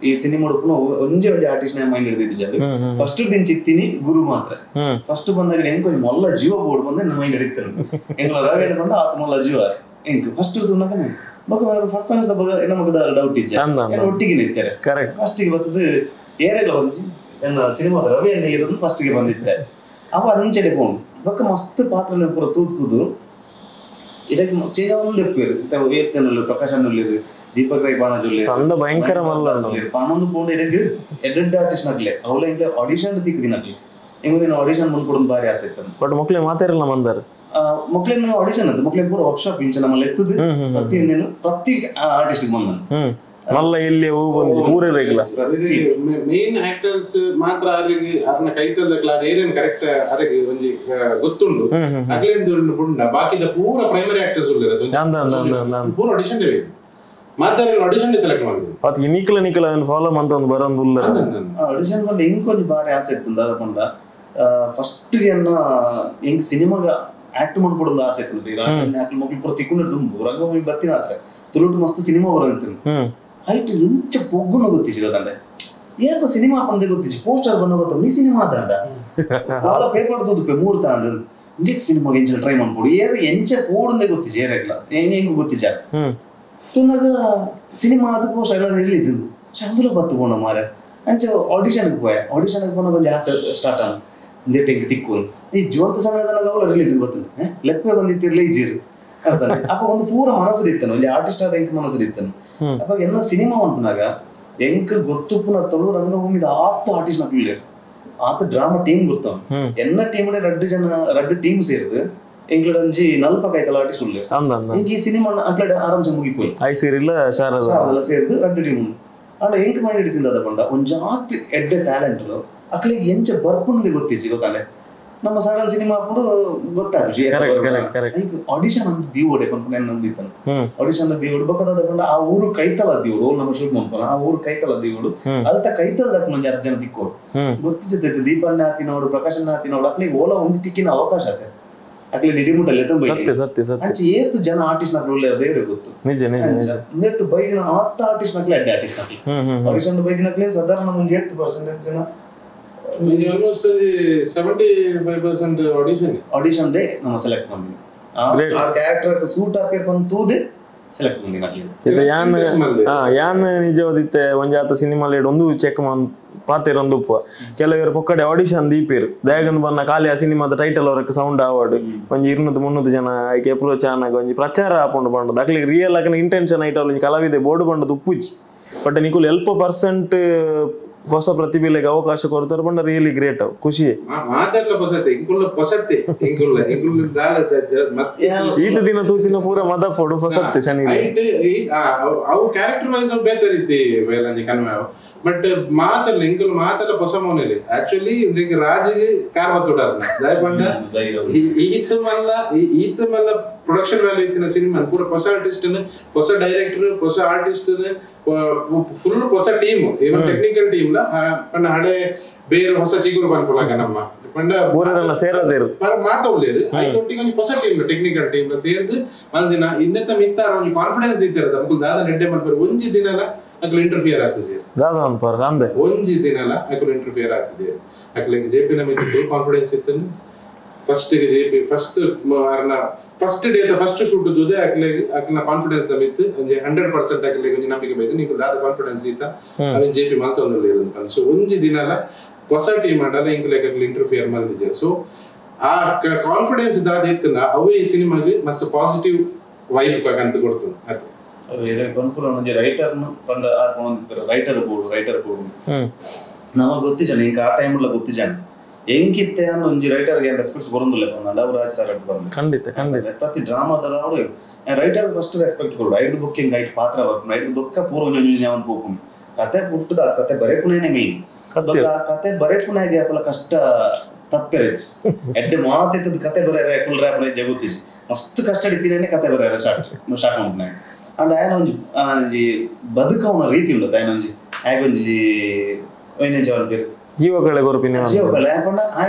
ಈ ಸಿನಿಮಾ ಉಡುಪುನ ಒಂಜೆ ಒಂಜೆ ಆರ್ಟಿಸ್ಟ್ ನ ಮೈಂಡ್ ಹಿಡ್ದಿದ್ದು ಜನ ಫಸ್ಟ್ ದಿನ ಚಿಕ್ತೀನಿ ಗುರು ಮಾತ್ರ ಫಸ್ಟ್ ಬಂದಾಗ ಎಂಕ್ ಒಂಜಿ ಮೊಲ್ಲ ಜೀವ ಬೋರ್ಡ್ ಬಂದ್ರೆ ನಮ್ಮ ಮೈಂಡ್ ಹಿಡಿತಾನೆ ಎಂಗ್ಲ ರವೆ ಬಂದು ಆತ ಮೊಲ್ಲ ಜೀವ ಎಂಕ್ ಫಸ್ಟ್ ತುನ್ನಾಗ ಪರ್ಫಾರ್ಮೆನ್ಸ್ ದ ಬಗ್ಗೆ ನಮಗೆ ಡೌಟ್ ಇಜ್ಜೆ ಒಟ್ಟಿಗೆ ನಿಂತಾರೆ ಫಸ್ಟ್ ಗೆ ಬರ್ತದೆ ಏರೆಲ್ಲ ಬಂದು ನನ್ನ ಸಿನಿಮಾದ ರವಿ ಎಣ್ಣೆ ಇರೋದು ಫಸ್ಟ್ ಗೆ ಬಂದಿತ್ತೆ ಅವ ಅಂಚೆಡೆ ಪೋಣು ಬೊಕ್ಕ ಮಸ್ತ್ ಪಾತ್ರ ಪೂರ ತೂದ್ಕುದು ಇದಕ್ಕೆ ಚೇಂಜ ಒಂದು ಲೆಪ್ಪಿರು ಏತ್ತನಲ್ಲು ಪ್ರಕಾಶ್ ಅನ್ನುಲ್ಲಿರು ದೀಪಕ್ ರೈ ಬಾಣಜುಲ್ಲಿ ತಂಡ ಭಯಂಕರ ಮಲ್ಲ ಪಾನೊಂದು ಪೋಂಡು ಇದಕ್ಕೆ ಎಡ್ಡೆಡ್ ಆರ್ಟಿಸ್ಟ್ ನಕ್ಲೆ ಅವಳ ಇಂಗ್ಲೆ ಆಡಿಷನ್ ತಿಕ್ಕದಿನಕ್ಲೆ ಹೆಂಗುದಿನ ಆಡಿಷನ್ ಮುಂದ್ಕೊಡೋದು ಬಾರಿ ಆಸೆ ಇತ್ತು ಬಟ್ ಮಕ್ಳೆ ಮಾತಾರಲ್ಲ ಮಂದಾರ ಮಕ್ಳಿನ ಆಡಿಷನ್ ಅಂತ ಮಕ್ಳಿಗೆ ಪೂರ ವರ್ಕ್ಶಾಪ್ ಇಂಚ ನಮ್ಮಲ್ಲಿ ಎತ್ತದು ಪ್ರತಿ ಆರ್ಟಿಸ್ಟ್ ಬಂದ ಮಲ್ಲ ಎಲ್ಲಿ ಊರೇ ರೆಗ್ಯುಲರ್ ಮೇನ್ ಆಕ್ಟರ್ಸ್ ಮಾತ್ರ ಅವರಿಗೆ ಅರ್ನ ಕೈತದ ಕ್ಲಾರ್ ಏನೇನು ಕರೆಕ್ಟ್ ಅವರಿಗೆ ಒಂಜಿ ಗೊತ್ತುಂಡು ಅಗ್ಲೆಂದು ಪುಂಡ ಬಾಕಿದ ಪೂರ ಪ್ರೈಮರಿ ಆಕ್ಟರ್ಸ್ ಉಳ್ಳೇರು ಪೂರ ಆಡಿಷನ್ ಬೇಕು ಮಾತಾರ ಆಡಿಷನ್ ಸೆಲೆಕ್ಟ್ ಮಾಡಿದ್ರು ಅದು ನಿಖಲ ಅವನು ಫಾಲೋ ಅಂತ ಒಂದು ಬರೋದು ಉಲ್ಲ ಆಡಿಷನ್ ಬಂದು ಇಂಕೊಂದು ಬಾರಿ ಆಸೆ ಇತ್ತು ಅದ ಪಂಡ ಫಸ್ಟ್ ಗೆ ಹೆಂಗ್ ಸಿನಿಮಾಗ ಆಕ್ಟ್ ಮಾಡ್ಕೊಡೋದು ಆಸೆ ಇತ್ತು ರಾಜನ್ ಆಕ್ಟ್ ಮಕ್ಳು ಪೂರ ತಿಕ್ಕೊಂಡು ತುಂಬು ರಂಗಭೂಮಿ ಬತ್ತಿನ ಆದ್ರೆ ತುಳುಟು ಮಸ್ತ್ ಸಿನಿಮಾ ಬರೋಂತೀನಿ ಐಟ್ ಎಂಚ ಪೊಗ್ಗುನ ಗೊತ್ತಿಸಿ ಗೊತ್ತಂಡೆ ಏಕ ಸಿನಿಮಾ ಪಂದೆ ಗೊತ್ತಿಸಿ ಪೋಸ್ಟರ್ ಬಂದ ಗೊತ್ತ ನೀ ಸಿನಿಮಾ ತಂಡ ಆಲ ಪೇಪರ್ ತೂದುಪೆ 3 ತಾಂಡ ಇಂಗೆ ಸಿನಿಮಾಗೆ ಎಂಚ ಟ್ರೈ ಮಾಡ್ಕೊಡು ಏರು ಎಂಚ ಪೋಡಂದೆ ಗೊತ್ತಿಸಿ ಏರೆಗ್ಲ ಹೆಂಗ್ ಗೊತ್ತಿಸ ತುನಗ ಸಿನಿಮಾ ಆದ ಪೋಸ್ಟರ್ ಎಲ್ಲ ರಿಲೀಸ್ ಇದು ಚಂದುಲ ಬತ್ತು ಪೋಣ ಮಾರೆ ಅಂಚ ಆಡಿಷನ್ಗೆ ಪೋಯ ಆಡಿಷನ್ಗೆ ಪೋನ ಕೊಂಚ ಆಸೆ ಸ್ಟಾರ್ಟ್ ಆನ ಇಂದೇಟೆಂಗ್ ತಿಕ್ಕು ಈ ಜೀವಂತ ಸಮಯದಾಗ ಅವಳ ರಿಲೀಸ್ ಬರ್ತದೆ ಲೆಪ್ಪೆ ಬಂದಿತ್ತಿರ್ಲಿ ಜೀರು ಅಪ್ಪ ಒಂದು ಪೂರ ಮನಸ್ಸು ಇತ್ತನು ಒಂದು ಆರ್ಟಿಸ್ಟ್ ಆದ ಎಂಕ್ ಮನಸ್ಸು ಇತ್ತನು ಅಪ್ಪ ಎಲ್ಲ ಸಿನಿಮಾ ಉಂಟುನಾಗ ಎಂಕ್ ಗೊತ್ತುಪ್ಪುನ ತೊಳು ರಂಗಭೂಮಿದ ಆತ ಆರ್ಟಿಸ್ಟ್ ನಕ್ಲಿಲ್ಲ ಆತ ಡ್ರಾಮಾ ಟೀಮ್ ಗೊತ್ತವ ಎನ್ನ ಟೀಮ್ ರಡ್ಡು ಟೀಮ್ ಸೇರಿದು ಎಂಕ್ಲಡ ಒಂಜಿ ನಲ್ಪ ಕೈತಲ ಆರ್ಟಿಸ್ಟ್ ಉಳ್ಳೆ ಈ ಸಿನಿಮಾ ಅಕ್ಲಡ ಆರಾಮ್ಸೆ ಮುಗಿಪೋಯಿ ಐಸಿರಿಲ್ಲ ಶಾರದೆಲ್ಲ ಸೇರಿದು ರಡ್ಡು ಟೀಮ್ ಆಂಡ ಎಂಕ್ ಮೈಂಡ್ ಹಿಡಿದಿಂದ ಅದ ಪಂಡ ಒಂಜಾತ್ ಎಡ್ಡೆ ಟ್ಯಾಲೆಂಟ್ ಅಕ್ಲಿಗೆ ಎಂಚ ಬರ್ಪುನ್ಗೆ ಗೊತ್ತಿಚ್ಚಿ ಗೊತ್ತಾನೆ ನಮ್ಮ ಸಡನ್ ಸಿನಿಮಾ ಕೂಡ ಗೊತ್ತಾಗ್ತದೆ ಆಡಿಷನ್ ಅಂತ ದೀವೋಡೆ ನಂದಿತ್ತನು ಆಡಿಷನ್ ದೀವೋಡು ಬಕ್ಕದ ಆ ಊರು ಕೈತಲ ದೀವೋಡು ನಮ್ಮ ಶೂಟ್ ಮಾಡ್ಕೊಂಡು ಆ ಊರು ಕೈತಲ ದೀವೋಡು ಅಲ್ತ ಕೈತಲದಕ್ಕೆ ಒಂಜಿ 10 ಜನ ತಿಕ್ಕೋಡು ಗೊತ್ತಿರ್ತೈತೆ ದೀಪಣ್ಣ ಹಾತಿನೋಡು ಪ್ರಕಾಶಣ್ಣ ಹಾತಿನೋಡು ಅಕ್ಲಿಗೆ ಓಲಾ ಒಂದು ತಿಕ್ಕಿನ ಅವಕಾಶ ಆತೆ ಅಕ್ಲಿ ನಿಡಿಮುಟ್ಟಲ್ಲಿ ಅಂಚೆ ಏತು ಜನ ಆರ್ಟಿಸ್ಟ್ ನಕ್ಲು ಒಳ್ಳೆ ದೇವ್ರೆ ಗೊತ್ತು ನೆಟ್ಟು ಬೈದಿನ ಆತ ಆರ್ಟಿಸ್ಟ್ ನಕ್ಲೆ ಅಡ್ಡೆ ಆರ್ಟಿಸ್ಟ್ ನಕ್ಲಿ ಆಡಿಷನ್ ಬೈದಿನಕ್ಲೆ ಸಾಧಾರಣ ಒಂದು 8% ಜನ almost 75% audition day ನಮ್ಮ ಸೆಲೆಕ್ಟ್ ಮಾಡ್ತೀನಿ ಆ ಕ್ಯಾರೆಕ್ಟರ್ ಸೂಟ್ ಆಪೇರ್ ಬಂದು ತೂದೆ ಸೆಲೆಕ್ಟ್ ಮಾಡ್ತೀನಿ ಅಲ್ಲಿ ಇದು ಯಾನ್ ನಿಜವಾದಿತ್ತೆ ಒಂಜಾತ ಸಿನಿಮಾ ಲೇಡ್ ಒಂದು ಚೆಕ್ ಪಾತಿರೊಂದು ಉಪ್ಪ ಕೆಲವರು ಪೊಕ್ಕಡೆ ಆಡಿಷನ್ ದೀಪೇರು ದಯಗಂದು ಬನ್ನ ಕಾಲಿಯ ಸಿನಿಮಾದ ಟೈಟಲ್ ಅವರಕ್ಕೆ ಸೌಂಡ್ ಅವಾರ್ಡ್ ಒಂಜಿ 200-300 ಜನ ಆಯ್ಕೆ ಅಪ್ರೋಚ್ ಆನಾಗ ಒಂಜಿ ಪ್ರಚಾರ ಹಾಕೊಂಡು ಬಂಡದು ಅಕ್ಲಿಗೆ ರಿಯಲ್ ಆಗಿ ಇಂಟೆನ್ಷನ್ ಐಟಲ್ ಒಂಜಿ ಕಲಾವಿದೆ ಬೋರ್ಡ್ ಬಂಡದು ಉಪ್ಪುಜಿ ಬಟ್ ನಿಕುಲ್ ಎಲ್ಪ ಪರ್ಸೆಂಟ್ ಹೊಸ ಪ್ರತಿಭೆಗೆ ಅವಕಾಶ ಕೊಡ್ತಾರೆ ಬಂಡ ರಿಯಲಿ ಗ್ರೇಟ್ ಅವು ಖುಷಿ ಮಾತಾಡ್ಲ ಪೊಸತ್ತೆ ಈತ ದಿನ ತೂತಿನ ಪೂರ ಮದ ಪೋಡು ಪೊಸತ್ತೆ ಶನಿ ಅವು ಕ್ಯಾರೆಕ್ಟರ್ ವೈಸ್ ಬೇರೆ ರೀತಿ ವೇಲಂಜಿ ಕನ್ವೆ ಬಟ್ ಮಾತಲ್ಲ ಇಂಕಲ್ ಮಾತಲ್ಲ ಪೊಸ ಮೋನಲ್ಲಿ ಆಕ್ಚುಲಿ ರಾಜಿಗೆ ಕಾರ್ವತ್ತುಡಾರ ದಯಪಂಡ ಈತ ಮಲ್ಲ ಪ್ರೊಡಕ್ಷನ್ ವ್ಯಾಲ್ಯೂ ಇತ್ತಿನ ಸಿನಿಮಾ ಪೂರ ಹೊಸ ಆರ್ಟಿಸ್ಟ್ ಹೊಸ ಡೈರೆಕ್ಟರ್ ಹೊಸ ಆರ್ಟಿಸ್ಟ್ ಫುಲ್ ಹೊಸ ಟೀಮ್ ಇವನ್ ಟೆಕ್ನಿಕಲ್ ಟೀಮ್ ಲ ಹಳೆ ಬೇರೆ ಹೊಸ ಚಿಗುರು ಬಂದ್ಕೊಳಕ ನಮ್ಮ ಪಂಡ ಸೇರದೇರು ಮಾತಾಡ್ಲೇರು ಒಟ್ಟಿಗೆ ಒಂದು ಹೊಸ ಟೀಮ್ ಟೆಕ್ನಿಕಲ್ ಟೀಮ್ ಸೇರ್ದು ಒಂದಿನ ಇನ್ನೆತ್ತ ಮಿತ್ತಾರ ಒಂದು ಕಾನ್ಫಿಡೆನ್ಸ್ ಇತ್ತಿರದ ಅಮ್ಕು ದಾದ ನೆಡ್ಡೆ ಮಾಡ್ತಾರೆ ಒಂಜಿ ದಿನಲ ಅಕ್ಲು ಇಂಟರ್ಫಿಯರ್ ಆಗ್ತದೆ ದಾದ ಅನ್ಪಾರ ಅಂದೆ ಒಂಜಿ ದಿನಲ ಅಕ್ಲು ಇಂಟರ್ಫಿಯರ್ ಆಗ್ತದೆ ಅಕ್ಲಿಗೆ ಜೆಪಿ ನಮಗೆ ಫುಲ್ ಕಾನ್ಫಿಡೆನ್ಸ್ ಇತ್ತು ಫಸ್ಟ್ ಗೆ JP first day first shoot ಜೊತೆ ಅಕ್ಲಿನ ಕಾನ್ಫಿಡೆನ್ಸ್ ನಮಿತ್ತು 100% ಅಕ್ಲಿಗೆ ಒಂಜಿ ನಂಬಿಕೆ ಬೈತು ನೀವು ದಾದ ಕಾನ್ಫಿಡೆನ್ಸ್ ಇತ್ತ ಅವನ್ ಜೆಪಿ ಮಲ್ತೊಂದಲ್ಲ ಇರೋದು ಸೊ ಒಂಜಿ ದಿನಲ ಹೊಸ ಟೀಮ್ ಮಾಡಲ್ಲ ಇಂಕ್ಲೆಗೆ ಅಕ್ಲಿ ಇಂಟರ್ಫಿಯರ್ ಮಾಡ್ತಿದ್ದಾರೆ ಸೊ ಆ ಕಾನ್ಫಿಡೆನ್ಸ್ ದಾದ ಇತ್ತಲ್ಲ ಅವೇ ಈ ಸಿನಿಮಾಗೆ ಮಸ್ತ್ ಪಾಸಿಟಿವ್ ವೈಬ್ ಅಂತ ಕೊಡ್ತು ಅದು ರೈಟರ್ ಪಂಡ ರೈಟರ್ ಬೋರ್ಡು ನಮಗ್ ಗೊತ್ತಿಜಾನ ಇಂಕ ಆ ಟೈಮ್ಲ ಗೊತ್ತಿಜಾನ ಎಂಕಿತ್ತೆ ಅನ್ನೋ ಒಂಜಿ ರೈಟರ್ಗೆ ರೆಸ್ಪೆಕ್ಟ್ ಬರೋದಿಲ್ಲ ನವರಾಜ್ ಸರ್ ಅಂತ ಬಂದು ಖಂಡಿತ ಪ್ರತಿ ಡ್ರಾಮಾದಲ್ಲ ಅವರು ರೈಟರ್ ಫಸ್ಟ್ ರೆಸ್ಪೆಕ್ಟ್ ಕೊಡು ಐದು ಬುಕ್ಕಿಂಗ್ ಐದು ಪಾತ್ರ ಬರ್ಕೊಂಡು ಐದು ಬುಕ್ಕ ಪೂರ್ವ ಅವನ್ ಹೋಗ್ಕೊಂಡು ಕತೆ ಪುಟ್ಟದ ಆ ಕತೆ ಬರೆಪುನೇನೆ ಮೇನ್ ಆ ಕತೆ ಬರೆಪುನಾಗೆ ಅಪ್ಪಲ ಕಷ್ಟ ತಪ್ಪೆರೆಚ್ ಎಡ್ಡೆ ಮಾತಿತ್ತದ ಕತೆ ಬರೆಯರೆ ಕುಲ್ ರ್ಯಾಪನೆ ಜಗುತ್ತಿಸಿ ಮಸ್ತ್ ಕಷ್ಟ ಹಿಡಿತೀನೇನೆ ಕತೆ ಬರೆಯರೆ ಸ್ಟಾರ್ಟ್ ಮಾಡ್ಕೊಂಡೆ ಅಂಡ್ ಆಯ್ನ ಒಂಜಿ ಬದುಕವನ ರೀತಿ ಉಂಟು ಆಯ್ನ ಒಂಜಿ ಆಯ್ಕೊಂಜಿ ವೈನೇಜ್ ಅವನ ಬೇರೆ ಜೀವಕಳೆ ಗೊರಪಿನ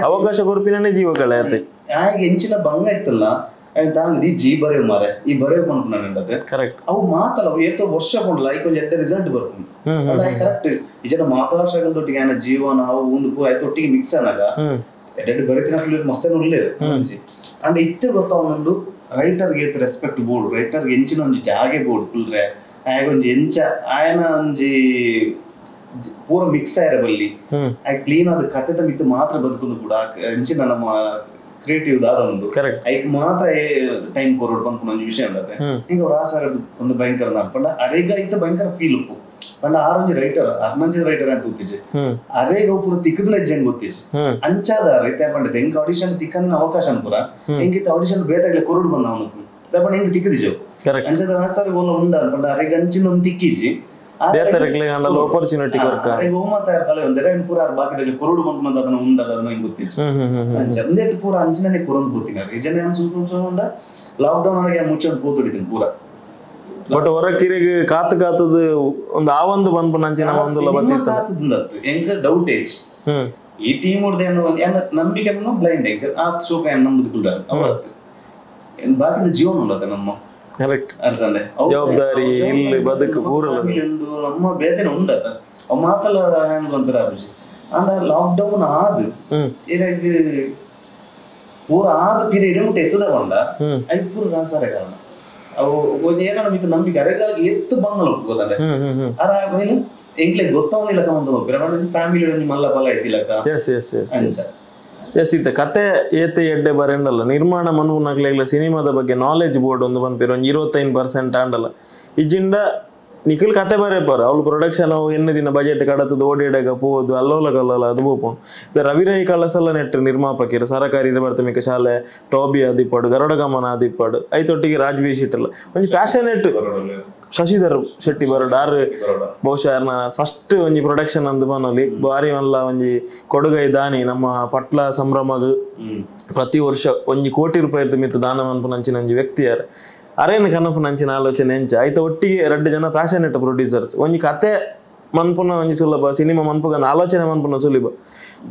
ಅವಕಾಶ ಗೊರಪಿನೇ ಜೀವಕಳೆ ಆಯ್ತು ಆಯ್ಗೆ ಎಂಚಿನ ಭಂಗ ಇತ್ತಲ್ಲ ತಾಂಗದಿ ಜೀ ಬರೆ ಮಾರೆ ಈ ಬರೆ ಬಂದ್ಕೊಂಡೆ ಕರೆಕ್ಟ್ ಅವು ಮಾತಲ್ಲ ಅವು ಏತೋ ವರ್ಷ ಕೊಂಡಲ್ಲ ಐಕ್ ಒಂಜಿ ಎಡ್ಡೆ ರಿಸಲ್ಟ್ ಬರ್ಕೊಂಡು ಕರೆಕ್ಟ್ ಈ ಜನ ಮಾತಾಡ್ಸೊಟ್ಟಿಗೆ ಆಯ್ನ ಜೀವನ ಅವು ಒಂದು ಆಯ್ತೊಟ್ಟಿಗೆ ಮಿಕ್ಸ್ ಆನಾಗ ಎಡ್ಡೆ ಬರೀತಿನ ಮಸ್ತೇನು ಉಳ್ಳೇರು ಅಂಡ್ ಇತ್ತೆ ಗೊತ್ತವನೊಂದು ರೈಟರ್ಗೆ ಏತ್ ರೆಸ್ಪೆಕ್ಟ್ ಬೋರ್ಡ್ ರೈಟರ್ಗೆ ಎಂಚಿನ ಒಂಜಿ ಜಾಗೆ ಬೋರ್ಡ್ ಫುಲ್ರೆ ಆಯ್ಗ ಒಂಜಿ ಎಂಚ ಆಯನ ಒಂಜಿ ಪೂರ ಮಿಕ್ಸ್ ಆಯ್ರ ಬಲ್ಲಿ ಆಯ್ ಕ್ಲೀನ್ ಆದ ಕತೆ ಮಿತ್ತು ಮಾತ್ರ ಬದುಕೊಂಡು ಕೂಡ ಎಂಚಿನ ನಮ್ಮ ಕ್ರಿಯೇಟಿವ್ ದಾದ ಉಂಟು ಐಕ್ ಮಾತ್ರ ಟೈಮ್ ಕೊರೋಡ್ ಬಂದ್ಕೊಂಡು ಒಂಜಿ ವಿಷಯ ಉಂಟತೆ ಈಗ ಅವ್ರ ಆಸಾಗದ ಒಂದು ಭಯಂಕರ ನಾಲ್ಪಂಡ ಅರೆಗ ಇತ್ತ ಭಯಂಕರ ಫೀಲ್ ಉಪ್ಪು ಪಂಡ ಆರೊಂಜಿ ರೈಟರ್ ಅರ್ನಂಜಿ ರೈಟರ್ ಅಂತ ಗೊತ್ತಿಜೆ ಅರೆಗ ಪೂರ ತಿಕ್ಕದ ಹೆಜ್ಜೆ ಗೊತ್ತಿಸ್ ಅಂಚಾದ ರೈತ ಪಂಡ ಎಂಕ ಆಡಿಷನ್ ತಿಕ್ಕಂದಿನ ಅವಕಾಶ ಪೂರ ಎಂಗಿತ್ತ ಆಡಿಷನ್ ಬೇತಾಗ್ಲೆ ಕೊರೋಡ್ ಬಂದ ಅವನು ದಪ್ಪಣ ಹೆಂಗ್ ತಿಕ್ಕದಿಜೆವು ಅಂಚಾದ ಆಸಾಗ ಒಲ್ಲ ಉಂಡ ಪಂಡ ಅರೆಗ ಅಂಚಿನ ಒಂದು ತಿಕ್ಕಿಜಿ ಆಪರ್ಚುನಿಟಿ ಪೂರ ಬಾಕಿದಲ್ಲಿ ಕೊರಡು ಬಂದ್ಕೊಂಡ್ ಅದನ್ನ ಉಂಡದ ಅದನ್ನ ಗೊತ್ತಿತ್ತು ಚಂದೇಟ್ ಪೂರ ಅಂಚಿನೇ ಕೊರೊಂದು ಗೊತ್ತಿನ ರೀಜನ್ ಉಂಡ ಲಾಕ್ಡೌನ್ ಆಗಿ ಮುಚ್ಚೊಂದು ಕೂತುಡಿತೀನಿ ಪೂರ ಬಟ್ ಹೊರಕಿರಿಗೆ ಕಾತದ ಒಂದು ಆ ಒಂದು ಬಂದ್ಪನ ಅಂಚಿನ ಒಂದು ಕಾತದಿಂದತ್ತು ಎಂಕ ಡೌಟ್ ಏಜ್ ಈ ಟೀಮ್ ಹೊಡೆದೇನು ನಂಬಿಕೆ ಬ್ಲೈಂಡ್ ಎಂಕ ಆ ಸೋಕ ನಂಬುದು ಅವತ್ತು ಬಾಕಿದ ಜೀವನ ಉಂಡದ ನಮ್ಮ ಅರ್ಥಂಡೆ ಜವಾಬ್ದಾರಿ ಇಲ್ಲಿ ಬದುಕು ನಮ್ಮ ಬೇತನೆ ಉಂಡತ ಅವ್ ಮಾತಲ್ಲ ಹ್ಯಾಂಡ್ ಬಂದ್ರೆ ಅಭಿಷಿ ಅಂಡ ಲಾಕ್ಡೌನ್ ಆದ್ ಇರಾಗ ಪೂರ ಆದ ಪೀರಿಯಡ್ ಮುಟ್ಟ ಎತ್ತದ ಬಂಡ ಐದು ಪೂರ ರಾಸಾರೆ ಕಾರಣ ಅವು ಏನಾರ ಮಿತ ನಂಬಿಕೆ ಅರೆಗ ಎತ್ತು ಬಂಗಲ್ ಹೋಗೋದಂಡೆ ಅರ ಆಮೇಲೆ ಎಂಕ್ಲೆ ಗೊತ್ತವನಿಲ್ಲ ಕಮಂತ ಹೋಗ್ಬಿರ ಫ್ಯಾಮಿಲಿ ಮಲ್ಲ ಬಲ ಐತಿಲ್ಲಕ ಎಸ್ ಇತ್ತ ಕತೆ ಏತೆ ಎಡ್ಡೆ ಬರೆಂಡಲ್ಲ ನಿರ್ಮಾಣ ಮನ್ಪುನಕ್ಲೆಗ್ಲ ಸಿನಿಮಾದ ಬಗ್ಗೆ ನಾಲೆಜ್ ಬೋರ್ಡ್ ಒಂದು ಬಂದ್ಪಿರ ಒಂದು 25% ಆಂಡಲ್ಲ ಇಜಿಂಡ ನಿಖಿಲ್ ಕತೆ ಬರೆಪಾರ ಅವ್ಳು ಪ್ರೊಡಕ್ಷನ್ ಅವು ಎನ್ನು ದಿನ ಬಜೆಟ್ ಕಡತದ ಓಡಿಡಾಗ ಪೋದು ಅಲ್ಲೋಲ ಕಲ್ಲಲ್ಲ ಅದು ಬೋಪುಂಡು ರವಿರೈ ಕಳಸಲ್ಲ ನೆಟ್ಟು ನಿರ್ಮಾಪಕಿರು ಸರಕಾರಿ ಪ್ರಾಥಮಿಕ ಶಾಲೆ ಟೋಬಿ ಆದಿಪ್ಪಾಡು ಗರುಡಗಮನ ಆದಿಪ್ಪಾಡು ಐತೊಟ್ಟಿಗೆ ರಾಜ್ಬೀಶ್ ಇಟ್ಟಲ್ಲ ಒಂದು ಪ್ಯಾಷನೇಟ್ ಶಶಿಧರ್ ಶೆಟ್ಟಿ ಬರೋಡು ಆರು ಬಹುಶಃ ಫಸ್ಟ್ ಒಂಜಿ ಪ್ರೊಡಕ್ಷನ್ ಅಂದು ಬನ್ನಲಿ ಬಾರಿ ಮಲ್ಲ ಒಂಜಿ ಕೊಡುಗೈ ದಾನಿ ನಮ್ಮ ಪಟ್ಲ ಸಂಭ್ರಮಗ್ ಪ್ರತಿ ವರ್ಷ ಒಂಜಿ ಕೋಟಿ ರೂಪಾಯಿ ಮಿತ್ತು ದಾನ ಮನ್ಪುನಂಚಿನ ಒಂಜಿ ವ್ಯಕ್ತಿ ಯಾರು ಅರೇನು ಕನಪುನಂಚಿನ ಆಲೋಚನೆ ಎಂಚ ಐತ ಒಟ್ಟಿಗೆ 2 ಜನ ಪ್ಯಾಷನೇಟ್ ಪ್ರೊಡ್ಯೂಸರ್ಸ್ ಒಂಜಿ ಕತೆ ಮನ್ಪುನ ಒಂಜಿ ಸುಲಭ ಸಿನಿಮಾ ಮನ್ಪುಗಂದ ಆಲೋಚನೆ ಮನ್ಪುನ ಸುಲಭ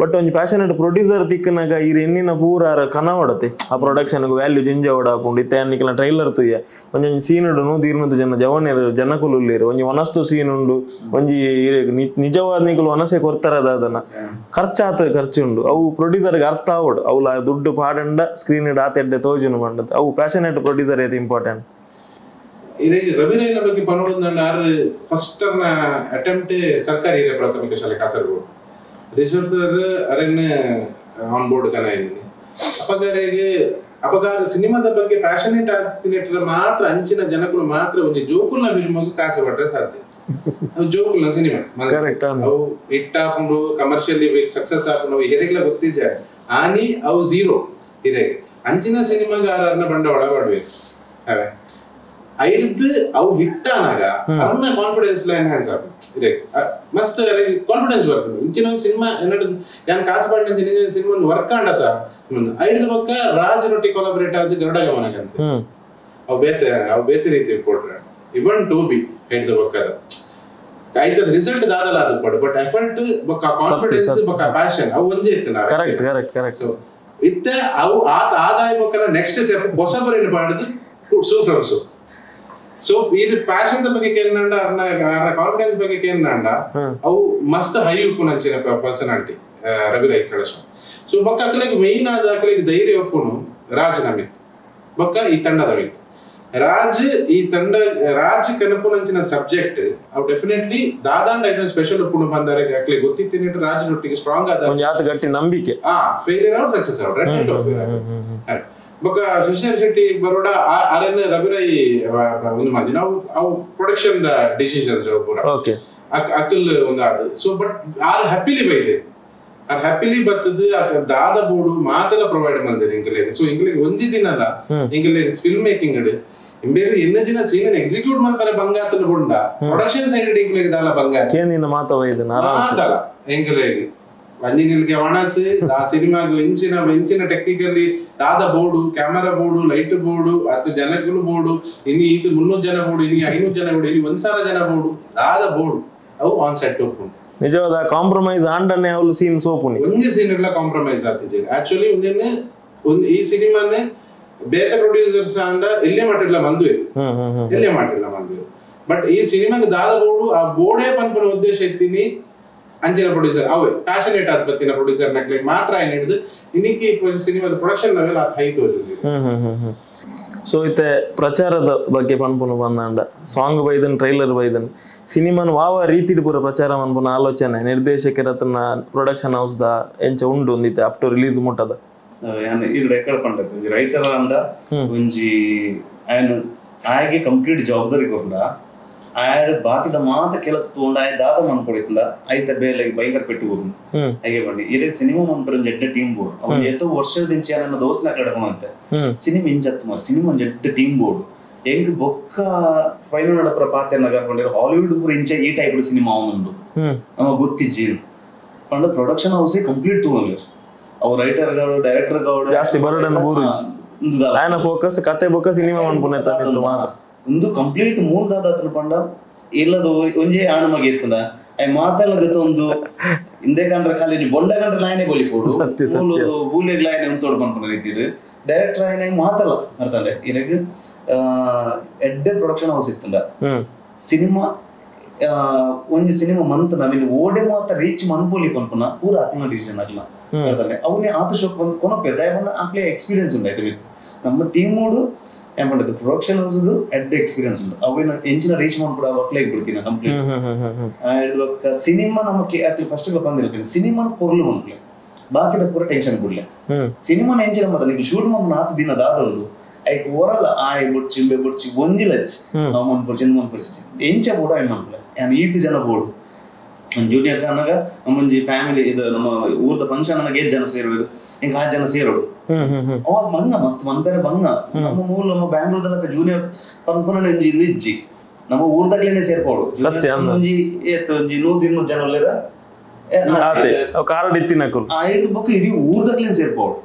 ಬಟ್ ಒಂಜಿ ಪ್ಯಾಷನೇಟ್ ಪ್ರೊಡ್ಯೂಸರ್ ತಿಕ್ಕನಾಗ ಈ ಎಣ್ಣಿನ ಪೂರ ಕನ ಹೊಡತೆ ಆ ಪ್ರೊಡಕ್ಷನ್ ವ್ಯಾಲ್ಯೂ ಜಿಂಜ ಹೊಡಾಕೊಂಡು ಇತ್ತೆ ಅನ್ನಿಕಲ ಟ್ರೈಲರ್ ತುಯ್ಯ ಒಂಜೊಂಜಿ ಸೀನ್ ಉಂಡು 120 ಜನ ಜವನೇರು ಜನಕುಲುಲ್ಲೇರು ಒಂಜಿ ವನಸ್ತು ಸೀನ್ ಉಂಡು ಒಂಜಿ ನಿಜವಾದ ನಿಕಲು ವನಸೆ ಕೊಡ್ತಾರದ ಅದನ್ನ ಖರ್ಚುಂಡು ಅವು ಪ್ರೊಡ್ಯೂಸರ್ಗೆ ಅರ್ಥ ಆವಡು ಅವಳ ದುಡ್ಡು ಪಾಡಂಡ ಸ್ಕ್ರೀನ್ ಇಡ ಆತೆಡ್ಡೆ ತೋಜುನು ಬಂಡದು ಅವು ಪ್ಯಾಷನೇಟ್ ಪ್ರೊಡ್ಯೂಸರ್ ಏತ್ ಇಂಪಾರ್ಟೆಂಟ್ ರವಿರೈನ ಬಗ್ಗೆ ಪನೋಡು ಫಸ್ಟ್ ಅಟೆಂಪ್ಟ್ ಸರ್ಕಾರಿ ಹಿರಿಯ ಪ್ರಾಥಮಿಕ ಶಾಲೆ ಕಾಸರಗೋಡು ರಿಷಬ್ ಸರ್ ಅರಣ್ಯ ಆನ್ ಬೋರ್ಡ್ ಕನ ಇದ್ದೀನಿ ಅಪಗಾರ ಸಿನಿಮಾದ ಬಗ್ಗೆ ಪ್ಯಾಷನೇಟ್ ಆಗ್ತಿನ ಮಾತ್ರ ಅಂಚಿನ ಜನಗಳು ಮಾತ್ರ ಒಂದು ಜೋಕುಲ್ನ ಫಿಲ್ಮ್ ಕಾಸು ಪಟ್ರೆ ಸಾಧ್ಯ ಅವು ಜೋಕುಲ್ನ ಸಿನಿಮಾ ಅವು ಹಿಟ್ ಹಾಕೊಂಡು ಕಮರ್ಷಿಯಲಿ ಸಕ್ಸಸ್ ಹಾಕೊಂಡು ಹಿರೇಗ್ಲ ಗೊತ್ತಿದ್ದ ಆನಿ ಅವು ಝೀರೋ ಹಿರೇ ಅಂಚಿನ ಸಿನಿಮಾಗಾರನ್ನ ಬಂಡವಾಳ ಮಾಡ್ಬೇಕು ಅವೇ ಐದು ಅವು ಹಿಟ್ ಆನಾಗ ಅವನ ಕಾನ್ಫಿಡೆನ್ಸ್ ಎನ್ಹಾನ್ಸ್ ಆಗುತ್ತೆ ಮಸ್ತ್ ಕಾನ್ಫಿಡೆನ್ಸ್ ಬರ್ತದೆ ಇಂಚಿನ ಒಂದು ಸಿನಿಮಾ ಏನದು ಯಾನ್ ಕಾಸು ಪಾಡಿನ ಸಿನಿಮಾ ವರ್ಕ್ ಆಂಡತ ಐದು ಪಕ್ಕ ರಾಜನೊಟ್ಟಿ ಕೊಲಾಬರೇಟ್ ಆದ ಗರುಡ ಗಮನಗಂತ ಅವು ಬೇತೆ ರೀತಿ ಕೊಟ್ರೆ ಇವನ್ ಟು ಬಿ ಹಿಡಿದ ಪಕ್ಕದ ಆಯ್ತದ ರಿಸಲ್ಟ್ ದಾದಲ್ಲ ಅದು ಕೊಡು ಬಟ್ ಎಫರ್ಟ್ ಬೊಕ್ಕ ಕಾನ್ಫಿಡೆನ್ಸ್ ಬೊಕ್ಕ ಪ್ಯಾಷನ್ ಅವು ಒಂದೇ ಇತ್ತು ನಾವು ಕರೆಕ್ಟ್ ಸೊ ಇತ್ತ ಅವು ಆದಾಯ ಬೊಕ್ಕನ ನೆಕ್ಸ್ಟ್ ಸ್ಟೆಪ್ ಹೊಸಬರಿನ ಮಾಡಿದ್ದು ಸೂಫ್ರಮ್ಸು ಸೊ ಇದು ಪ್ಯಾಷನ್ ಬಗ್ಗೆ ಕೇಂದ್ರ ಕಾನ್ಫಿಡೆನ್ಸ್ ಬಗ್ಗೆ ಕೇಂದ್ರ ಅವು ಮಸ್ತ್ ಹೈ ಉಪ್ಪುನಂಚಿನ ಪರ್ಸನಾಲಿಟಿ ರವಿ ರೈ ಕಳಶ ಸೊ ಬೊಕ್ಕ ಅಕ್ಲಿಗೆ ಮೈನ್ ಆದ ಅಕ್ಲಿಗೆ ಧೈರ್ಯ ಒಪ್ಪುನು ರಾಜ್ ನಮಿತ್ ಬೊಕ್ಕ ಈ ತಂಡದ ಮಿತ್ ರಾಜ್ ಕನಪುನಂಚಿನ ಸಬ್ಜೆಕ್ಟ್ ಅವು ಡೆಫಿನೆಟ್ಲಿ ದಾದಾಂಡ ಸ್ಪೆಷಲ್ ಉಪ್ಪುನು ಬಂದರೆ ಅಕ್ಲಿಗೆ ಗೊತ್ತಿತ್ತೀನಿ ರಾಜನೊಟ್ಟಿಗೆ ಸ್ಟ್ರಾಂಗ್ ಆದ ಗಟ್ಟಿ ನಂಬಿಕೆ ಫೇಲಿಯರ್ ಔಟ್ ಸಕ್ಸಸ್ ಔಟ್ ಬೊಕ್ಕ ಸುಶೀಲ್ ಶೆಟ್ಟಿ ಬರೋಡ ಅರಣ್ಯ ರವಿರೈ ಒಂದು ಮಂದಿ ನಾವು ಅವು ಪ್ರೊಡಕ್ಷನ್ ದ ಡಿಸಿಷನ್ಸ್ ಪೂರ ಅಕ್ಕಲ್ ಒಂದು ಅದು ಸೊ ಬಟ್ ಆರ್ ಹ್ಯಾಪಿಲಿ ಬೈದೆ ಆರ್ ಹ್ಯಾಪಿಲಿ ಬರ್ತದೆ ದಾದ ಬೋರ್ಡು ಮಾತೆಲ್ಲ ಪ್ರೊವೈಡ್ ಮಾಡಿದೆ ಇಂಗ್ಲಿಗೆ ಸೊ ಇಂಗ್ಲಿಗೆ ಒಂದಿ ದಿನ ಅಲ್ಲ ಇಂಗ್ಲಿಗೆ ಫಿಲ್ಮ್ ಮೇಕಿಂಗ್ ಬೇರೆ ಎನ್ನ ದಿನ ಸೀನ್ ಎಕ್ಸಿಕ್ಯೂಟ್ ಮಾಡ್ತಾರೆ ಬಂಗಾತನ ಗೊಂಡ ಪ್ರೊಡಕ್ಷನ್ ಸೈಡ್ ಇಂಗ್ಲಿಗೆ ದಾಲ ಬಂಗಾತ ಮಾತಲ್ಲ ಇಂಗ್ಲಿಗೆ ಅಂಜಿನಿಲ್ಗೆ ಒಣಸಿ ಆ ಸಿನಿಮಾಗೂ ಇಂಚಿನ ಟೆಕ್ನಿಕಲಿ ದಾದ board camera board light board 10 ಜನಗಳು ಬೋರ್ಡು ಇನ್ನು ಇದು 300 ಜನ ಬೋರ್ಡು ಇನ್ನು 500 ಜನ ಬೋರ್ಡು ಇಲ್ಲಿ 1,000 ಜನ ಬೋರ್ಡು ದಾದ ಬೋರ್ಡು ಅವು ಆನ್ ಸೆಟ್ ಒಪ್ಪುಂಡು ನಿಜವಾದ ಕಾಂಪ್ರಮೈಸ್ ಆಂಡನೆ ಅವಳು ಸೀನ್ ಸೋಪುನಿ ಒಂದೇ ಸೀನ್ ಎಲ್ಲ ಕಾಂಪ್ರಮೈಸ್ ಆಗ್ತಿದೆ ಆಕ್ಚುಲಿ ಒಂದು ಈ ಸಿನಿಮಾನೆ ಬೇರೆ ಪ್ರೊಡ್ಯೂಸರ್ಸ್ ಅಂಡ ಎಲ್ಲೇ ಮಾಡಿಲ್ಲ ಮಂದುವೆ ಬಟ್ ಈ ಸಿನಿಮಾಗೆ ದಾದ ಬೋರ್ಡು ಆ ಬೋರ್ಡೇ ಪನ್ಪನ ಉದ್ದೇಶ ಇತ್ತೀನಿ ಅಂಚಿನ ಪ್ರೊಡ್ಯೂಸರ್ ಅವೇ ಪ್ಯಾಷನೇಟ್ ಆದ ಬತ್ತಿನ ಪ್ರೊಡ್ಯೂಸರ್ ನಕ್ಲೆ ಮಾತ್ರ ಏನ್ ಹಿಡಿದು ಇನ್ನಿಕ್ಕಿ ಸಿನಿಮಾದ ಪ್ರೊಡಕ್ಷನ್ ಲೆವೆಲ್ ಹೈ ತೋರಿಸಿದೆ ಸೊ ಇತ್ತೆ ಪ್ರಚಾರದ ಬಗ್ಗೆ ಪನ್ಪುನು ಬಂದಾಂಡ ಸಾಂಗ್ ಬೈದನ್ ಟ್ರೈಲರ್ ಬೈದನ್ ಸಿನಿಮಾನ ವಾವ ರೀತಿ ಪೂರ ಪ್ರಚಾರ ಮನ್ಪುನ ಆಲೋಚನೆ ನಿರ್ದೇಶಕರ ತನ್ನ ಪ್ರೊಡಕ್ಷನ್ ಹೌಸ್ ದ ಎಂಚ ಉಂಡು ಒಂದಿತ್ತೆ ಅಪ್ ಟು ರಿಲೀಸ್ ಮುಟ್ಟದ ಇದು ಎక్కడ ಪಂಡದ ರೈಟರ್ ಅಂದ ಒಂಜಿ ಆಯ್ಗೆ ಕಂಪ್ಲೀಟ್ ಜವಾಬ್ದಾರಿ ಕೊರ್ಡ ಆಯ್ಡ ಬಾಕಿದ ಮಾತ ಕೆಲಸ ತಗೊಂಡ ಆಯ್ ದಾದ ಮನ್ಕೊಡಿತ್ತಲ್ಲ ಆಯ್ತ ಬೇಲೆ ಭಯಂಕರ ಪೆಟ್ಟು ಹೋಗುದು ಹಾಗೆ ಬಂಡಿ ಇದಕ್ಕೆ ಸಿನಿಮಾ ಮನ್ಪರ ಜಡ್ಡ ಟೀಮ್ ಬೋರ್ಡ್ ಅವ್ನು ಎತ್ತೋ ವರ್ಷದಿಂದ ನನ್ನ ದೋಸ್ನ ಕಡಕೊಂಡಂತೆ ಸಿನಿಮಾ ಇಂಜತ್ತು ಮಾರು ಸಿನಿಮಾ ಜಡ್ಡ ಟೀಮ್ ಬೋರ್ಡ್ ಹೆಂಗ್ ಬೊಕ್ಕ ಫೈನಲ್ ನಡಪರ ಪಾತ್ರ ಕರ್ಕೊಂಡಿರೋ ಹಾಲಿವುಡ್ ಪೂರ ಇಂಚೆ ಈ ಟೈಪ್ ಸಿನಿಮಾ ಅವನೊಂದು ನಮಗ್ ಗೊತ್ತಿಜ್ಜಿ ಪಂಡ ಪ್ರೊಡಕ್ಷನ್ ಹೌಸ್ ಕಂಪ್ಲೀಟ್ ತಗೊಂಡಿರು ಅವ್ ರೈಟರ್ಗಳು ಡೈರೆಕ್ಟರ್ಗಳು ಜಾಸ್ತಿ ಬರೋಡನ್ನು ಫೋಕಸ್ ಕತೆ ಬೊಕ್ಕ ಸಿನಿಮಾ ಮನ್ಪುನೆ ಒಂದು ಕಂಪ್ಲೀಟ್ ಮೂಲದಾದ ಪಂಡ ಇಲ್ಲದ ಒಂಜೇ ಆಣ ಮಗೆ ಇರ್ತದ ಅವ್ ಮಾತೆಲ್ಲ ಗೊತ್ತ ಒಂದು ಹಿಂದೆ ಕಂಡ್ರೆ ಖಾಲಿ ಬೊಂಡ ಕಂಡ್ರೆ ಲಾಯನೆ ಬೋಲಿಕೊಡು ಬೂಲೆಗ್ ಲಾಯನೆ ಉಂಟೋಡ್ ಬಂದ್ಕೊಂಡ ರೀತಿದು ಡೈರೆಕ್ಟರ್ ಆಯ್ನ ಮಾತಲ್ಲ ಅರ್ಥಂಡೆ ಇದಕ್ಕೆ ಎಡ್ಡೆ ಪ್ರೊಡಕ್ಷನ್ ಹೌಸ್ ಇತ್ತಲ್ಲ ಸಿನಿಮಾ ಒಂಜಿ ಸಿನಿಮಾ ಮಂತ್ ನಾವಿಲ್ಲಿ ಓಡೆ ಮಾತ್ರ ರೀಚ್ ಮನ್ಪೋಲಿ ಪನ್ಪುನ ಪೂರ ಆತ್ಮ ಡಿಸಿಷನ್ ಆಗ್ಲ ಅರ್ಥಂಡೆ ಅವನೇ ಆತು ಶೋಕ್ ಕೊನಪೇರ್ ದಯಪಂಡ ಆಕ್ಲೆ ಎಕ್ಸ್ಪೀರಿಯನ್ಸ್ ಉಂಟಾಯ್ತು ವಿತ್ ನಮ್ಮ ಟೀಮ್ ಮೋಡು ಏನ್ ಮಾಡಿದ್ದು ಪ್ರೊಡಕ್ಷನ್ ಹೌಸ್ ಎಡ್ ಎಕ್ಸ್ಪೀರಿಯನ್ಸ್ ಉಂಟು ಅವೇನ ಎಂಚಿನ ರೀಚ್ ಮಾಡ್ಬಿಡ ಅಕ್ಲೇಗ್ ಬಿಡ್ತೀನಿ ಕಂಪ್ಲೀಟ್ ಸಿನಿಮಾ ನಮಗೆ ಫಸ್ಟ್ ಬಂದಿಲ್ಲ ಸಿನಿಮಾನ ಪೊರ್ಲು ಮನ್ಪ್ಲೆ ಬಾಕಿದ ಪೂರ ಟೆನ್ಷನ್ ಕೊಡ್ಲೆ ಸಿನಿಮಾನ ಎಂಚಿನ ಮಾಡ ನೀವು ಶೂಟ್ ಮಾಡಿ 4 ದಿನ ದಾದೊಂದು ಐಕ್ ಓರಲ್ಲ ಆಯ್ ಬುಡ್ಚಿ ಒಂಜಿಲಚ್ಚಿ ಮನ್ಪುರ್ಚಿ ಎಂಚ ಬೋಡ ಏನ್ ಮನ್ಪ್ಲೆ ಏನ್ 5 ಜನ ಬೋರ್ಡು ಜೂನಿಯರ್ಸ್ ಅನ್ನಾಗ ನಮ್ಮೊಂಜಿ ಫ್ಯಾಮಿಲಿ ಇದು ನಮ್ಮ ಊರ್ದ ಫಂಕ್ಷನ್ ಅನ್ನಾಗ 8 ಜನ ಸೇರೋದು ಹಿಂಗ 10 ಜನ ಸೇರೋದು ಅವಾಗ ಬಂಗ ಮಸ್ತ್ ಮಂದರೆ ಬಂಗ ನಮ್ಮ ಮೂಲ ನಮ್ಮ ಬ್ಯಾಂಗ್ಳೂರ್ದಲ್ಲ ಜೂನಿಯರ್ಸ್ ಪನ್ಪುನ ಇಜ್ಜಿ ನಮ್ಮ ಊರ್ದಾಗ್ಲೇನೆ ಸೇರ್ಕೋಡು ಒಂಜಿ 100-200 ಜನ ಒಳ್ಳೆದ ಬುಕ್ ಇಡೀ ಊರ್ದಾಗ್ಲೇನೆ ಸೇರ್ಕೋಡು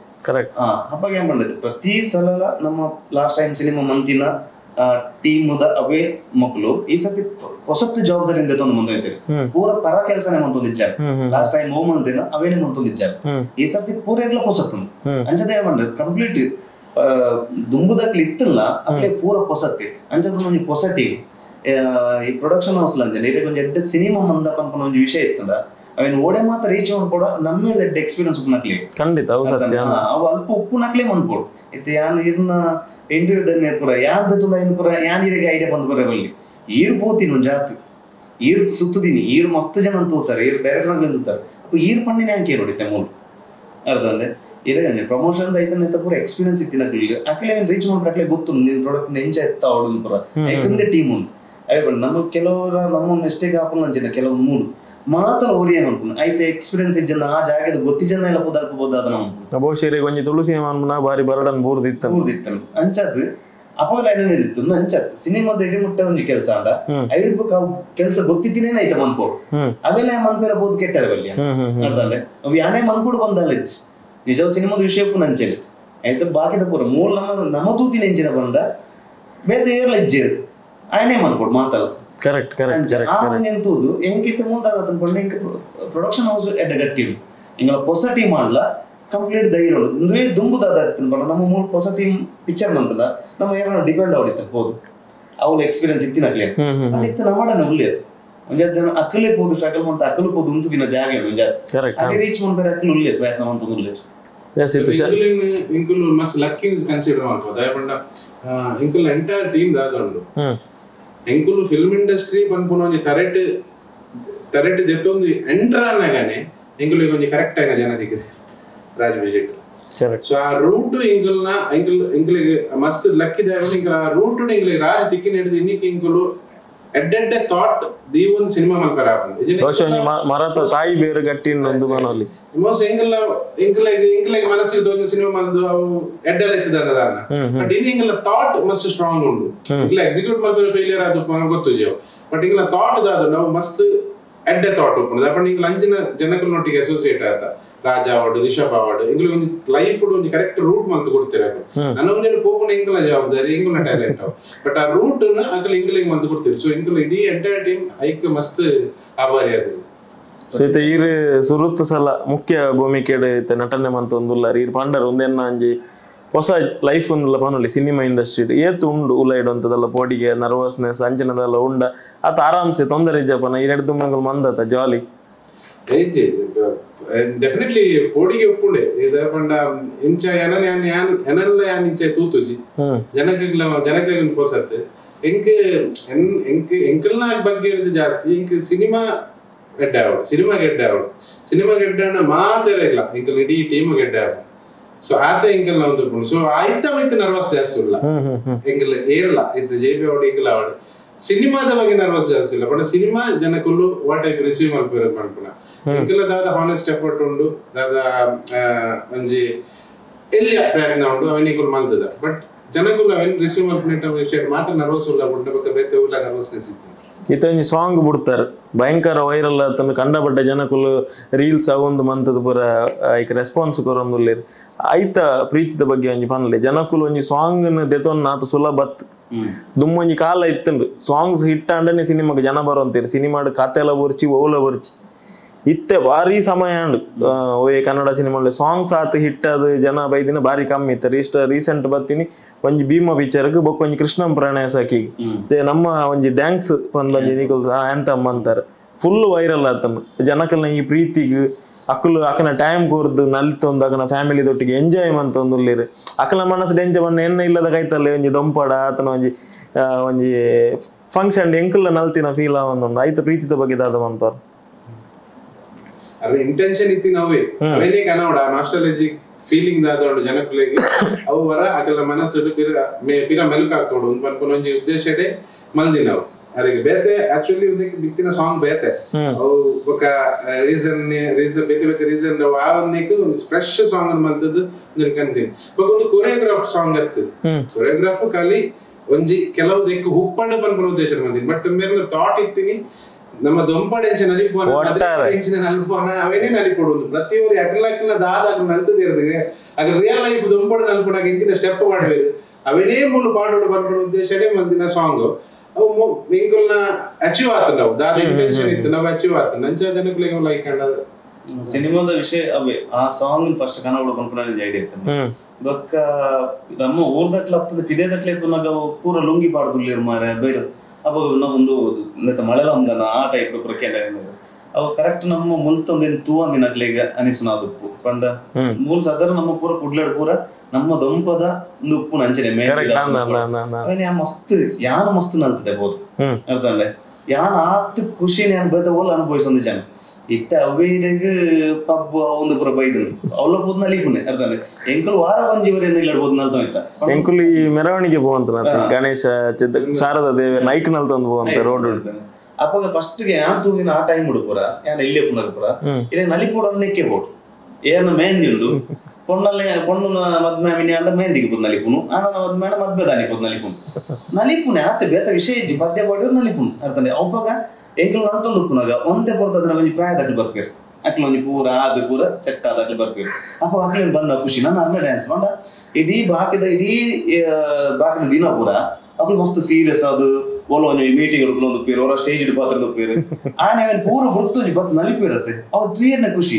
ಹಬ್ಬಗೆ ಏನ್ ಬಂದೈತೆ ಪ್ರತಿ ಸಲ ನಮ್ಮ ಲಾಸ್ಟ್ ಟೈಮ್ ಸಿನಿಮಾ ಮಂತಿನ ಟೀಮ್ ಅವೇ ಮಕ್ಕಳು ಈ ಸತಿ ಹೊಸತ್ತು ಜವಾಬ್ದಾರಿಯಿಂದ ತಂದು ಮುಂದೈತಿರಿ ಪೂರ ಪರ ಕೆಲಸನೇ ಮಂತೊಂದಿಚ್ಚಾರ ಲಾಸ್ಟ್ ಟೈಮ್ ಹೋಮಂದಿನ ಅವೇನೇ ಮಂತೊಂದಿಚ್ಚಾರ ಈ ಸತಿ ಪೂರ ಎಲ್ಲ ಹೊಸತ್ತು ಅಂಚದ ಏನ್ ಬಂದದ ಕಂಪ್ಲೀಟ್ ದುಂಬುದಕ್ಲಿ ಇತ್ತಲ್ಲ ಅಲ್ಲೇ ಪೂರ ಹೊಸತ್ತೆ ಅಂಚದ ಒಂಜಿ ಹೊಸ ಟೀಮ್ ಈ ಪ್ರೊಡಕ್ಷನ್ ಹೌಸ್ ಲಂಜ ಒಂಜಿ ಎಡ್ಡೆ ಸಿನಿಮಾ ಮಂದ ಪನ್ಪನ ಒಂಜಿ ವಿಷಯ ಇತ್ತಂದ ಅವೇನ್ ಓಡೆ ಮಾತ್ರ ರೀಚ್ ಮಾಡ್ಕೊಡ ನಮ್ಮ ಎಡ್ಡೆ ಎಕ್ಸ್ಪೀರಿಯನ್ಸ್ ಉಪ್ಪು ನಕ್ಲಿ ಖಂಡಿತ ಅವು ಅಲ್ಪ ಉಪ್ಪು ನಕ್ಲೆ ಮಂದ್ಕೊಡು ಇತ್ತು ಯಾನ್ ಇದನ್ನ ಇಂಟರ್ವ್ಯೂ ನೇರ್ಪುರ ಯಾನ್ ದತ್ತುಂದ ಏನ್ಪುರ ಯಾನ್ ಇರಿಗೆ ಐಡಿಯಾ ಬಂದ್ಕೊರೆ ಬಲ್ಲಿ ಈರು ಪೋತೀನಿ ಒಂದ್ ಜಾತಿ ಈರು ಸುತ್ತದೀನಿ ಈರು ಮಸ್ತ್ ಜನ ಅಂತ ಹೋಗ್ತಾರೆ ಈರು ಡೈರೆಕ್ಟರ್ ತೂತಾರೆ ಅಪ್ಪ ಈರ್ ಪಣ್ಣಿನ ಅಂಕೆ ನೋಡಿತ್ತೆ ಮೂರು ಅರ್ಧ ಅಂದ್ರೆ ಇದೇ ಪ್ರಮೋಷನ್ ಐತನ ಪೂರ ಎಕ್ಸ್ಪೀರಿಯನ್ಸ್ ಇತ್ತಿನ ಅಕಲೆ ರೀಚ್ ಮಾಡ್ರೆ ಗೊತ್ತು ನಿನ್ ಪ್ರಾಡಕ್ಟ್ ನೆಂಚ ಎತ್ತ ಅವಳು ಪೂರ ಯಾಕಂದ್ರೆ ಟೀಮ್ ಉಂಟು ಅಯ್ಯೋ ನಮ್ಮ ಕೆಲವರ ನಮ್ಮ ಮಿಸ್ಟೇಕ್ ಹಾಕೊಂಡು ಅಂಚಿನ ಕೆಲವು ಮೂರು ಮಾತ್ರ ಓರಿ ಏನು ಅನ್ಕೊಂಡು ಐತೆ ಎಕ್ಸ್ಪೀರಿಯನ್ಸ್ ಇಜ್ಜನ ಆ ಜಾಗದ ಗೊತ್ತಿಜನ ಎಲ್ಲ ಪುದಲ್ಪಬಹುದು ಅದನ್ನ ಬಹುಶಃ ಕೊಂಚ ತುಳಸಿ ಬಾರಿ ಬರಡನ್ ಬೂರ್ದಿತ್ತು ಅಂಚದ್ ಅಪೋಲ ಏನೇನಿತ್ತು ಅಂಚದ್ ಸಿನಿಮಾದ ಇಡಿಮುಟ್ಟ ಒಂದು ಕೆಲಸ ಅಂದ ಐದು ಬುಕ್ ಕೆಲಸ ಗೊತ್ತಿದ್ದೇನೆ ಐತೆ ಮನ್ಕೋಡು ಅವೆಲ್ಲ ಮನ್ಪೇರಬಹುದು ಕೆಟ್ಟರವಲ್ಲಿ ಅರ್ಥಂಡೆ ಅವು ಯಾನೇ ಮನ್ಕೋಡು ಬಂದಲ್ಲ ನಿಜ ಸಿನಿಮಾದ ವಿಷಯಕ್ಕೂ ನಂಚೆಲಿ ಆಯ್ತು ಬಾಕಿದ ಪೂರ ಮೂಲ ನಮ್ಮ ತೂತಿನ ಎಂಚಿನ ಬಂದ ಬೇರೆ ಏರ್ಲ ಇಜ್ಜಿರು ಆಯನೇ ಮನ್ಕೋಡು ಮಾತಲ್ಲ ಕರೆಕ್ಟ್ ಎಂತೂದು ಹೆಂಗಿತ್ತು ಮುಂದೆ ಅನ್ಕೊಂಡು ಹೆಂಗೆ ಪ್ರೊಡಕ್ಷನ್ ಹೌಸ್ ಎಡ್ಡ ಗಟ್ಟಿ ಹಿಂಗೆಲ್ಲ ಹೊಸ ಟೀಮ್ ಮಾಡಲ ಕಂಪ್ಲೀಟ್ ಧೈರ್ಯ ಒಂದೇ ದುಂಬುದಾದ ನಮ್ಮ ಮೂರು ಹೊಸ ಟೀಮ್ ಪಿಕ್ಚರ್ ಬಂತದ ನಮ್ಮ ಏನಾದ್ರು ಡಿಪೆಂಡ್ ಆಡಿತ್ತು ಹೋದು ಅವ್ಳ ಎಕ್ಸ್ಪೀರಿಯನ್ಸ್ ಇತ್ತಿನಕ್ಲೆ ಅಲ್ಲಿತ್ತು ನಮ್ಮಡನೆ ಉಳ್ಳೇರು ಒಂಜಾದ ಅಕ್ಕಲೇ ಹೋದು ಸ್ಟ್ರಗಲ್ ಅಂತ ಅಕ್ಕಲು ಹೋದು ಉಂಟು ದಿನ ಜಾಗ ಒಂಜಾದ ರೀಚ್ ಮಾಡ್ಬೇರೆ ಅಕ್ಕಲು ಉಳ್ಳೇರು ಪ್ರಯತ್ನ ಅಂತ ಉಳ್ಳೇರು ಇಂಕುಲು ಮಸ್ತ್ ಲಕ್ಕಿ ಕನ್ಸಿಡರ್ ಮಾಡ್ಬೋದು ಯಾಕಂಡ ಇಂಕುಲ್ ಎಂಟೈರ್ ಟೀಮ್ ದಾದೊಂಡು ಎಂಕುಲು ಫಿಲ್ಮ್ ಇಂಡಸ್ಟ್ರಿ ಪನ್ಪುನ ಒಂಜಿ ತರೆಟ್ ಜೆತ್ತೊಂದು ಎಂಟರ್ ಅನ್ನಗಾನೆ ಎಂಕುಲಿಗೆ ಒಂಜಿ ಕರೆಕ್ಟ್ ಆಯ್ನ ಜನ ದಿಕ್ಕಿಸಿ ರಾಜ್ ವಿಜಿಟ್ ಸೊ ಆ ರೂಟ್ ಇಂಕುಲಿಗೆ ಮಸ್ತ್ ಲಕ್ಕಿ ದಾಯಕೊಂಡು ಇಂಕಲ್ ಆ ರೂಟ್ ಇಂಕಲಿಗೆ ರಾಜ್ ತಿಕ್ಕಿನ ಹಿಡಿದು ಇನ್ನಿಕ್ಕೆ ಇಂಕುಲು ಎಡ್ಡೆಡ್ಡೆ ಥಾಟ್ ದೀವನ್ ಸಿನಿಮಾ ಮಲ್ಪರ ಮರತ ತಾಯಿ ಬೇರೆ ಗಟ್ಟಿ ಮೋಸ ಇಂಕಲಿಗೆ ಮನಸ್ಸಿಗೆ ಒಂದು ಸಿನಿಮಾ ಮಲ್ದು ಅವು ಎಡ್ಡೆಲ್ಲ ಎತ್ತಿದ ಬಟ್ ಇಂಕಲ ಥಾಟ್ ಮಸ್ತ್ ಸ್ಟ್ರಾಂಗ್ ಉಂಡು ಇಲ್ಲ ಎಕ್ಸಿಕ್ಯೂಟ್ ಮಲ್ಪರ ಫೇಲಿಯರ್ ಆದ ಗೊತ್ತು ಬಟ್ ಇಂಕಲ ಥಾಟ್ ದಾದ ನಾವು ಮಸ್ತ್ ಎಡ್ಡೆ ಥಾಟ್ ಉಪ್ಪುಂಡು ದಾಪಂಡ ಇಂಕಲ ಅಂಚಿನ ಜನಕಲ್ನೊಟ್ಟಿಗೆ ಅಸೋಸಿಯೇಟ್ ಆತ ರಾಜ ಅವಾರ್ಡ್ ರಿಷಬ್ ಅವಾರ್ಡ್ ಇಂಕಲು ಒಂದು ಲೈಫ್ ಒಂದು ಕರೆಕ್ಟ್ ರೂಟ್ ಮಂತ್ ಕೊಡ್ತಿರಾಕ ನನ್ನ ಒಂದೇನು ಪೋಪುನ ಇಂಕಲ ಜವಾಬ್ದಾರಿ ಇಂಕಲ್ನ ಟ್ಯಾಲೆಂಟ್ ಅವು ಬಟ್ ಆ ರೂಟ್ ಅಕಲ್ ಇಂಕಲಿಗೆ ಮಂತ್ ಕೊಡ್ತೀರಿ ಸೊ ಇಂಕಲ್ ಇಡೀ ಎಂಟೈರ್ ಟೀಮ್ ಐಕ್ ಮಸ್ತ್ ಆಭಾರಿ ಅದು ಸೀತೆ ಈರ್ ಸುರುತ್ತ ಸಲ ಮುಖ್ಯ ಭೂಮಿಕೆ ನಟನೆ ಮಂತ್ ಒಂದುಲ್ಲ ಈರ್ ಪಂಡರ್ ಒಂದೇನ ಅಂಜಿ ಹೊಸ ಲೈಫ್ ಒಂದಲ್ಲ ಪನೊಲಿ ಸಿನಿಮಾ ಇಂಡಸ್ಟ್ರಿ ಏತು ಉಂಡು ಉಲೈಡ್ ಅಂತದಲ್ಲ ಪೋಡಿಗೆ ನರ್ವಸ್ನೆಸ್ ಅಂಚನದಲ್ಲ ಉಂಡ ಆತ ಆರಾಮ್ಸೆ ತೊಂದರೆ ಇಜ್ಜಪ್ಪನ ಈ ನೆಡ್ದು ಮಂಗಲ್ ಮಂದತ ಜಾಲಿ ಡೆಫಿನೆಟ್ಲಿ ಪೋಡಿಗೆ ಒಪ್ಪುಂಡೆ ಇದ ಇಂಚ ಎನಲ್ಲ ಯಾನ್ ಇಂಚ ತೂತುಜಿ ಜನಕ್ಕೆ ಪೋಸತ್ ಎಂಕಲ್ನ ಬಗ್ಗೆ ಹೇಳಿದ ಜಾಸ್ತಿ ಇಂಕ ಸಿನಿಮಾ ಗೆಡ್ಡೆ ಗೆಡ್ಡೆ ಮಾತಾರ ಇಲ್ಲ ಇಂಕಲ್ ಇಡೀ ಟೀಮ್ ಗೆಡ್ಡೆ ಸೊ ಆತ ಇಂಕಲ್ ನಾವು ತಿಳ್ಕೊಂಡು ಸೊ ಐಟಮ್ ಇತ್ತು ನರ್ವಸ್ ಜಾಸ್ತಿ ಇಲ್ಲ ಎಂಕಲ್ ಏರಲ್ಲ ಇತ್ತು JP ಅವಡು ಇಂಕಲ್ ಅವಡು ಸಿನಿಮಾದ ಬಗ್ಗೆ ನರ್ವಸ್ ಜಾಸ್ತಿ ಇಲ್ಲ ಬಟ್ ಸಿನಿಮಾ ಜನಕ್ಕೂ ವಾಟ್ ಟೈಪ್ ರಿಸೀವ್ ಮಾಡ್ಬೇಕು ಮಾಡ್ಕೊಳ ಇಂಕಲ್ಲ ದಾದ ಹಾನೆಸ್ಟ್ ಎಫರ್ಟ್ ಉಂಡು ದಾದ ಒಂಜಿ ಎಲ್ಲಿಯ ಪ್ರಯತ್ನ ಉಂಡು ಅವನಿಗೂ ಮಾಡ್ತದ ಬಟ್ ಜನಕ್ಕೂ ಅವೇನು ರಿಸೀವ್ ಮಾಡ್ಕೊಂಡ ವಿಷಯ ಮಾತ್ರ ನರ್ವಸ್ ಇಲ್ಲ ಉಂಟು ಬಗ್ಗೆ ಬೇತೆ ಇಲ್ಲ ನರ್ವಸ್ನೆಸ್ ಇತ್ತು ಇತ್ತೊಂದು ಸಾಂಗ್ ಬಿಡ್ತಾರೆ ಭಯಂಕರ ವೈರಲ್ ಆತಂದು ಕಂಡಪಟ್ಟ ಜನಕ್ಕೂ ರೀಲ್ಸ್ ಅವೊಂದು ಮಂತದ ಪೂರ ಈಗ ರೆಸ್ಪಾನ್ಸ್ ಕೊರೊಂದುಲ್ಲೆ ಐತ ಪ್ರೀತಿದ ಬಗ್ಗೆ ಒಂಜಿ ಪನ್ಲೆ ಜನಕ್ಕೂ ಒಂಜಿ ಸಾಂಗ್ ದೆತೊಂದು ನಾತು ಸುಲಭತ್ ದುಮ್ಮೊಂಜಿ ಕಾಲ ಇತ್ತಂಡು ಸಾಂಗ್ಸ್ ಹಿಟ್ ಅಂಡನೆ ಸಿನಿಮಾಗೆ ಜನ ಬರೋಂತೀರಿ ಸಿನಿಮಾಡ್ ಕತೆ ಎಲ್ಲ ಬರ್ಚಿ ಓಲ ಬರ್ಚಿ ಇತ್ತೆ ಭಾರಿ ಸಮಯ ಅಂಡು ಓಯೆ ಕನ್ನಡ ಸಿನಿಮಾ ಸಾಂಗ್ಸ್ ಆತ ಹಿಟ್ ಅದು ಜನ ಬೈದಿನ ಭಾರಿ ಕಮ್ಮಿ ಇತ್ತು ರೀಸೆಂಟ್ ಬತ್ತೀನಿ ಒಂಜಿ ಭೀಮ ಪಿಕ್ಚರ್ಗೆ ಬೊಕ್ಕ ಒಂಜಿ ಕೃಷ್ಣಂ ಪ್ರಣಯ ಸಾಕಿಗೆ ನಮ್ಮ ಒಂಜಿ ಡ್ಯಾನ್ಸ್ ಒಂದೊಂಜಿ ನಿಕಲ್ ಆಂತಮ್ ಅಂತಾರೆ ಫುಲ್ ವೈರಲ್ ಆತನು ಜನಕಲ್ನ ಈ ಪ್ರೀತಿಗೆ ಅಕ್ಕಲು ಅಕ್ಕನ ಟೈಮ್ ಕೊರ್ದು ನಲ್ತೊಂದು ಅಕ್ಕನ ಫ್ಯಾಮಿಲಿದೊಟ್ಟಿಗೆ ಎಂಜಾಯ್ಮೆಂಟ್ ಒಂದುಲ್ಲಿರು ಅಕ್ಕನ ಮನಸ್ಸು ಎಂಜಾಯ್ ಬಣ್ಣ ಎಣ್ಣೆ ಇಲ್ಲದ ಕೈತಲ್ಲ ಒಂಜಿ ದೊಂಪಡ ಆತನ ಒಂಜಿ ಫಂಕ್ಷನ್ ಎಂಕಲ್ಲ ನಲ್ತಿನ ಫೀಲ್ ಆವೊಂದು ಐತ ಪ್ರೀತಿದ ಬಗ್ಗೆ ದಾದ ಮಂತಾರ ಅದ್ರ ಇಂಟೆನ್ಷನ್ ಇತ್ತಿ ನಾವೇ ಅವೇನೇ ಕನ್ನಡ ನಾಸ್ಟಾಲಜಿಕ್ ಫೀಲಿಂಗ್ ದಾದೋಡು ಜನಕ್ಕಳಿಗೆ ಅವು ವರ ಅಕಲ ಮನಸ್ಸು ಪಿರ ಮೆಲುಕಾಕೋಡು ಒಂದು ಪನ್ಪುನ ಒಂಜಿ ಉದ್ದೇಶಡೆ ಮಲ್ದಿ ನಾವು ಅವರಿಗೆ ಬೇತೆ ಆಕ್ಚುಲಿ ಒಂದಕ್ಕೆ ಬಿತ್ತಿನ ಸಾಂಗ್ ಬೇತೆ ಅವು ఒక ರೀಸನ್ ಬೇತೆ ರೀಸನ್ ಆ ಒಂದಕ್ಕೆ ಒಂದು ಫ್ರೆಶ್ ಸಾಂಗ್ ಅನ್ನು ಮಲ್ತದ್ದು ಕಂತೀನಿ ಒಂದು ಕೊರಿಯೋಗ್ರಾಫ್ ಸಾಂಗ್ ಅತ್ತು ಕೊರಿಯೋಗ್ರಾಫ್ ಖಾಲಿ ಒಂಜಿ ಕೆಲವು ದಿಕ್ಕು ಹುಪ್ಪಂಡ ಪನ್ಪುನ ಉದ್ದೇಶ ಮಲ್ತೀನಿ ಬಟ್ ಮೇರೆ ಥಾಟ್ ಇತ್ತೀನಿ ನಮ್ಮ ದೊಂಪಡೆಂಚ ನಲಿಪೋನ ನಲ್ಪೋನ ಅವೇನೇ ನಲಿಪೊಡು ಪ್ರತಿಯೊರು ಅಕಲಕ್ಕಲ ದಾದ ನಲ್ತದಿರದೆ ಆಗ ರಿಯಲ್ ಲೈಫ್ ದೊಂಪಡ ನಲ್ಪೊನಾಗ ಇಂತಿನ ಸ್ಟೆಪ್ ಮಾಡಬೇಕು ಅವೇನೇ ಮೂಲ ಪಾಡೋಡು ಬರ್ಪಡ ಉದ್ದೇಶನೇ ಮಲ್ದಿನ ಸಾಂಗ್ ಅವು ಇಂಕಲ್ನ ಅಚೀವ್ ಆತ ನಾವು ದಾದ ಇಂಟೆನ್ಷನ್ ಇತ್ತು ನಾವು ಅಚೀವ್ ಆತ ನಂಚ ಜನಕ್ಕಳಿಗೆ ಲೈಕ್ ಕಂಡದ ಸಿನಿಮಾದ ವಿಷಯ ಅವೇ ಆ ಸಾಂಗ್ ಫಸ್ಟ್ ಕನ್ನಡ ಬಂದ್ಕೊಂಡು ಐಡಿಯಾ ಇತ್ತು ಬೊಕ್ಕ ನಮ್ಮ ಊರ್ದಕ್ಲ ಆಗ್ತದೆ ಪಿದೇದಕ್ಲೆ ತುನಾಗ ಪೂರ ಲುಂಗಿ ಪಾಡ್ದುಲ್ಲಿರು ಮಾರೆ ಬೇರೆ ಅವಾಗ ನಾವೊಂದು ಮಳೆಲ ಒಂದನ ಆ ಟೈಪ್ ಪ್ರೊಕೆಲ್ಲ ಅವು ಕರೆಕ್ಟ್ ನಮ್ಮ ಮುಲ್ತೊಂದಿನ ತೂವಂದಿನ ಅಕ್ಲೆಗೆ ಅನಿಸುನ ಅದು ಪಂಡ ಮೂಲ ಸದರ ನಮ್ಮ ಪೂರ ಕುಡ್ಲಾಡ್ ಪೂರ ನಮ್ಮ ದೊಂಪದ ಒಂದು ಉಪ್ಪು ನಂಚನೆ ಮೇಲೆ ಮಸ್ತ್ ಮಸ್ತ್ ನಲ್ತದೆ ಬೋದು ಅರ್ಥಂಡೆ ಯಾನ್ ಆತ್ ಖುಷಿ ನಾನು ಬೇತ ಓಲ್ ಅನುಭವಿಸೊಂದು ಜನ ಇತ್ತ ಅವೇರೆಗೆ ಪಬ್ ಒಂದು ಪುರ ಬೈದನು ಅವಳ ಪೋದ್ ನಲಿಪುನೆ ಅರ್ಥನೆ ಎಂಕಲ್ ವಾರ ಒಂಜಿವರೆನ್ನ ಇಲ್ಲಡ್ಬೋದು ನಲ್ತ ಆಯ್ತಾ ಎಂಕುಲ್ ಈ ಮೆರವಣಿಗೆ ಹೋವಂತ ಗಣೇಶ ಶಾರದಾ ದೇವಿ ನೈಕ್ ನಲ್ತ ಒಂದು ಹೋವಂತ ರೋಡ್ ಅಪ್ಪಾಗ ಫಸ್ಟ್ ಗೆ ಯಾನ್ ತೂಗಿನ ಆ ಟೈಮ್ ಹುಡುಪುರ ಯಾನ್ ಇಲ್ಲೇ ಪುನರ್ ಪುರ ಇಲ್ಲ ನಲಿಪೂಡ ನೆಕ್ಕೆ ಬೋಡು ಏನ ಮೆಹಂದಿ ಉಂಡು పొన్ను మద్మే అంట మేందికి పోదు నలిపును ఆన మద్మే మద్మే దానికి పోదు నలిపును నలిపునే ಆತ ಬೇತ ವಿಷಯ ಇಜ್ಜಿ ಪದ್ಯ ಬಾಡಿ ನಲಿಪುನು ಅರ್ಥನೆ ಅವಾಗ ಎಂಕಲ್ ಅಂತಂದು ಪುನಗ ಒಂದೇ ಬರ್ತದ ಒಂಜಿ ಪ್ರಾಯದಲ್ಲಿ ಬರ್ಪೇರು ಅಕ್ಲ ಒಂಜಿ ಪೂರ ಅದು ಪೂರ ಸೆಟ್ ಆದಾಗ್ಲಿ ಬರ್ಪೇರು ಅಪ್ಪ ಅಕ್ಲೇನು ಬಂದ ಖುಷಿ ನಾನು ಅರ್ನ ಡ್ಯಾನ್ಸ್ ಮಾಡ ಇಡೀ ಬಾಕಿದ ದಿನ ಪೂರ ಅಕ್ಲು ಮಸ್ತ್ ಸೀರಿಯಸ್ ಅದು ಓಲೋ ಮೀಟಿಂಗ್ ಒಂದು ಪೇರು ಅವರ ಸ್ಟೇಜ್ ಪಾತ್ರ ಪೇರು ಆನೆ ಪೂರ ಗುರ್ತು ಬತ್ ನಲಿಪಿರತ್ತೆ ಅವ ತ್ರೀಯನ್ನ ಖುಷಿ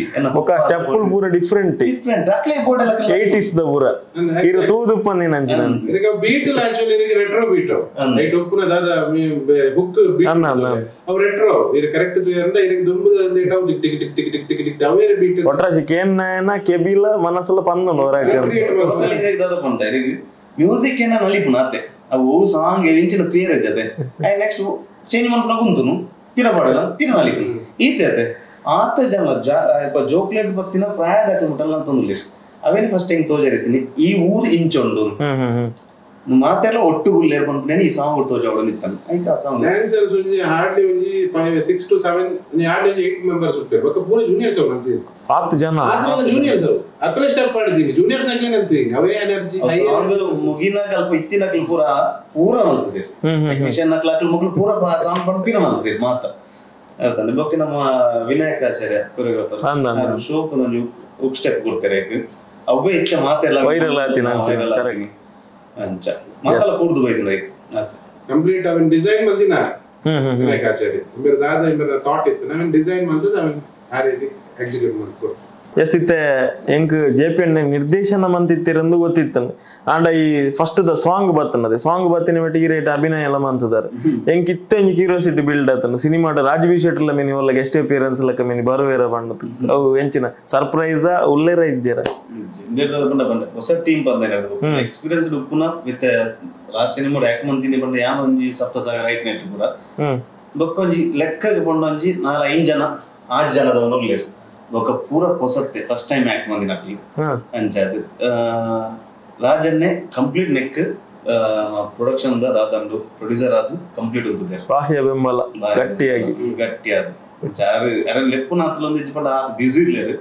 ಸ್ಟೆಪ್ಪುಲ್ ಪೂರ ಡಿಫರೆಂಟ್ ಅಕ್ಲೇ ಬೋರ್ಡ್ ಎಲ್ಲ 80s ದ ಪೂರ ಇರು ತೂದುಪ್ಪನೆ ನಂಚಿನ ಇರಗ ಬೀಟ್ ಆಕ್ಚುಲಿ ಇರಗ ರೆಟ್ರೋ ಬೀಟ್ ಐಟ್ ಉಪ್ಪುನ ದಾದ ಹುಕ್ ಬೀಟ್ ಅವ ರೆಟ್ರೋ ಇರ ಕರೆಕ್ಟ್ ತುಯಂದ ಇರಗ ದುಂಬು ಲೇಟಾವ್ tick tick tick tick tick tick tick ಅವೇರೆ ಬೀಟ್ ಒಟ್ರಾಸಿ ಕೇನ್ನ ಕೆಬಿಲ ಮನಸಲ್ಲ ಪಂದನು ಹೊರಗೆ ದಾದ ಪಂಟ ಇರಗ ಮ್ಯೂಸಿಕ್ ಏನ ನಲಿಪುನಾತೆ ಅವು ಸಾಂಗ್ ಇಂಚಿನ ಕ್ಲಿಯರ್ ಜೊತೆ ನೆಕ್ಸ್ಟ್ ಚೇಂಜ್ ಮಾಡ್ಕೊಂಡು ಕುಂತನು ಪಿರ ಪಾಡಲ್ಲ ಪಿರ ನಲಿಪುನು ಈತೆ ಆತ ಜನ ಜೋಕ್ಲೇಟ್ ಬರ್ತಿನ ಪ್ರಾಯದ ಮುಟ್ಟಲ್ಲ ಅಂತಂದಿಲ್ಲ ಅವೇನು ಫಸ್ಟ್ ಹೆಂಗ್ ತೋಜರಿತೀನಿ ಈ ಊರು ಇಂಚೊಂಡು ಮಾತೆಲ್ಲ ಒಟ್ಟು ಗುಲ್ಲೇರ್ ಬಂದ್ಬಿಟ್ಟೇನೆ ಈ ಸಾಂಗ್ ತೋಜ ಅವಳು ನಿಂತಾನೆ ಐಕ ಸಾಂಗ್ ಡ್ಯಾನ್ಸರ್ಸ್ ಒಂಜಿ ಹಾರ್ಡ್ಲಿ ಒಂಜಿ 6 to 7 ಒಂಜಿ ಹಾರ್ಡ್ಲಿ 8 ಮೆಂಬರ್ಸ್ ಉಂಟು ಬಕ ಪೂರ ಜೂನಿಯರ್ಸ್ ಅವು ಅಂತೀವಿ 10 ಜನ ಆದ್ರೆ ಜೂನಿಯರ್ಸ್ ಅವು ಅಕಲೆ ಸ್ಟೆಪ್ ಮಾಡಿದೀನಿ ಜೂನಿಯರ್ಸ್ ಆಗ್ಲೇನೆ ಅಂತೀವಿ ಅವೇ ಎನರ್ಜಿ ಸಾಂಗ್ ಮುಗಿನ ಅಲ್ಪ ಇತ್ತಿನಕಲ್ ಪೂರ ನಲ್ತಿದೆ ಟೆಕ್ನಿಷಿಯನ್ ನಕಲ್ ಮಕ್ಕಳು ಪೂರ ಸಾಂಗ್ ಬಂದು ಪಿನ ನಲ್ತಿದೆ ಮಾತ ಅರ್ಥನೆ ಬೊಕ್ಕೆ ನಮ್ಮ ವಿನಾಯಕ ಆಚಾರ್ಯ ಕೊರಿಯೋಗ್ರಾಫರ್ ಶೋಕ್ ಒಂದು ಉಕ್ ಸ್ಟೆಪ್ ಕೊಡ್ತಾರೆ ಅವೇ ಇತ್ತ ಮಾತೆಲ್ಲ ವೈರಲ್ ಆತಿನ ಅಂಚ ಮಾತಲ್ಲ ಕೂಡ್ದು ಬೈದು ಲೈಕ್ ಕಂಪ್ಲೀಟ್ ಅವನ್ ಡಿಸೈನ್ ಬಂದಿನ ವಿನಾಯಕ ಆಚಾರ್ಯ ಇಬ್ಬರ ದಾದ ಇಬ್ಬರ ಥಾಟ್ ಇತ್ತು ನಾನು ಡಿಸೈನ್ ಬಂದದ ಅವನ್ ಆ ರೀತಿ ಎಕ್ಸಿಕ್ಯೂಟ್ ಮಾಡ್ಕೊಡು ಎಸ್ ಇತ್ತೆ ಎಂಕ್ ಜೆಪಿ ನಿರ್ದೇಶನ ಮಂತಿತ್ತಿರಂದು ಗೊತ್ತಿತ್ತು ಆಂಡ ಈ ಫಸ್ಟ್ ದ ಸಾಂಗ್ ಬತ್ತನದೆ ಸಾಂಗ್ ಬತ್ತಿನ ಬಟ್ ಈ ರೇಟ್ ಅಭಿನಯ ಎಲ್ಲ ಮಂತಿದ್ದಾರೆ ಎಂಕ್ ಇತ್ತೆ ಕ್ಯೂರಿಯಾಸಿಟಿ ಬಿಲ್ಡ್ ಆತನು ಸಿನಿಮಾದ ರಾಜಬಿ ಶೆಟ್ಲ ಮಿನಿ ಒಲ್ಲ ಗೆಸ್ಟ್ ಅಪಿಯರೆನ್ಸ್ ಲಕ್ಕ ಮಿನಿ ಬರುವೇರ ಬಂಡತ್ ಅವು ಎಂಚಿನ ಸರ್ಪ್ರೈಸ್ ಉಲ್ಲೇರ ಇದ್ದೀರ ಹೊಸ ಟೀಮ್ ಬಂದ ಎಕ್ಸ್ಪೀರಿಯನ್ಸ್ ಉಪ್ಪುನ ವಿತ್ ಲಾಸ್ಟ್ ಸಿನಿಮಾ ಯಾಕೆ ಮಂತಿನಿ ಬಂದ ಯಾನ ಒಂಜಿ ಸಪ್ತಸಾಗರ ರೈಟ್ ನೆಟ್ ಕೂಡ ಬೊಕ್ಕೊಂಜಿ ಲೆಕ್ಕಗೆ ಬಂಡೊಂಜಿ 4-5 ಜನ 8 ಜನದವನು ಉಲ್ಲೇರು ఒక పూర పొసత్తే ఫస్ట్ టైం యాక్ట్ మంది నాకు అంచదు రాజన్నే కంప్లీట్ నెక్ ಪ್ರೊಡಕ್ಷನ್ ದಾದಂಡು ಪ್ರೊಡ್ಯೂಸರ್ ಆದು ಕಂಪ್ಲೀಟ್ ಉಂಟು ಬಾಹ್ಯ ಬೆಂಬಲ ಗಟ್ಟಿಯಾಗಿ ಚಾರು ಅರೆ ಲೆಪ್ಪುನಾತ್ಲೊಂದು ಇಜ್ಜಿಪಂಡ ಆ ಬ್ಯುಸಿ ಇಲ್ಲೇರು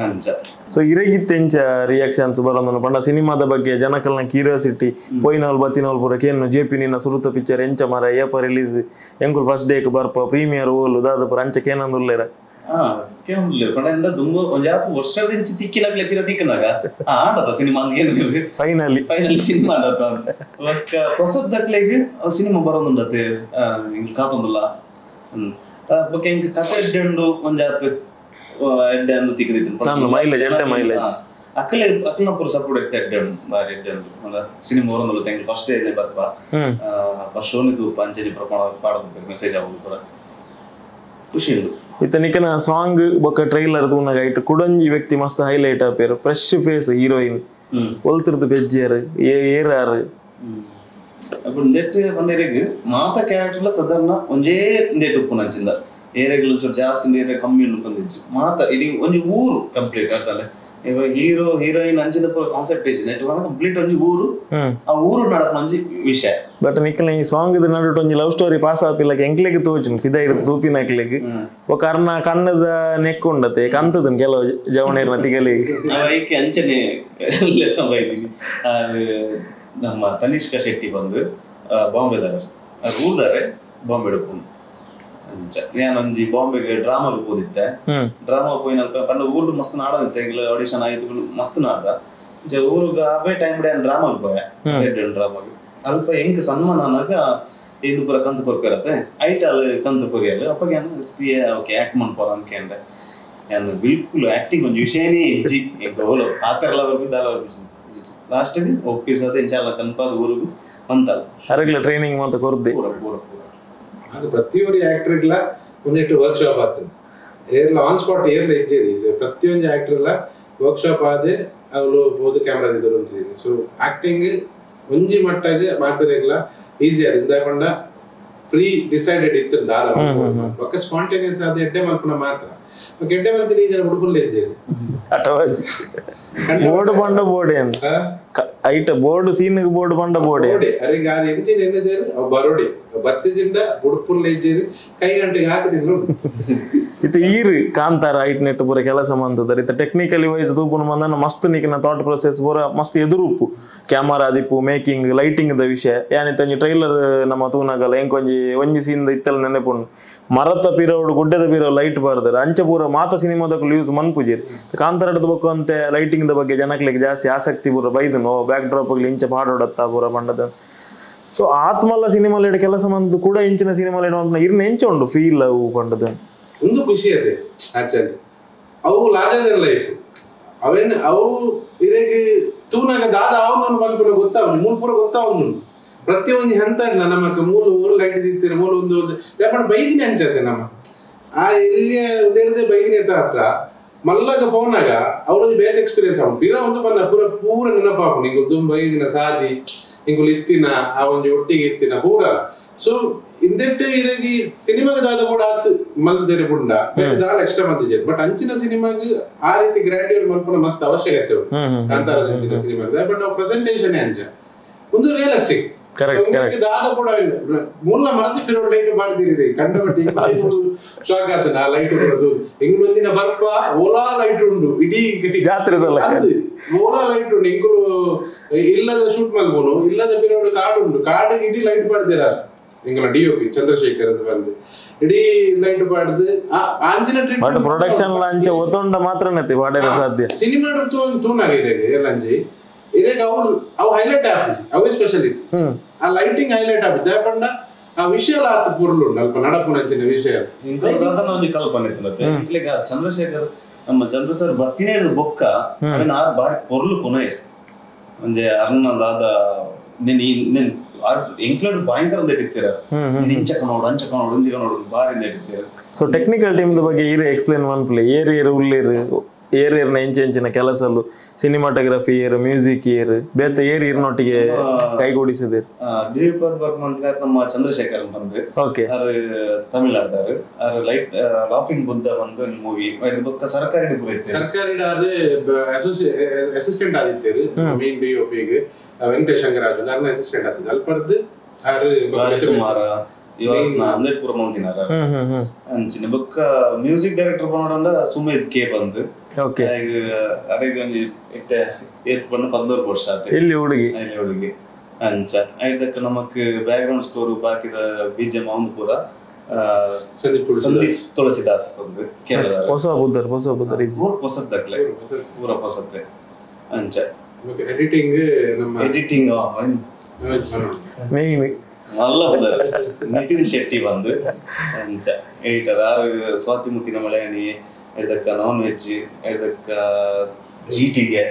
ಅಂಚ ಸೊ ಇರಗಿತ್ತೆಂಚ ರಿಯಾಕ್ಷನ್ಸ್ ಬರೋದು ಪಂಡ ಸಿನಿಮಾದ ಬಗ್ಗೆ ಜನಕಲ್ನ ಕ್ಯೂರಿಯಾಸಿಟಿ ಪೋಯಿನವಲ್ ಬತ್ತಿನವಲ್ ಪೂರ ಕೇನು ಜೆಪಿ ನಿನ್ನ ಸುರುತ ಪಿಕ್ಚರ್ ಎಂಚ ಮರ ಏಪ ರಿಲೀಸ್ ಎಂಕುಲ್ ಫಸ್ಟ್ ಡೇಕ್ ಬರ್ಪ ಪ್ರೀಮಿಯರ್ ಓಲು ದಾದ ಪೂರ ಅಂಚ ಕೇನಂದುಲ್ಲೇರ ಪಂಡ ದುಂಬು ಒಂಜಾತು ವರ್ಷದಿಂಚ ತಿಕ್ಕಿನಾಗ್ಲೆ ಪಿರ ತಿಕ್ಕನಾಗ ಆಂಡದ ಸಿನಿಮಾ ಅಂತ ಫೈನಲಿ ಸಿನಿಮಾ ಆಡತ್ತ ಒಕ್ಕ ಹೊಸದಕ್ಲೆಗ್ ಸಿನಿಮಾ ಬರೋದುಂಡತೆ ಹಿಂಗ್ ಕಾತೊಂದುಲ್ಲ ಬೊಕ್ಕ ಹಿಂಗ್ ಕತೆ ಎಡ್ಡೆಂಡು ಒಂಜಾತು ಎಡ್ಡೆ ಅಂದು ತಿಕ್ಕದಿತ್ತು ಮೈಲೇಜ್ ಅಕ್ಕಲ್ನ ಪೂರ ಸಪೋರ್ಟ್ ಇರ್ತಾ ಎಡ್ಡೆಂಡು ಬಾರಿ ಎಡ್ಡೆಂಡು ಅಂದ ಸಿನಿಮಾ ಬರೋದುಲ್ಲ ತೆಂಗ್ ಫಸ್ಟ್ ಡೇ ಬರ್ಪ ಫಸ್ಟ್ ಶೋನಿ ತೂಪ ಅಂಚೆಜಿ ಪಾಡೋದು ಮೆಸೇಜ್ ಆಗೋದು ಪೂರ ಖುಷಿ ಉಂಟು ಇತ್ತ ನಿಕನ ಸಾಂಗ್ ಬೊಕ್ಕ ಟ್ರೈಲರ್ ತೂನಾಗ ಇಟ್ಟು ಕುಡಂಜಿ ವ್ಯಕ್ತಿ ಮಸ್ತ್ ಹೈಲೈಟ್ ಆಪೇರು ಫ್ರೆಶ್ ಫೇಸ್ ಹೀರೋಯಿನ್ ಒಲ್ತಿರ್ದು ಬೆಜ್ಜೇರ್ ಏರಾರು ಅప్పుడు ನೆಟ್ ಬಂದಿರಿಗೆ ಮಾತ ಕ್ಯಾರೆಕ್ಟರ್ಲ ಸಾಧಾರಣ ಒಂಜೇ ನೆಟ್ ಉಪ್ಪು ನಂಚಿಂದ ಏರೆಗಳು ಒಂಚೂರು ಜಾಸ್ತಿ ಏರೆ ಕಮ್ಮಿ ಬಂದಿಜ್ಜು ಮಾತ ಇಡೀ ಒಂಜಿ ಊರು ಕಂಪ್ಲೀಟ್ ಆಗ್ತಲ್ಲ ಇವಾಗ ಹೀರೋ ಹೀರೋಯಿನ್ ಅಂಚಿದ ಕಾನ್ಸೆಪ್ಟ್ ಇಜ್ಜಿ ನೆಟ್ ಕಂಪ್ಲೀಟ್ ಒಂಜಿ ಊರು ಆ ಊರು ನಡಪ ಒಂಜಿ ವಿಷಯ ಬಟ್ ನಿಖಿಲ್ ಈ ಸಾಂಗ್ ನಡುಟ್ ಒಂಜಿ ಲವ್ ಸ್ಟೋರಿ ಪಾಸ್ ಆಪಿಲ್ಲಕ ಎಂಕ್ಲೆಗ್ ತೋಜುನ್ ಪಿದ ಇರ್ದು ತೂಪಿನಕ್ಲೆಗ್ ಒಕ್ಕ ಅರ್ನ ಕಣ್ಣದ ನೆಕ್ ಉಂಡತೆ ಕಂತದನ್ ಕೆಲವು ಜವಣೇರ್ನ ತಿಗಲಿಗೆ ಐಕೆ ಅಂಚನೆ ಬೈದೀನಿ ನಮ್ಮ ತನಿಷ್ಕಾ ಶೆಟ್ಟಿ ಬಂದು ಬಾಂಬೆದಾರ ಊರ್ದಾರೆ ಬಾಂಬೆ ಡುಪ್ಪು ನಾನೊಂಜಿ ಬಾಂಬೆಗೆ ಡ್ರಾಮಾಗೆ ಹೋದಿತ್ತೆ ಡ್ರಾಮಾ ಪೋಯಿನಲ್ಪ ಪಂಡ ಊರು ಮಸ್ತ್ ನಾಡದಿತ್ತೆ ಆಡಿಷನ್ ಆಯ್ತು ಮಸ್ತ್ ನಾಡ್ದ ಊರಿಗೆ ಅವೇ ಟೈಮ್ ಡೇ ಡ್ರಾಮಾಗೆ ಪೋಯ ಡ್ರಾಮಾಗೆ ಅಲ್ಪ ಹೆಂಗ್ ಸನ್ಮಾನಾಗ ಇದು ಪೂರ ಕಂತು ಕೊರ್ಪಿರತ್ತೆ ಐಟಲ್ ಕಂತು ಕೊರಿಯಲ್ಲ ಅಪ್ಪಾಗ ಓಕೆ ಆಕ್ಟ್ ಮಾಡ್ಕೋರ ಅನ್ಕೊಂಡೆ ನಾನು ಬಿಲ್ಕುಲ್ ಆಕ್ಟಿಂಗ್ ಒಂದು ವಿಷಯನೇ ಇಜ್ಜಿ ಹೋಲು ಆ ಥರ ಎಲ್ಲ ಬರ್ಬಿದ್ದಲ್ಲ ಲಾಸ್ಟಿಗೆ ಒಪ್ಪಿಸೋದು ಇಂಚಾಲ ಕನ್ಪಾದ ಊರಿಗೂ ಅಂತಲ್ಲ ಅರಗ್ಲ ಟ್ರೈನಿಂಗ್ ಅಂತ ಕೊರ್ದಿ ಅದು ಪ್ರತಿಯೊಂದು ಆಕ್ಟರ್ಗಳ ಒಂದಿಟ್ಟು ವರ್ಕ್ಶಾಪ್ ಆಗ್ತದೆ ಏರ್ಲ ಆನ್ ಸ್ಪಾಟ್ ಏರ್ಲ ಇದ್ದೀರಿ ಪ್ರತಿಯೊಂದು ಆಕ್ಟರ್ಲ ವರ್ಕ್ಶಾಪ್ ಆದೆ ಅವಳು ಓದು ಕ್ಯಾಮ್ರಾ ಇದ್ರು ಅಂತಿದ್ದೀನಿ ಸೊ ಆಕ್ಟಿಂಗ್ ಒಂಜಿ ಮಟ್ಟಾಗಿ ಮಾತಾಡಲ್ಲ ಈಸಿ ಆದ ಇಂದಾಕೊಂಡ ಪ್ರೀ ಡಿಸೈಡೆಡ್ ಇತ್ತು ದಾದ ಒಕ್ಕ ಸ್ಪಾಂಟೇನಿಯಸ್ ಆದ ಎಡ್ಡೆ ಮಲ್ಪನ ಮಾತ್ರ ಕೆಟ್ಟ ಬಂತೀನಿ ಈಗ ಹುಡುಗಲ್ಲೇ ಇದ್ದೇವೆ ಬೋರ್ಡ್ ಬಂಡ ಬೋರ್ಡ್ ಏನು ಐಟ ಬೋರ್ಡ್ ಸೀನ್ಗೆ ಬೋರ್ಡ್ ಬಂಡ ಬೋರ್ಡ್ ಅರೆ ಗಾಡಿ ಎಂಜಿನ್ ಎನ್ನದೇರು ಅವು ಬರೋಡಿ ಬತ್ತಿದಿಂದ ಹುಡುಪುರ್ಲೆ ಇದ್ದೇರಿ ಕೈ ಗಂಟೆಗೆ ಹಾಕದಿಲ್ಲ ಇತ್ತ ಈರು ಕಾಂತಾರ ಐಟ್ ನೆಟ್ ಪೂರ ಕೆಲಸ ಮಂತದರ್ ಇತ್ತ ಟೆಕ್ನಿಕಲಿ ವೈಸ್ ತೂಪುನ ಮಂದನ ಮಸ್ತ್ ನಿಕ್ಕಿನ ಥಾಟ್ ಪ್ರೊಸೆಸ್ ಪೂರ ಮಸ್ತ್ ಎದುರುಪ್ಪು ಕ್ಯಾಮರಾ ದಿಪ್ಪು ಮೇಕಿಂಗ್ ಲೈಟಿಂಗ್ ದ ವಿಷಯ ಯಾನಿತ್ತ ಟ್ರೈಲರ್ ನಮ್ಮ ತೂನಾಗಲ್ಲ ಎಂಕೊಂಜಿ ಒಂಜಿ ಸೀನ್ ಇತ್ತಲ್ಲ ನೆನಪುಂಡು ಮರತ ಪಿರೋಡು ಗುಡ್ಡದ ಪಿರೋ ಲೈಟ್ ಬಾರ್ದಾರ ಅಂಚೆ ಪೂರ ಮಾತ ಸಿನಿಮಾದಕ್ಕೂ ಯೂಸ್ ಮನ್ಪುಜಿರಿ ಕಾಂತಾರದ ಬೊಕ್ಕ ಅಂತೆ ಲೈಟಿಂಗ್ ದ ಬಗ್ಗೆ ಜನಕ್ಲಿಗೆ ಜಾಸ್ತಿ ಆಸಕ್ತಿ ಪೂರ ಬೈದನು ಬ್ಯಾಕ್ ಡ್ರಾಪ್ ಇಂಚ ಪಾಡೋಡತ್ತ ಪೂರ ಮಂಡದ ಸೊ ಆತ್ಮಲ್ಲ ಸಿನಿಮಾಲೇಡ್ ಕೆಲಸ ಮಂದು ಕೂಡ ಇಂಚಿನ ಸಿನಿಮಾಲೇಡ್ ಅಂತ ಇರ್ನ ಎಂಚ ಉಂಡು ಫೀಲ್ ಅವು ಪಂಡದ ಒಂದು ಖುಷಿ ಅದೇ ಆಕ್ಚುಲಿ ಅವು ಲಾರ್ಜರ್ ದನ್ ಲೈಫ್ ಅವೇನು ಅವು ಇದಕ್ಕೆ ತೂನಾಗ ದಾದ ಅವನು ಮಲ್ಪನ ಗೊತ್ತಾವ ಮೂಲ ಪೂರ ಗೊತ್ತಾವನು ಪ್ರತಿಯೊಂದು ಹಂತ ನಮಕ್ಕೆ ಮೂಲ ಲೈಟ್ ದಿತ್ತಿರ ಮೂಲ ಒಂದು ಯಾಕಂದ್ರೆ ಬೈದಿನಿ ಅಂಚತ್ತೆ ನಮ್ಮ ಆ ಇಲ್ಲಿಯ ಉದೇಳದೆ ಬೈದಿನಿ ಹತ್ರ ಮಲ್ಲಾಗ ಪೋನಾಗ ಅವ್ರೊಂದು ಬೇರೆ ಎಕ್ಸ್ಪೀರಿಯನ್ಸ್ ಆಗ ಪೀರ ಒಂದು ಬನ್ನ ಪೂರ ನೆನಪಾಪು ನಿಂಗೆ ತುಂಬ ಬೈದಿನ ಸಾದಿ ಹಿಂಗುಲ್ ಇತ್ತಿನ ಆ ಒಂದು ಒಟ್ಟಿಗೆ ಇತ್ತಿನ ಪೂರ ಸೊ ಇಂದೆಟ್ಟು ಇರಗಿ ಸಿನಿಮಾಗೆ ದಾದ ಕೂಡ ಆತು ಮಲ್ದೇರೆ ಬುಂಡ ದಾಲ ಎಕ್ಸ್ಟ್ರಾ ಮಂದಿಜೆ ಬಟ್ ಅಂಚಿನ ಸಿನಿಮಾಗೆ ಆ ರೀತಿ ಗ್ರ್ಯಾಂಡಿಯರ್ ಮಲ್ಪನ ಮಸ್ತ್ ಅವಶ್ಯಕತೆ ಉಂಟು ಕಾಂತಾರದ ಅಂಚಿನ ಸಿನಿಮಾಗೆ ಬಟ್ ನಾವು ಪ್ರೆಸೆಂಟೇಷನ್ ಅಂಚ ಒಂದು ರಿಯಲಿಸ್ಟಿಕ್ ದಾದ ಕೂಡ ಮೂಲ ಮರತಿ ಪಿರೋಡ್ ಲೈಟ್ ಮಾಡ್ತೀರಿ ಕಂಡಬಟ್ಟಿ ಶಾಕ್ ಆತ ನಾ ಲೈಟ್ ಬರೋದು ಎಂಗುಲು ಒಂದಿನ ಬರ್ಪ ಓಲಾ ಲೈಟ್ ಉಂಡು ಇಡೀ ಜಾತ್ರೆದಲ್ಲ ಓಲಾ ಲೈಟ್ ಉಂಡು ಎಂಗುಲು ಇಲ್ಲದ ಶೂಟ್ ಮಲ್ಬೋನು ಇಲ್ಲದ ಪಿರೋಡ್ ಕಾಡು ಉಂಡು ಕಾಡಿಗೆ ಇಡೀ ಲೈಟ್ ಮಾಡ್ತೀರ ಎಂಗಲ ಡಿಒಪಿ ಚಂದ್ರಶೇಖರ್ ಅಂತ ಬಂದು ಇಡೀ ಲೈಟ್ ಪಾಡ್ದು ಆಂಜಿನ ಟ್ರೀಟ್ಮೆಂಟ್ ಪ್ರೊಡಕ್ಷನ್ ಲಾಂಚ್ ಒತ್ತೊಂಡ ಮಾತ್ರನೇ ವಾಡೇರ ಸಾಧ್ಯ ಸಿನಿಮಾ ತೂನಾಗಿದೆ ಎಲ್ಲಂಜಿ ಇರೇಗ ಅವು ಹೈಲೈಟ್ ಆಪಿ ಅವೇ ಸ್ಪೆಷಾಲಿಟಿ ಆ ಲೈಟಿಂಗ್ ಹೈಲೈಟ್ ಆಪಿ ದಯಪಂಡ ಆ ವಿಷಯ ಆತ ಪೂರ್ಲು ಅಲ್ಪ ನಡಪುನಂಚಿನ ವಿಷಯ ಒಂದು ಕಲ್ಪನೆ ಇತ್ತಲತ್ತೆ ಈಗ ಚಂದ್ರಶೇಖರ್ ನಮ್ಮ ಚಂದ್ರ ಸರ್ ಬತ್ತಿನೇ ಹಿಡಿದು ಬೊಕ್ಕ ಬಾರಿ ಪೊರ್ಲು ಕೊನೆ ಒಂಜೆ ಅರ್ನದಾದ ನಿನ್ ಎಂಕ್ಲಡ್ ಭಯಂಕರ ಇಟ್ಟಿರ್ತೀರ ಇಂಚಕ ನೋಡು ಅಂಚಕ ನೋಡು ಇಂಚಕ ನೋಡು ಬಾರಿಂದ ಇಟ್ಟಿರ್ತೀರ ಸೊ ಟೆಕ್ನಿಕಲ್ ಟೀಮ್ ಬಗ್ಗೆ ಇರು ಎಕ್ಸ್ಪ್ಲೇನ್ ಮನ್ಪ್ಲೆ ಏರು ಉಳ್ಳೇರು ಏರಿಯರ್ನ ಎಂಚಿನ ಕೆಲಸಲು ಸಿನಿಮಾಟೋಗ್ರಫಿ ಏರು ಮ್ಯೂಸಿಕ್ ಏರು ಬೇತ ಏರಿಯರ್ನೊಟ್ಟಿಗೆ ಕೈಗೂಡಿಸಿದೆ ನಮ್ಮ ಚಂದ್ರಶೇಖರ್ ಬಂದ್ರೆ ಓಕೆ ತಮಿಳ್ನಾಡ್ದಾರು ಲೈಟ್ ಲಾಫಿಂಗ್ ಬುದ್ಧ ಬಂದು ಮೂವಿ ಸರ್ಕಾರಿ ಸರ್ಕಾರಿ ಅಸಿಸ್ಟೆಂಟ್ ಆದಿತ್ತೇರು ಮೇನ್ ಡಿಒಪಿಗೆ ವೆಂಕಟೇಶ್ ಶಂಕರಾಜು ನನ್ನ ಅಸಿಸ್ಟೆಂಟ್ ಆದಿದ್ದು ಅಲ್ಲಿ ಪಡೆದು ರಾಜ್ಕುಮಾರ ಅಂದೇಪುರ ಮಂದಿನಾರ ಅಂಚಿನ ಬೊಕ್ಕ ಮ್ಯೂಸಿಕ್ ಡೈರೆಕ್ಟರ್ ಬಂದ ಸುಮೇಧ್ ಕೆ ಬಂದು ಅರೆಗೊಂಜಿ ಏತ್ ಬಂದು 14 ವರ್ಷ ಆಯ್ತು ಇಲ್ಲಿ ಹುಡುಗಿ ಅಂಚ ಐದಕ್ಕ ನಮಕ್ ಬ್ಯಾಕ್ ಗ್ರೌಂಡ್ ಸ್ಕೋರ್ ಬಾಕಿದ ಬಿಜಿಎಂ ಅವನು ಪೂರ ಸಂದೀಪ್ ತುಳಸಿದಾಸ್ ಬಂದು ಕೇರಳ ಹೊಸ ಬುದ್ಧರ್ ಹೊಸದಕ್ಲೆ ಪೂರ ಹೊಸತ್ತೆ ಅಂಚ ಎಡಿಟಿಂಗ್ ಮೇನ್ நல்ல நிதின் ஷெட்டி வந்து எடிட்டர் ಸ್ವಾತಿ ಮುತ್ತಿನ ಮಳೆಯಣಿ ಎಡದಕ್ಕ ನಾನ್ ವೆಜ್ ಎಡದಕ್ಕ ಜಿಟಿಗೆ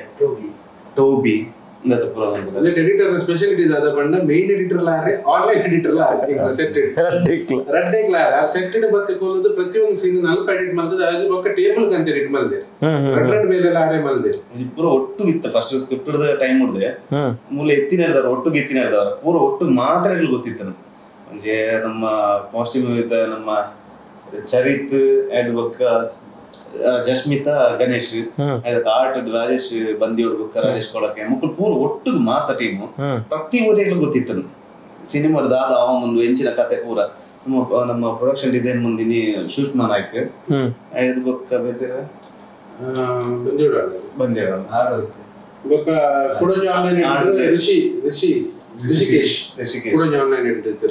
ಟೋಬಿ ಇಂದ ಪೂರ ಬಂದಿದೆ ಎಡಿಟರ್ ಸ್ಪೆಷಾಲಿಟಿ ದಾದ ಬಂಡ main editor ಲಾರೆ online editor ಲಾರೆ set ರೆಡ್ಡೆ ಕ್ಲಾರ set ಇಡ ಬತ್ತೆ ಕೊಲ್ಲದು ಪ್ರತಿಯೊಂದು ಸೀನ್ ನಾಲ್ಕು ಎಡಿಟ್ ಮಾಡ್ತದೆ ಅದು ಬೊಕ್ಕ ಟೇಬಲ್ ಕಂತ ಎಡಿಟ್ ಮಾಡ್ದೆ ರೆಡ್ ಮೇಲೆ ಲಾರೆ ಮಾಡ್ದೆ ಪೂರ ಒಟ್ಟು ಇತ್ತ ಫಸ್ಟ್ ಸ್ಕ್ರಿಪ್ಟ್ ದ ಟೈಮ್ ಉಡ್ದೆ ಮೂಲ ಎತ್ತಿನ ಹಿಡಿದಾರ ಒಟ್ಟು ಎತ್ತಿನ ಹಿಡಿದಾರ ಪೂರ ಒಟ್ಟು ಮಾತ್ರೆಗಳು ಗೊತ್ತಿತ್ತು ಅಂದ್ರೆ ನಮ್ಮ ಕಾಸ್ಟ್ಯೂಮ್ ಇದ್ದ ನಮ್ಮ ಚರಿತ್ ಎಡ್ ಬೊಕ್ಕ ಜಸ್ಮಿತಾ ಗಣೇಶ್ ಆರ್ಟ್ ರಾಜೇಶ್ ಬಂದಿಯೋಡ್ ಬೊಕ್ಕ ರಾಜೇಶ್ ಕೊಳಕೆ ಮಕ್ಕಳು ಪೂರ ಒಟ್ಟು ಮಾತ ಟೀಮು ಪ್ರತಿ ಊರಿಗಳು ಗೊತ್ತಿತ್ತು ಸಿನಿಮಾದ ದಾದ ಅವ ಮುಂದೆ ಎಂಚಿನ ಕತೆ ಪೂರ ನಮ್ಮ ಪ್ರೊಡಕ್ಷನ್ ಡಿಸೈನ್ ಮುಂದಿನಿ ಸುಷ್ಮಾ ನಾಯ್ಕ್ ಎಡ್ ಬೊಕ್ಕ ಬೇರೆ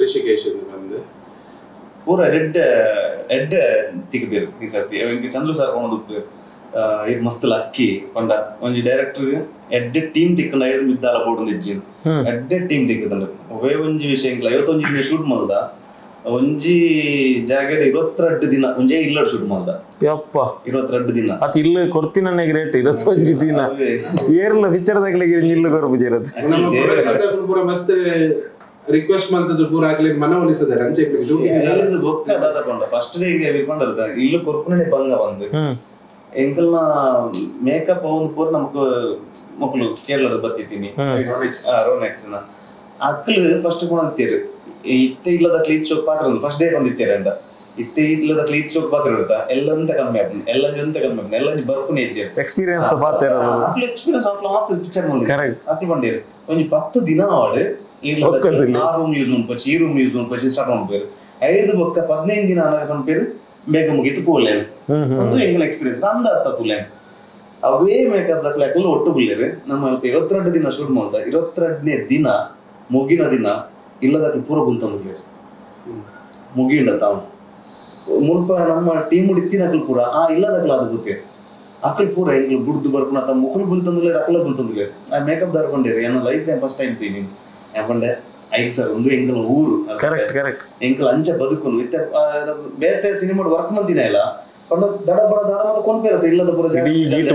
ಋಷಿಕೇಶ್ ಬಂದು ಪೂರ ಎಡ್ಡ ತಿಕ್ದಿರು ಈ ಸರ್ತಿ ಚಂದ್ರು ಸರ್ ಕೊನೋದು ಇದು ಮಸ್ತ್ ಲಕ್ಕಿ ಪಂಡ ಒಂಜಿ ಡೈರೆಕ್ಟರ್ ಎಡ್ಡ ಟೀಮ್ ತಿಕ್ಕಂಡ 5 ಮಿದ್ದಾಲ ಬೋರ್ಡ್ ಇಜ್ಜಿನ್ ಎಡ್ಡ ಟೀಮ್ ತಿಕ್ಕದಂಡ ಒವೇ ಒಂಜಿ ವಿಷಯ 51 ದಿನ ಶೂಟ್ ಮಾಡ್ದ ಒಂಜಿ ಜಾಗದ 22 ದಿನ ಒಂಜೇ ಇಲ್ಲ ಶೂಟ್ ಮಾಡ್ದ ಯಪ್ಪ 22 ದಿನ ಅತ್ ಇಲ್ಲ ಕೊರ್ತಿನನೆ ಗ್ರೇಟ್ 21 ದಿನ ಏರ್ಲ ಪಿಕ್ಚರ್ ದಾಗಲಿಗೆ ಇಲ್ಲ ಕೊರಬುಜಿರದು ನಮ್ಮ ಪ್ರೊಡಕ್ಷನ್ ಪೂರ ಮಸ್ತ್ ರಿಕ್ವೆಸ್ಟ್ ಮಾಡ್ತದ್ದು ಪೂರ ಆಗ್ಲಿ ಮನವೊಲಿಸಿದ್ದಾರೆ ಅಂಚೆ ಶೂಟಿಂಗ್ ಬೊಕ್ಕ ದಾದ ಪಂಡ ಫಸ್ಟ್ ಡೇ ಗೆ ವಿಕೊಂಡರ್ದ ಇಲ್ಲ ಕೊರ್ಪುನೆ ಬಂಗ ಬಂದು ಎಂಕಲ್ನ ಮೇಕಪ್ ಅವನು ಪೂರ ನಮಕ್ ಮಕ್ಕಳು ಕೇರಳದ ಬತ್ತಿತೀನಿ ರೋನೆಕ್ಸ್ ಅಕ್ಕಲು ಫಸ್ಟ್ ಕೂಡ ಅಂತೀರಿ ಇತ್ತೆ ಇಲ್ಲದ ಕ್ಲೀನ್ ಶೋ ಪಾತ್ರ ಫಸ್ಟ್ ಡೇ ಬಂದಿತ್ತೀರ ಅಂತ ಇತ್ತೆ ಇಲ್ಲದ ಕ್ಲೀನ್ ಸೋಪ್ ಪಾತ್ರ ಇರುತ್ತಾ ಎಲ್ಲಂತ ಕಮ್ಮಿ ಆಗ್ತದೆ ಎಲ್ಲ ಬರ್ಪುನೆ ಹೆಜ್ಜೆ ಎಕ್ಸ್ಪೀರಿಯನ್ಸ್ ಪಾತ್ರ ಅಕ್ಲ ಎಕ್ಸ್ಪೀರಿಯನ್ಸ್ ಅಕ್ಲ ಮಾತ್ರ ಪಿಕ್ಚರ್ ನೋಡಿ ಕರೆಕ್ಟ್ ಅಕ್ಲ ಬಂದಿರು ಒಂಜಿ 10 ದಿನ ಆಡು ಆ ರೂಮ್ ಯೂಸ್ ಮಾಡ್ಪಚ್ಚಿ ಈ ರೂಮ್ ಯೂಸ್ ಮಾಡ್ಪಚ್ಚಿ ಸ್ಟಾರ್ಟ್ ಮಾಡ್ಬೇಕು 5 ಬೊಕ್ಕ 15 ದಿನ ಅನ್ಪೇರು ಬೇಗ ಮುಗಿತು ಪೋಲೇನು ಒಂದು ಎಂಗಲ್ ಎಕ್ಸ್ಪೀರಿಯನ್ಸ್ ಅಂದ ಅತ್ತ ತುಲೇನು ಅವೇ ಮೇಕಪ್ ದಾಖಲೆ ಒಟ್ಟು ಬಿಲ್ಲೇರು ನಮ್ಮ 22 ದಿನ ಶೂಟ್ ಮಾಡ್ದ 22ನೇ ದಿನ ಮುಗಿನ ದಿನ ಇಲ್ಲದಕ್ಕೆ ಪೂರ ಬುಲ್ತಂದು ಮುಗಿಂಡ ತಾವು ಮುಲ್ಪ ನಮ್ಮ ಟೀಮ್ ಇತ್ತಿನ ಅಕಲ್ ಪೂರ ಆ ಇಲ್ಲದಕ್ಲ ಅದು ಗೊತ್ತೇ ಅಕಲ್ ಪೂರ ಎಂಗ್ಲು ಬುಡ್ದು ಬರ್ಪುನ ತಮ್ಮ ಮುಖಲ್ ಬುಲ್ತಂದುಲೆ ಅಕಲ ಬುಲ್ತಂದುಲೆ ಆ ಮೇಕಪ್ ದಾರ್ಕೊಂಡಿರಿ ನನ್ನ ಲೈಫ್ ಟೈಮ್ ಫಸ್ಟ್ ಟೈಮ್ ತೀನಿ ಯಾಕಂಡೆ ಐದು ಸರ್ ಒಂದು ಎಂಕಲ್ ಊರು ಎಂಕಲ್ ಅಂಚೆ ಬದುಕುನು ಇತ್ತೆ ಬೇತೆ ಸಿನಿಮಾಡ್ ವರ್ಕ್ ಮಂದಿನ ಇಲ್ಲ ಪಂಡ ದಡ ಬಡ ದಾರ ಮತ್ತೆ ಕೊಂಪೇರತ್ತೆ ಇಲ್ಲದ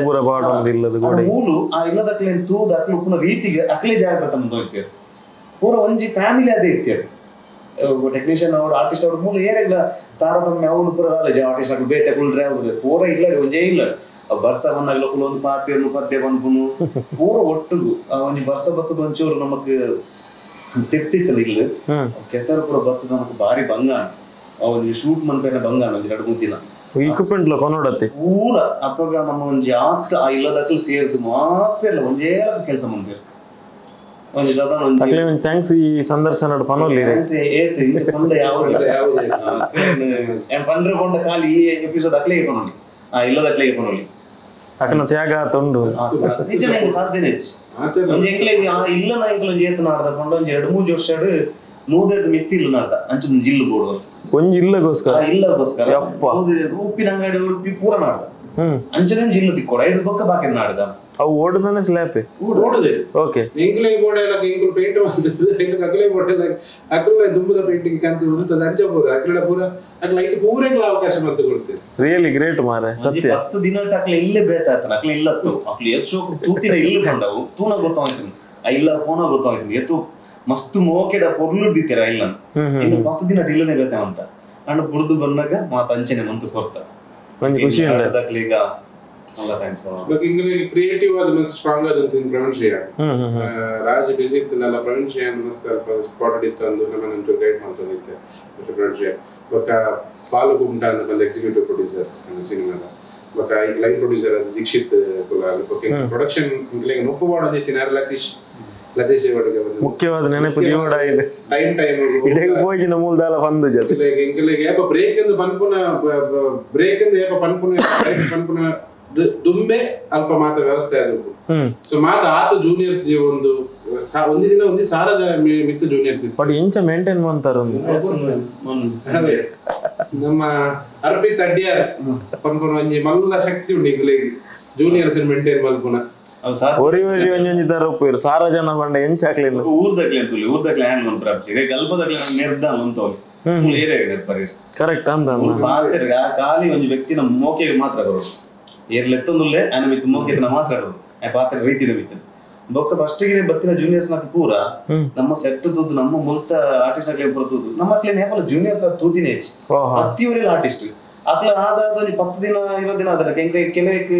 ಪೂರ ಮೂಲು ಆ ಇಲ್ಲದಕ್ಲೇನ್ ತೂದ ಅಕ್ಲು ಉಪ್ಪುನ ರೀತಿಗೆ ಅಕ್ಲೆ ಜಾಗ ತಮ್ಮ ಇರ್ತೇವೆ ಪೂರ ಒಂಜಿ ಫ್ಯಾಮಿಲಿ ಅದೇ ಇರ್ತೇವೆ ಟೆಕ್ನಿಷಿಯನ್ ಅವ್ರು ಆರ್ಟಿಸ್ಟ್ ಅವ್ರ ಮೂಲ ಏರಿಲ್ಲ ತಾರತಮ್ಯ ಅವ್ರು ಪೂರ ಆರ್ಟಿಸ್ಟ್ ಹಾಕಿ ಬೇತೆ ಕುಳ್ರೆ ಅವ್ರು ಪೂರ ಇಲ್ಲ ಒಂಜೇ ಇಲ್ಲ ಬರ್ಸ ಬಂದಾಗಲ ಒಂದು ಪಾತಿಯನ್ನು ಪದ್ಯ ಬಂದ್ಪುನು ಪೂರ ಒಟ್ಟುಗು ಒಂಜಿ ಬರ್ಸ ಬತ್ತದ ಒಂಚೂರು ನಮಕ್ ತೆಪ್ತಿತ್ತಲ್ಲ ಇಲ್ಲ ಕೆಸರು ಪೂರ ಬತ್ತದ ನಮಕ್ ಬಾರಿ ಬಂಗಾಣ ಒಂಜಿ ಶೂಟ್ ಮನ್ಪೇನ ಬಂಗಾಣ ಒಂಜಿ 2-3 ದಿನ ಇಕ್ವಿಪ್ಮೆಂಟ್ ಕೊನೋಡತ್ತೆ ಪೂರ ಅಪ್ಪಗ ನಮ್ಮ ಒಂಜಿ ಆತ ಆ ಇಲ್ಲದಕ್ಕೂ ಸೇರಿದ್ದು ಮಾತ್ರ ಇಲ್ಲ ಒಂಜೇ ಕೆಲಸ ಮಾಡ್ಬೇಕು ಥ್ಯಾಂಕ್ಸ್ ಈ ಸಂದರ್ಶನ ಪನೋಲಿ ಪಂಡ್ರೆ ಖಾಲಿ ಈ ಎಪಿಸೋಡ್ ಅಕ್ಲೇ ಪನೋಲಿ ಆ ಇಲ್ಲದ ಅಕ್ಲೇ ಪನೋಲಿ ಅಕ್ಕನ ತ್ಯಾಗ ತೊಂಡು ನಿಜ ಸಾಧ್ಯನೇ ಒಂಜಿ ಎಂಕ್ಲೆಗೆ ಆ ಇಲ್ಲನ ಎಂಕ್ಲೊಂಜಿ ಏತ ನಾಡ್ದ ಕೊಂಡು ಒಂಜಿ 2-3 ವರ್ಷ ನೂದೆಡ್ ಮಿತ್ತಿ ಇಲ್ಲ ನಾಡ್ದ ಅಂಚೆ ಜಿಲ್ಲು ಬೋಡು ಒಂಜಿ ಇಲ್ಲಗೋಸ್ಕರ ಉಪ್ಪಿನ ಅಂಗಡಿ ಉಡುಪಿ ಪೂರ ನಾಡ್ದ ಅಂಚನೆ ಜಿಲ್ಲು ತಿಕ್ಕೋಡ 5 ಬೊಕ್ಕ ಬಾಕಿ ನಾಡ್ದ ಅವು ಓಡದನೆ ಸ್ಲ್ಯಾಪ್ ಓಡದೆ ಓಕೆ ಎಂಗ್ಲೆ ಗೋಡೆಲ ಎಂಗ್ಲು ಪೇಂಟ್ ಬಂದದ್ದು ಎಂಗ್ಲು ಅಕ್ಲೆ ಗೋಡೆಲ ಅಕ್ಲೆ ದುಂಬದ ಪೇಂಟಿಂಗ್ ಕಂತು ಉಂಟದ ಅಂಚೆ ಪೂರ ಅಕ್ಲೆ ಪೂರ ಅಕ್ಲೆ ಐಟ್ ಪೂರೆಂಗ್ಲ ಅವಕಾಶ ಮತ್ತೆ ಕೊಡ್ತೀರಿ ರಿಯಲಿ ಗ್ರೇಟ್ ಮಾರೆ ಸತ್ಯ 10 ದಿನ ಅಕ್ಲೆ ಇಲ್ಲೇ ಬೇತಾಯ್ತಾನ ಅಕ್ಲೆ ಇಲ್ಲತ್ತು ಅಕ್ಲೆ ಎಚ್ಚೋ ತೂತಿನ ಇಲ್ಲಿ ಬಂದವು ತೂನ ಗೊತ್ತಾಯ್ತು ಆ ಇಲ್ಲ ಫೋನ ಗೊತ್ತಾಯ್ತು ಎತ್ತು ಮಸ್ತ್ ಮೋಕೆಡ ಪೊರ್ಲುಡ್ದಿತ್ತೀರ ಇಲ್ಲ ಇನ್ನು 10 ದಿನ ಇಲ್ಲನೇ ಬೇತಾವಂತ ಅಂಡ್ ಬುಡ್ದು ಬಂದಾಗ ಮಾತ ಅಂಚೆನೆ ಮಂತು ಕೊರ್ತ ಒಂದು ಖುಷಿ ಉಂಟು ಈಗ ಅಲ್ಲ ಥ್ಯಾಂಕ್ಸ್ ಬಟ್ ಇಂಗ್ಲಿಷ್ ಕ್ರಿಯೇಟಿವ್ ಆದ ಮಸ್ತ್ ಸ್ಟ್ರಾಂಗ್ ಆದ ಅಂತ ಪ್ರವೀಣ್ ಶ್ರೇಯ ರಾಜ್ ಬಿಸಿ ಇತ್ತನಲ್ಲ ಪ್ರವೀಣ್ ಶ್ರೇಯ ಮಸ್ತ್ ಸ್ವಲ್ಪ ಸ್ಪಾಟೆಡ್ ಇತ್ತು ಅಂದು ನಮ್ಮನ್ನು ಗೈಡ್ ಮಾಡ್ಕೊಂಡಿದ್ದೆ ಪ್ರವೀಣ್ ಶ್ರೇಯ ಬಟ್ ಪಾಲು ಗುಂಟ ಅಂತ ಬಂದ ಎಕ್ಸಿಕ್ಯೂಟಿವ್ ಪ್ರೊಡ್ಯೂಸರ್ ಸಿನಿಮಾದ ಬಟ್ ಈ line producer Deekshith production English ನೊಪ್ಪು ಮಾಡೋದಿತ್ತಿನ ಲತೀಶ್ ಒಳಗೆ ಮುಖ್ಯವಾದ ನೆನಪು ಜೀವಡ ಇದೆ ಟೈಮ್ ಇಡೆಗೆ ಹೋಗಿನ ಮೂಲದಾಲ ಬಂದು ಜೊತೆ ಇಂಗ್ಲಿಷ್ ಏಪ ಬ್ರೇಕ್ ಎಂದು ಪನ್ಪುನ ಬ್ರೇಕ್ ಎಂದು ಏಪ ಪನ್ಪುನ ದುಂಬೆ ಅಲ್ಪ ಮಾತ ವ್ಯವಸ್ಥೆ ಆದವು ಸೊ ಮಾತ ಆತ ಜೂನಿಯರ್ಸ್ ಒಂದು ದಿನ ಒಂದು ಸಾರದ ಮಿತ್ತ ಜೂನಿಯರ್ಸ್ ಬಟ್ ಇಂಚ ಮೇಂಟೈನ್ ಮಾಡ್ತಾರ ನಮ್ಮ ಅರ್ಪಿತ್ ಅಡ್ಯಾರ್ ಪನ್ಪುನ ಒಂಜಿ ಮಲ್ಲ ಶಕ್ತಿ ಉಂಟು ಇಂಗ್ಲಿಷ್ ಜೂನಿಯರ್ಸ್ ಮೇಂಟೈನ್ ಮಲ್ಪುನ ಒರಿ ಒಂಜೊಂಜಿ ತರ ಒಪ್ಪಿರು ಸಾರ ಜನ ಬಂಡ ಎಂಚಾಕ್ಲಿಲ್ಲ ಊರ್ದಕ್ಲೆ ಹ್ಯಾಂಡ್ ಮನ್ ಪ್ರಾಪ್ತಿ ಗಲ್ಪದಕ್ಲೆ ನಿರ್ಧಾರ ಅಂತೋಲಿ ಏರಿಯಾಗೆ ನೆರ್ಪರಿ ಕರೆಕ್ಟ್ ಅಂತ ಮಾತಿರ್ಗ ಖಾಲಿ ಒಂಜಿ ವ್ಯಕ್ತಿನ ಮೋಕೆಗೆ ಮಾತ್ರ ಬರೋದು ಏರ್ಲೆತ್ತೊಂದುಲ್ಲೆ ಆನ ಮಿತ್ತು ಮೋಕೆತನ ಮಾತ್ರ ಬರೋದು ಆ ಪಾತ್ರ ರೀತಿದ ಮಿತ್ತು ಬೊಕ್ಕ ಫಸ್ಟ್ ಗೆ ಬತ್ತಿನ ಜೂನಿಯರ್ಸ್ ನಾಕ್ ಪೂರ ನಮ್ಮ ಸೆಟ್ ತೂದು ನಮ್ಮ ಮುಲ್ತ ಆರ್ಟಿಸ್ಟ್ ಆಗ್ಲೇ ಬರ್ತದ್ದು ನಮ್ಮ ಅಕ್ಲೆ ನೇಪಲ ಜೂನಿಯರ್ಸ್ ತೂತಿನೇ ಹೆಚ್ಚು ಅತ್ತಿವರೆಲ್ಲ ಆರ್ಟಿಸ್ಟ್ ಅಕ್ಲ ಆದಾದ 10 ದಿನ 20 ದಿನ ಆದ್ರೆ ಕೆಲವಕ್ಕೆ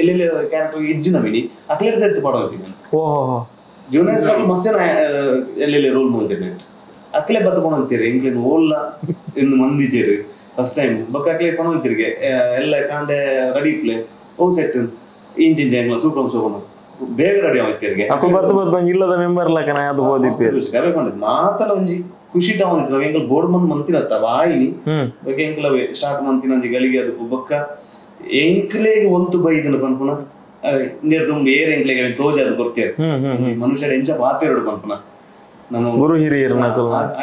ಎಲ್ಲೆಲ್ಲಿ ಕ್ಯಾರೆಕ್ಟರ್ ಇಜ್ಜಿನ ಮಿನಿ ಅಕ್ಲೆ ಎತ್ತು ಪಡೋತೀನಿ ಜೂನಿಯರ್ಸ್ ಮಸ್ತಿನ ಎಲ್ಲೆಲ್ಲಿ ರೋಲ್ ಮಾಡ್ತೀನಿ ಅಕ್ಲೆ ಬತ್ಕೊಂಡಂತೀರಿ ಇಂಗ್ಲೇನ್ ಓಲ್ಲ ಇನ್ನು ಮಂದಿಜೇರಿ ಫಸ್ಟ್ ಟೈಮ್ ಬೊಕ್ಕ ಅಕ್ಲೆ ಪಣೋತಿರಿಗೆ ಎಲ್ಲ ಕಾಂಡೆ ರೆಡಿ ಪ್ಲೇ ಓ ಸೆಟ್ ಇಂಚ್ ಸೂಪರ್ ಬೇಗ ರೆಡಿ ಆಗ್ತಿರಿಗೆ ಇಲ್ಲದ ಮೆಂಬರ್ ಲಕನ ಅದು ಹೋದಿತ್ತು ಮಾತಲ್ಲ ಒಂಜಿ ಖುಷಿ ತಗೊಂಡಿದ್ರು ನಾವ್ ಎಂಕಲ್ ಬೋರ್ಡ್ ಮಂದ್ ಮಂತಿರತ್ತ ವಾಯಿನಿ ಬಗ್ಗೆ ಎಂಕಲವೇ ಸ್ಟಾರ್ಟ್ ಮಂತಿನ ಒಂಜಿ ಗಳಿಗೆ ಅದು ಬೊಕ್ಕ ಎಂಕ್ಲೆಗೆ ಒಂತು ಬೈದನ ಪನ್ಪುನ ಇಂದೆರ್ದು ಏರ್ ಎಂಕ್ಲೆಗೆ ತೋಜ ಅದು ಕೊಡ್ತೇವೆ ಮನುಷ್ಯರ ಎಂಚ ಪಾತೆರಡು ಪನ್ಪುನ ನಮ್ಮ ಗುರು ಹಿರಿಯರು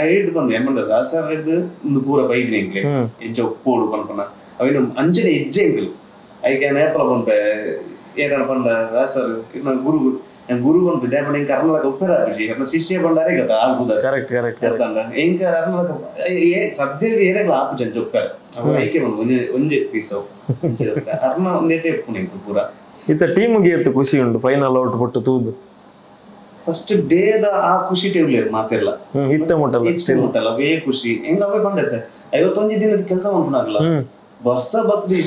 ಐಡ್ ಬಂದು ಏಮಂದ ಸರ್ ಹಿಡ್ದು ಒಂದು ಪೂರ ಬೈದ್ರಿ ಎಂಕ್ಲೆ ಎಂಚ ಒಪ್ಪೋಡು ಪನ್ಪುನ ಅವಿನ ಅಂಚನೆ ಹೆಜ್ಜೆ ಎಂಕಲ್ ಐಕೆ ನೇಪಲ ಪನ್ಪೆ ಏನ ಪಂಡ ಸರ್ ಗುರು ಗುರು ಬಂದು ದೇವಣ್ಣ ಇಂಕ ಅರ್ನಲಕ ಉಪ್ಪೇರ ಆಪಿಸಿ ಅರ್ನ ಶಿಷ್ಯ ಬಂಡಾರೆ ಗತ ಆಗ್ಬೋದ ಕರೆಕ್ಟ್ ಹೇಳ್ತಾಂಡ ಇಂಕ ಅರ್ನಲಕ ಸದ್ಯಗೆ ಏರೆಗ್ಲ ಆಪು ಜಂಜ ಉಪ್ಪೇರ ಅವ ಐಕೆ ಬಂದು ಒಂಜೆ ಪೀಸ್ ಅರ್ನ ಒಂದೇಟೆ ಉಪ್ಪುನ ಇಂಕ ಪೂರ ಇತ್ತ ಟೀಮ್ಗೆ ಎತ್ತು ಖುಷಿ ಉಂಟು ಫೈನಲ್ ಔಟ್ ಪಟ್ಟು ತೂದು ಫಸ್ಟ್ ಡೇದ ಆ ಖುಷಿ ಟೇಬಲ್ ಮಾತೆಲ್ಲ ಇತ್ತ ಮುಟ್ಟಲ್ಲ ಅವೇ ಖುಷಿ ಹೆಂಗ ಅವೇ ಬಂದೈತೆ 51 ದಿನದ ಕೆಲಸ ಮಾಡ್ಬಿಡಾಗಲ್ಲ ವರ್ಷ ಬರ್ತದೆ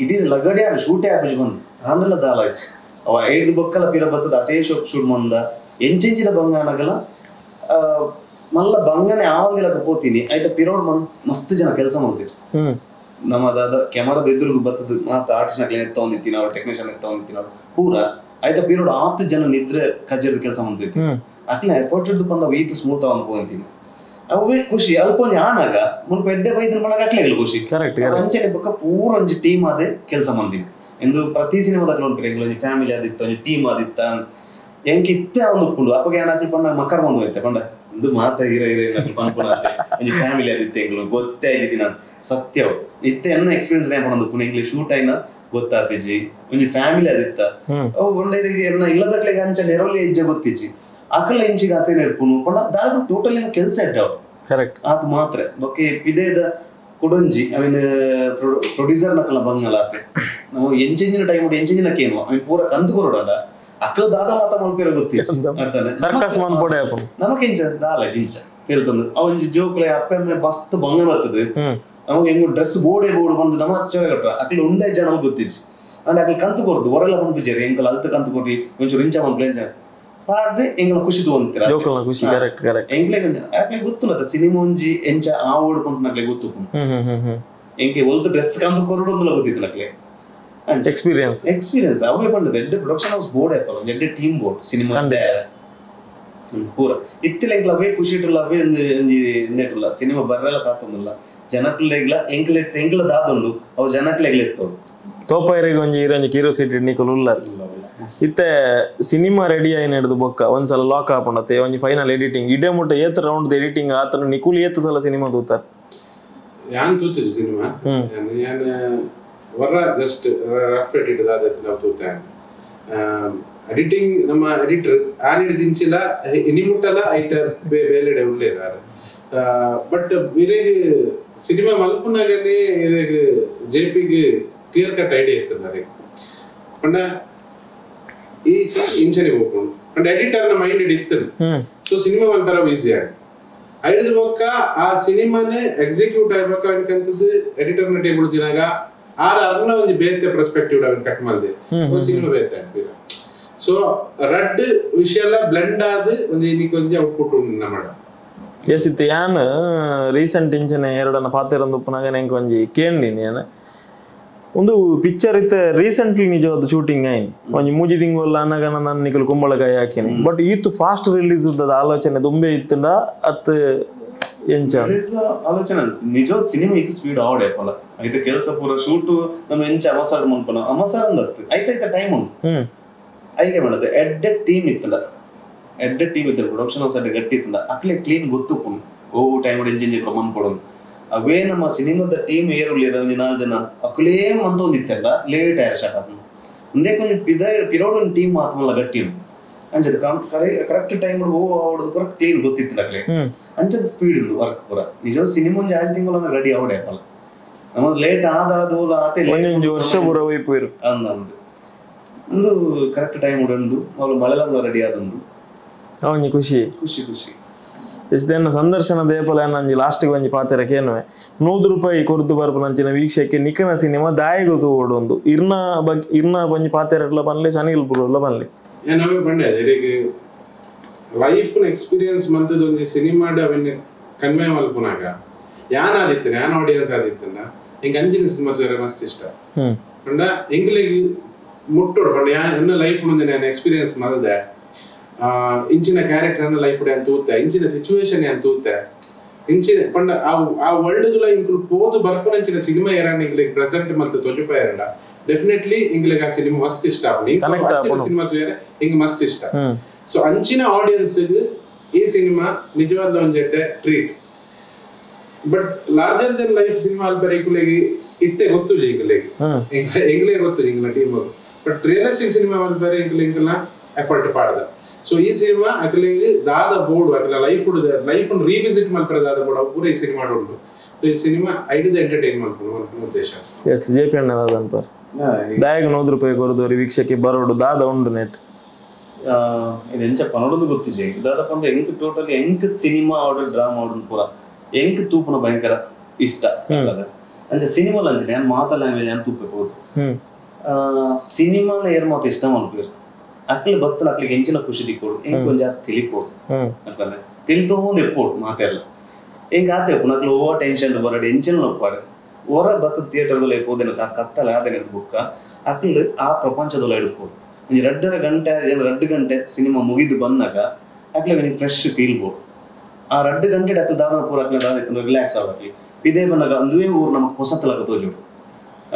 ಇಡೀ ಲಗಡೆ ಆಗ ಶೂಟೇ ಆಪಿಜ್ ಬಂದು ಆಮೇಲೆ ದಾಲಾಯ್ತು ಅವ 5 ಬೊಕ್ಕಲ ಪಿರ ಬರ್ತದ ಅಟೇ ಶೂಟ್ ಮಂದ ಎಂಚಿಂಚಿನ ಬಂಗಾಣಗಲ ಮಲ್ಲ ಬಂಗನೆ ಆವಂದಿಲಕ ಪೋತೀನಿ ಆಯ್ತಾ ಪಿರೋಡ್ ಮಸ್ತ್ ಜನ ಕೆಲಸ ಮಾಡ್ತೀರಿ ನಮ್ಮದಾದ ಕ್ಯಾಮರಾದ ಎದುರುಗು ಬರ್ತದ ಮಾತ ಆರ್ಟಿಸ್ಟ್ ನಕ್ಲೆ ಎತ್ತ ಹೊಂದಿತ್ತೀನಿ ಅವ್ರು ಟೆಕ್ನಿಷಿಯನ್ ಎತ್ತ ಹೊಂದಿತ್ತೀನಿ ಅವ್ರು ಪೂರ ಆಯ್ತಾ ಪಿರೋಡ್ 10 ಜನ ನಿದ್ರೆ ಕಜ್ಜದ ಕೆಲಸ ಮಾಡ್ತೀವಿ ಅಕ್ಲೆ ಎಫರ್ಟ್ ಇದ್ದು ಬಂದ ಈತ ಸ್ಮೂತ್ ಅನ್ಕೊಂತೀನಿ ಅವೇ ಖುಷಿ ಅಲ್ಪ ಆನಾಗ ಮುಲ್ಪ ಎಡ್ಡೆ ಬೈದ್ರ ಮಳಗ ಅಕ್ಲೆ ಖುಷಿ ಅಂಚನೆ ಬೊಕ್ಕ ಪೂರ ಒಂಜಿ ಟೀಮ್ ಆದೆ ಕೆಲಸ ಮಂದಿನಿ ಎಂದು ಪ್ರತಿ ಸಿನಿಮಾದಾಗ ನೋಡ್ಬೇಕು ಒಂಜಿ ಫ್ಯಾಮಿಲಿ ಆದಿತ್ತ ಒಂಜಿ ಟೀಮ್ ಆದಿತ್ತ ಎಂಕ್ ಇತ್ತೆ ಅವ್ನು ಉಪ್ಪುಂಡು ಅಪ್ಪಗೆ ಏನಾಗ್ಲಿ ಪಂಡ ಮಕರ್ ಬಂದು ಹೋಯ್ತೆ ಪಂಡ ಇದು ಮಾತ ಹೀರೋ ಪನ್ಪುಣ ಒಂಜಿ ಫ್ಯಾಮಿಲಿ ಆದಿತ್ತೆ ಎಂಗ್ಲು ಗೊತ್ತೇ ಆಯ್ತಿದ್ದಿ ನಾನು ಸತ್ಯವು ಇತ್ತೆ ಎನ್ನ ಎಕ್ಸ್ಪೀರಿಯನ್ಸ್ ನೇಪಣದು ಪುಣ ಎಂಗ್ಲಿ ಶೂಟ್ ಆಯ್ನ ಗೊತ್ತಾತಿಜಿ ಒಂಜಿ ಫ್ಯಾಮಿಲಿ ಆದಿತ್ತ ಅವು ಒಂಡೇರಿಗೆ ಎನ್ನ ಇಲ್ಲದಕ್ಲೆಗೆ ಅಂಚ ನೆರವಲಿ ಹೆಜ್ಜೆ ಗೊತ್ತಿಜ್ಜಿ ಅಕಲ ಇಂಚಿಗೆ ಆತೆ ನೆಡ್ಪುನು ಪಂಡ ದಾದು ಟೋಟಲಿ ಕೆಲಸ ಇಟ್ಟವು ಕರೆಕ್ಟ್ ಅದು ಮಾತ್ರ ಬೊಕ್ಕೆ ಪಿದೇದ ಕೊಡೊಂಜಿ ಅವಿನ ಪ್ರೊಡ್ಯೂಸರ್ ನಕಲ ಬಂಗಲ ಆತೆ ನಾವು ಎಂಚಿನ ಟೈಮ್ ಎಂಚಿನ ಕೇನು ಅವಿ ಪೂರ ಕಂತು ಕೊರೋಡಲ್ಲ ಅಕ್ಕಲ ದಾದ ಮಾತ ಮಲ್ಪೇರ ಗೊತ್ತಿ ಅರ್ಥನೆ ಸರ್ಕಸ್ ಮನ್ಪೊಡೆ ಆಪು ನಮಕ್ ಎಂಚ ದಾಲ ಜಿಂಚ ತಿಳ್ತಂದು ಅವೊಂಜಿ ಜೋಕ್ಲೆ ಅಪ್ಪೆಮ್ಮೆ ಬಸ್ತ್ ಬಂಗ ಬರ್ತದೆ ನಮಗೆ ಹೆಂಗು ಡ್ರೆಸ್ ಬೋಡೆ ಬಂದು ನಮ್ಮ ಹಚ್ಚವೆ ಕಟ್ರ ಅಕ್ಲಿ ಉಂಡೆ ಜನ ನಮಗೆ ಗೊತ್ತಿಜ್ಜಿ ಅಂಡ್ ಅಕ್ಲಿ ಕಂತು ಕೊಡ್ದು ಹೊರಲ್ಲ ಪನ್ಪಿಜೇರಿ ಎಂಕಲ್ ಅಲ್ತ ಕಂತು ಕೊಡ್ರಿ ಒಂಚೂರು ಇಂಚ ಮನ್ಪ್ಲೇಂಜ ಪಾಡ್ರೆ ಎಂಗಳ ಖುಷಿ ತಗೊಂತೀರ ಖುಷಿ ಕರೆಕ್ಟ್ ಕರೆಕ್ಟ್ ಎಂಕ್ಲೆ ಯಾಕೆ ಗೊತ್ತುಲ್ಲ ಸಿನಿಮಾ ಒಂಜಿ ಎಂಚ ಆ ಓಡ್ ಪಂಟ್ ನಕ್ಲೆ ಗೊತ್ತು ಎಂಕೆ ಒಲ್ತು ಡ್ರೆಸ್ ಕಂತು ಕೊರಡು ಒಂದಲ್ಲ ಗೊತ್ತಿತ್ತು ನಕ್ಲೆ ಎಕ್ಸ್ಪೀರಿಯನ್ಸ್ ಅವೇ ಪಂಡದ ಎಡ್ಡೆ ಪ್ರೊಡಕ್ಷನ್ ಹೌಸ್ ಬೋರ್ಡ್ ಆಯ್ಪಲ್ಲ ಒಂದು ಎಡ್ಡೆ ಟೀಮ್ ಬೋರ್ಡ್ ಸಿನಿಮಾ ಪೂರ ಇತ್ತಿಲ ಎಂಕ್ಲ ಅವೇ ಖುಷಿ ಇಟ್ಟಲ್ಲ ಅವೇ ಎಂದೇಟಲ್ಲ ಸಿನಿಮಾ ಬರ್ರೆಲ್ಲ ಕಾತೊಂದಿಲ್ಲ ಜನಕ್ಲೆಗ್ಲ ಎಂಕ್ಲ ದಾದುಂಡು ಅವು ಜನಕ್ಲೆಗ್ಲ ಎತ್ತೋಡು ತೋಪೈರಿಗೆ ಒಂಜಿ ಈರೊಂಜಿ ಕ್ಯೂರಿಯಾಸಿಟಿ ನಿಕುಲು ಉಲ್ಲಾರ ಇತ್ತೆ ಸಿನಿಮಾ ರೆಡಿ ಆಯ್ನ ಹಿಡಿದು ಬೊಕ್ಕ ಒಂದ್ಸಲ ಲಾಕ್ ಹಾಕೊಂಡತ್ತೆ ಒಂಜಿ ಫೈನಲ್ ಎಡಿಟಿಂಗ್ ಇಡೇ ಮುಟ್ಟ ಏತ್ ರೌಂಡ್ ಎಡಿಟಿಂಗ್ ಆತನ ನಿಕುಲ್ ಏತ್ ಸಲ ಸಿನಿಮಾ ತೂತಾರ ಯಾನ್ ತೂತಿದ್ದು ಸಿನಿಮಾ ಯಾನ್ ವರ್ರ ಜಸ್ಟ್ ರಫ್ ಎಡಿಟ್ ದಾದ ನಾವು ತೂತೆ ಎಡಿಟಿಂಗ್ ನಮ್ಮ ಎಡಿಟರ್ ಆನ್ ಹಿಡಿದಿಂಚಿಲ್ಲ ಇನಿಮುಟ್ಟಲ ಐಟರ್ ಬೇಲೆಡೆ ಉಳ್ಳೇದಾರ ಬಟ್ ಇರೇಗ ಸಿನಿಮಾ ಮಲ್ಪುನಾಗನೇ ಇರೇಗ ಜೆಪಿಗೆ ಕ್ಲಿಯರ್ ಕಟ್ ಐಡಿಯಾ ಇರ್ತದೆ ಪಂಡ ಈ ಇಂಚನೆ ಹೋಗ್ಕೊಂಡು ಪಂಡ ಎಡಿಟರ್ ನ ಮೈಂಡ್ ಹಿಡಿತನು ಸೊ ಸಿನಿಮಾ ಮಲ್ಪರ ಈಸಿ ಆಗಿ ಐಡಿದ ಬೊಕ್ಕ ಆ ಸಿನಿಮಾನೇ ಎಕ್ಸಿಕ್ಯೂಟ್ ಆಗ್ಬೇಕ ಅನ್ಕಂತದ್ದು ಎಡಿಟರ್ ನ ಟೇಬಲ್ ದಿನಾಗ ಅರ್ನ ಒಂದು ಬೇತೆ ಪರ್ಸ್ಪೆಕ್ಟಿವ್ ಅವನ್ ಕಟ್ ಮಾಡಿದೆ ಸಿನಿಮಾ ಬೇತೆ ಆಗ್ತದೆ ಸೊ ರಡ್ ವಿಷಯ ಎಲ್ಲ ಬ್ಲೆಂಡ್ ಆದ ಒಂದು ಇದಕ್ಕೆ ಒಂದು ಔಟ್ಪುಟ್ ಉಂಟು ನಮ್ಮ ಎಸ್ ಇತ್ತು ಯಾನ್ ರೀಸೆಂಟ್ ಇಂಚನೆ ಎರಡನ್ನ ಪಾತಿರೊಂದು ಪುನಗ ನೆಂಗೆ ಒಂಜಿ ಕೇಳಿನಿ ನಾನು ಒಂದು ಪಿಕ್ಚರ್ ಇತ್ತೆ ರೀಸೆಂಟ್ಲಿ ನಿಜವಾದ ಶೂಟಿಂಗ್ ಆಯ್ನಿ ಒಂಜಿ ಮೂಜಿ ತಿಂಗೋಲ್ಲ ಅನ್ನಗ ನಾನು ನಿಕಲ್ ಕುಂಬಳಕಾಯಿ ಹಾಕಿನಿ ಬಟ್ ಈತು ಫಾಸ್ಟ್ ರಿಲೀಸ್ ಇದ್ದದ ಆಲೋಚನೆ ದುಂಬೆ ಇತ್ತಂಡ ಅತ್ ಎಂಚ ಆಲೋಚನೆ ನಿಜವಾದ ಸಿನಿಮಾ ಇದು ಸ್ಪೀಡ್ ಆವಡೆ ಪಲ ಐತೆ ಕೆಲಸ ಪೂರ ಶೂಟ್ ನಮ್ಮ ಎಂಚ ಅವಸರ ಮನ್ಪನ ಅವಸರ ಅಂದತ್ತು ಐತ ಟೈಮ್ ಉಂಟು ಐಗೆ ಮಾಡೋದು ಎಡ್ಡೆ ಟೀಮ್ ಇತ್ತಲ್ಲ ಎಡ್ಡೆ ಟೀಮ್ ಇತ್ತಲ್ಲ ಪ್ರೊಡಕ್ಷನ್ ಹೌಸ್ ಅಡ್ಡೆ ಗಟ್ಟಿ ಇತ್ತಲ್ಲ ಅಕ್ಲೆ ಕ್ಲೀನ್ ಗೊತ್ತುಕೊಂಡು ಓ ಟೈಮ್ ಎಂಜಿಂಜಿ ಪ್ರಮಾಣ ಕೊಡೋದು ಅವೇ ನಮ್ಮ ಸಿನಿಮಾದ ಟೀಮ್ ಏರುಳ್ಳಿ 4 ಜನ ಅಕ್ಲೇ ಮಂದೊಂದಿತ್ತಲ್ಲ ಲೇಟ್ ಆಯ್ತು ಸ್ಟಾರ್ಟ್ ಆಗ ಮುಂದೆ ಕೊಂಚ ಪಿರೋಡ್ ಒಂದು ಟೀಮ್ ಆತ್ಮಲ್ಲ ಗಟ್ಟಿ ಅಂಚದ ಕರೆಕ್ಟ್ ಟೈಮ್ ಓ ಅವ್ರದ್ದು ಪೂರ ಕ್ಲೀನ್ ಗೊತ್ತಿತ್ತು ಅಕ್ಲೆ ಅಂಚದ ಸ್ಪೀಡ್ ಉಂಟು ವರ್ಕ್ ಪೂರ ನಿಜ ಸಿನಿಮಾ ಒಂದು 5 ತಿಂಗಳು ರೆಡಿ ಅವಡೆ ಅಲ್ಲ ನಮ್ಮದು ಲೇಟ್ ಆದಾದೋಲ ಆತೆ ವರ್ಷ ಪೂರ ಹೋಯ್ಪೋಯ್ರು ಅಂದಂದು ಒಂದು ಕರೆಕ್ಟ್ ಟೈಮ್ ಉಂಡು ಅವ್ರು ಮಳೆಲ್ಲ ರೆಡಿ ಆದಂದು ಅವನಿಗೆ ಖುಷಿ ಖುಷಿ ಖುಷಿ ಇಷ್ಟೇನು ಸಂದರ್ಶನ ದೇಪಲ ನಂಜಿ ಲಾಸ್ಟಿಗೆ ಒಂಜಿ ಪಾತೆರಕ್ಕೆ ಏನುವೆ ₹100 ಕೊರ್ದು ಬರ್ಪು ನಂಚಿನ ವೀಕ್ಷಕ್ಕೆ ನಿಖನ ಸಿನಿಮಾ ದಾಯಿಗೊತ್ತು ಓಡೊಂದು ಇರ್ನ ಒಂಜಿ ಪಾತೆರಲ್ಲ ಬನ್ಲಿ ಶನಿಲ್ಪುರಲ್ಲ ಬನ್ಲಿ ಏನವೇ ಬಂಡೆ ಇದರಿಗೆ ಲೈಫ್ ಎಕ್ಸ್ಪೀರಿಯನ್ಸ್ ಮಂತದ ಒಂದು ಸಿನಿಮಾದ ಅವನ್ನ ಕನ್ವೆ ಮಲ್ಪುನಾಗ ಯಾನ್ ಆದಿತ್ತೇನೆ ಯಾನ್ ಆಡಿಯನ್ಸ್ ಆದಿತ್ತಂದ ಹಿಂಗೆ ಅಂಜಿನ ಸಿನಿಮಾ ಬೇರೆ ಮಸ್ತ್ ಇಷ್ಟ ಪಂಡ ಎಂಗ್ಲಿಗೆ ಮುಟ್ಟೋಡು ಪಂಡ ಎನ್ನ ಲೈಫ್ ಮುಂದೆ ನಾನು ಎಕ್ಸ್ಪೀರಿಯನ್ಸ್ ಮಾಡಿದೆ ಇಂಚಿನ ಕ್ಯಾರೆಕ್ಟರ್ ಲೈಫ್ ಅಂತ ತೂತೆ ಇಂಚಿನ ಸಿಚುವೇಶನ್ ಅಂತ ತೂತೆ ಇಂಚಿನ ಪಂಡ ಆ ವರ್ಲ್ಡ್ ಇಂಕ್ಲು ಪೋದು ಬರ್ಪುನ ಇಂಚಿನ ಸಿನಿಮಾ ಏರಾನ ಇಂಗ್ಲಿಗೆ ಪ್ರೆಸೆಂಟ್ ಮತ್ತೆ ತೊಜುಪ ಏರಲ್ಲ ಡೆಫಿನೆಟ್ಲಿ ಇಂಗ್ಲಿಗೆ ಆ ಸಿನಿಮಾ ಮಸ್ತ್ ಇಷ್ಟ ಸಿನಿಮಾ ತೂಯರೆ ಹಿಂಗೆ ಮಸ್ತ್ ಇಷ್ಟ ಸೊ ಅಂಚಿನ ಆಡಿಯನ್ಸ್ ಈ ಸಿನಿಮಾ ನಿಜವಾದ ಒಂದೆಟ್ಟೆ treat but larger than life cinema ಅಲ್ಪರ ಇಂಗ್ಲಿಗೆ ಇತ್ತೆ ಗೊತ್ತು ಇಂಗ್ಲಿಗೆ ಎಂಗ್ಲೇ ಗೊತ್ತು ಇಂಗ್ಲ ಟೀಮ್ ಬಟ್ ರಿಯಲಿಸ್ಟಿಕ್ ಸಿನಿಮಾ ಅಲ್ಪರ ಇಂಗ್ಲಿಂಗ್ಲ ಎಫರ್ಟ್ ಪಾಡ್ದ ಸೊ ಈ ಸಿನಿಮಾ ಅಕಲಿಗೆ ದಾದ ಬೋರ್ಡ್ ಅಕಲ ಲೈಫ್ ರೀವಿಸಿಟ್ ಮಲ್ಪರ ದಾದ ಬೋರ್ಡ್ ಅವು ಪೂರ ಈ ಸಿನಿಮಾ ಉಂಟು ಈ ಸಿನಿಮಾ ಐಡಿದ ಎಂಟರ್ಟೈನ್ ಮಾಡ್ಕೊಂಡು ಉದ್ದೇಶ ಎಸ್ ಜೆಪಿ ಅಣ್ಣ ದಾದಂತ ದಾಯಗ ₹100 ಕೊರದವರಿ ವೀಕ್ಷಕ್ಕೆ ಬರೋಡು ದಾದ ಉಂಡು ನೆಟ್ ಇದು ಎಂಚ ಪನೋಡದು ಗೊತ್ತಿಜೆ ದಾದಪ್ಪ ಅಂದ್ರೆ ಎಂಕ್ ಟೋಟಲಿ ಎಂಕ್ ಸಿನಿಮಾ ಆರ್ಡರ್ ಡ್ರಾಮಾ ಆರ್ಡರ್ ಪೂರ ಎಂಕ್ ತೂಪನ ಭಯಂಕರ ಇಷ್ಟ ಅಂಚ ಸಿನಿಮಾ ಅಂಚನೆ ನಾನು ಮಾತಾ ಲ್ಯಾಂಗ್ವೇಜ್ ನಾನು ತೂಪೆ ಹೋದು ಸಿನಿಮಾನ ಏರ್ ಮಾತು ಇಷ್ಟ ಮಾಡ್ಬೇರು ಅಕ್ಲಿ ಬತ್ತನ ಅಕ್ಲಿಗೆ ಎಂಚಿನ ಖುಷಿ ದಿಕ್ಕೋಡು ಎಂಕ್ ಕೊಂಚ ತಿಳಿಕೋಡು ಅಂತಂದ್ರೆ ತಿಳಿತೋಂದು ಎಪ್ಪೋಡು ಮಾತೆಲ್ಲ ಹೆಂಗೆ ಆತ ಎಪ್ಪು ನಕ್ಲು ಓವರ್ ಟೆನ್ಷನ್ ಬರ ಟೆನ್ಷನ್ ಒಪ್ಪಾಡು ಹೊರ ಬತ್ತ ಥಿಯೇಟರ್ದಲ್ಲಿ ಎಪ್ಪೋದೇನು ಆ ಕತ್ತಲೆ ಆದೇನೆ ಬುಕ್ಕ ಅಕ್ಲು ಆ ಪ್ರಪಂಚದಲ್ಲಿ ಹಿಡ್ಬೋದು ಒಂದು 2 ಗಂಟೆ ಸಿನಿಮಾ ಮುಗಿದು ಬಂದಾಗ ಅಕ್ಲಿಗೆ ಫ್ರೆಶ್ ಫೀಲ್ ಬೋದು ಆ 2 ಗಂಟೆ ಅಕ್ಲು ದಾದ ಪೂರ ಅಕ್ಲ ದಾದ ರಿಲ್ಯಾಕ್ಸ್ ಆಗಲಿ ಇದೇ ಬಂದಾಗ ಅಂದುವೇ ಊರು ನಮಗೆ ಹೊಸತಲಾಗ ತೋಜೋಡು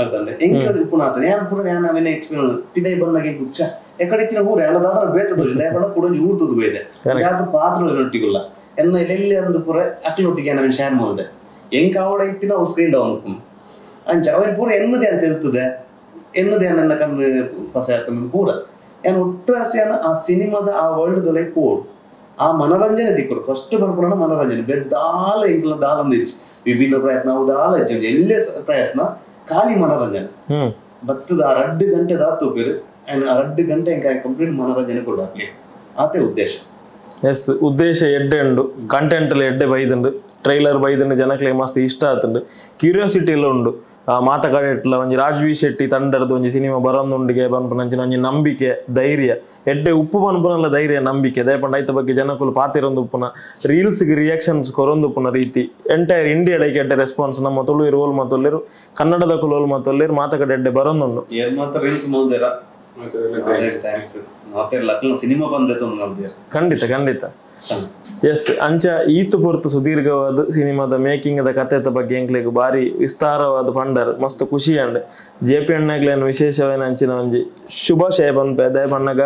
ಅರ್ಥಂದ್ರೆ ಹೆಂಗೆ ಪುನಾಸ ನಾನು ಪೂರ ನಾನು ಅವನೇ ಎಕ್ಸ್ಪೀರಿಯನ್ಸ್ ಪಿದೈ ಬಂದಾಗ ಕುಚ್ಚ ಎಕಡೆ ಇತ್ತಿನ ಊರು ಎಲ್ಲ ದಾದ ಬೇತ ತೋಜು ದಯಪಡ ಕೂಡ ಊರು ತುದು ಬೇದೆ ಯಾವ್ದು ಪಾತ್ರಗಳೊಟ್ಟಿಗಿಲ್ಲ ಎನ್ನ ಎಲ್ಲೆಲ್ಲಿ ಅಂದು ಪೂರ ಅಕ್ಲೊಟ್ಟಿಗೆ ನಾನು ಶೇರ್ ಮಾಡಿದೆ ಹೆಂಗೆ ಅವಡ ಇತ್ತಿನ ಅವ್ರು ಸ್ಕ್ರೀನ್ ಡೌನ್ ಅಂಚ ಅವನ್ ಪೂರ ಎನ್ನದೇ ಅಂತ ಇರ್ತದೆ ಎನ್ನದೇ ನನ್ನ ಕಣ್ಣು ಪಸ ಆಯ್ತು ಪೂರ ಏನು ಒಟ್ಟು ಆಸೆಯನ್ನು ಆ ಸಿನಿಮಾದ ಆ ವರ್ಲ್ಡ್ದಲ್ಲೇ ಕೋಡ್ ಆ ಮನೋರಂಜನೆ ತಿಕ್ಕೊಡು ಫಸ್ಟ್ ಬರ್ಕೊಂಡು ಮನೋರಂಜನೆ ಬೆದ್ದಾಲ ಇಂಗ್ಲ ದಾಲಂದಿಚ್ಚಿ ವಿಭಿನ್ನ ಪ್ರಯತ್ನ ಅವು ದಾಲ ಎಲ್ಲೇ ಪ್ರಯತ್ನ ಖಾಲಿ ಮನೋರಂಜನೆ ಬತ್ತದ ಆ 2 ಗಂಟೆ ದಾತು ಬೇರೆ ಆ 2 ಗಂಟೆ ಹೆಂಗೆ ಕಂಪ್ಲೀಟ್ ಮನೋರಂಜನೆ ಕೊಡಾಕ್ಲಿ ಆತೆ ಉದ್ದೇಶ ಎಸ್ ಉದ್ದೇಶ ಎಡ್ಡೆ ಉಂಡು ಕಂಟೆಂಟ್ ಎಡ್ಡೆ ಬೈದುಂಡು ಟ್ರೈಲರ್ ಬೈದುಂಡು ಜನಕ್ಕೆ ಮಸ್ತ್ ಇಷ್ಟ ಆತುಂಡು ಕ್ಯೂರಿಯಾಸಿಟಿ ಎಲ್ಲ ಉಂಡು ಮಾತಕಡೆಟ್ಲ ಒಂಜಿ ರಾಜ್ವಿ ಶೆಟ್ಟಿ ತಂಡದ ಒಂಜಿ ಸಿನಿಮಾ ಬರೋಂದುಂಡಿಗೆ ಬಂದ್ಪನಂಚಿನ ಒಂಜಿ ನಂಬಿಕೆ ಧೈರ್ಯ ಎಡ್ಡೆ ಉಪ್ಪು ಬನ್ಪುನಲ್ಲ ಧೈರ್ಯ ನಂಬಿಕೆ ದಯಪಂಡ ಐತ ಬಗ್ಗೆ ಜನಕ್ಕಲು ಪಾತಿರೊಂದು ಉಪ್ಪುನ ರೀಲ್ಸ್ಗೆ ರಿಯಾಕ್ಷನ್ಸ್ ಕೊರೊಂದು ಉಪ್ಪುನ ರೀತಿ ಎಂಟೈರ್ ಇಂಡಿಯಾಡೈಕೆ ಎಡ್ಡೆ ರೆಸ್ಪಾನ್ಸ್ ನಮ್ಮ ತುಳುವಿರು ಓಲ್ ಮಾತೊಲ್ಲೇರು ಕನ್ನಡದ ಕುಲು ಓಲ್ ಮಾತೊಲ್ಲೇರು ಮಾತಕಡೆ ಎಡ್ಡೆ ಬರೋಂದುಂಡು ಸಿನಿಮಾ ಬಂದ ಖಂಡಿತ ಖಂಡಿತ ಎಸ್ ಅಂಚ ಈತು ಪೊರ್ತು ಸುದೀರ್ಘವಾದ ಸಿನಿಮಾದ ಮೇಕಿಂಗ್ ಕಥೆದ ಬಗ್ಗೆ ಎಂಕ್ಲೆಗ್ ಬಾರಿ ವಿಸ್ತಾರವಾದ ಪಂಡರ್ ಮಸ್ತ್ ಖುಷಿ ಅಂಡ್ JP ಅಣ್ಣಗ್ಲೇನು ವಿಶೇಷವೇನ ಅಂಚಿನ ಒಂಜಿ ಶುಭಾಶಯ ಬಂದ್ಪೆ ದಯ ಬಣ್ಣಗ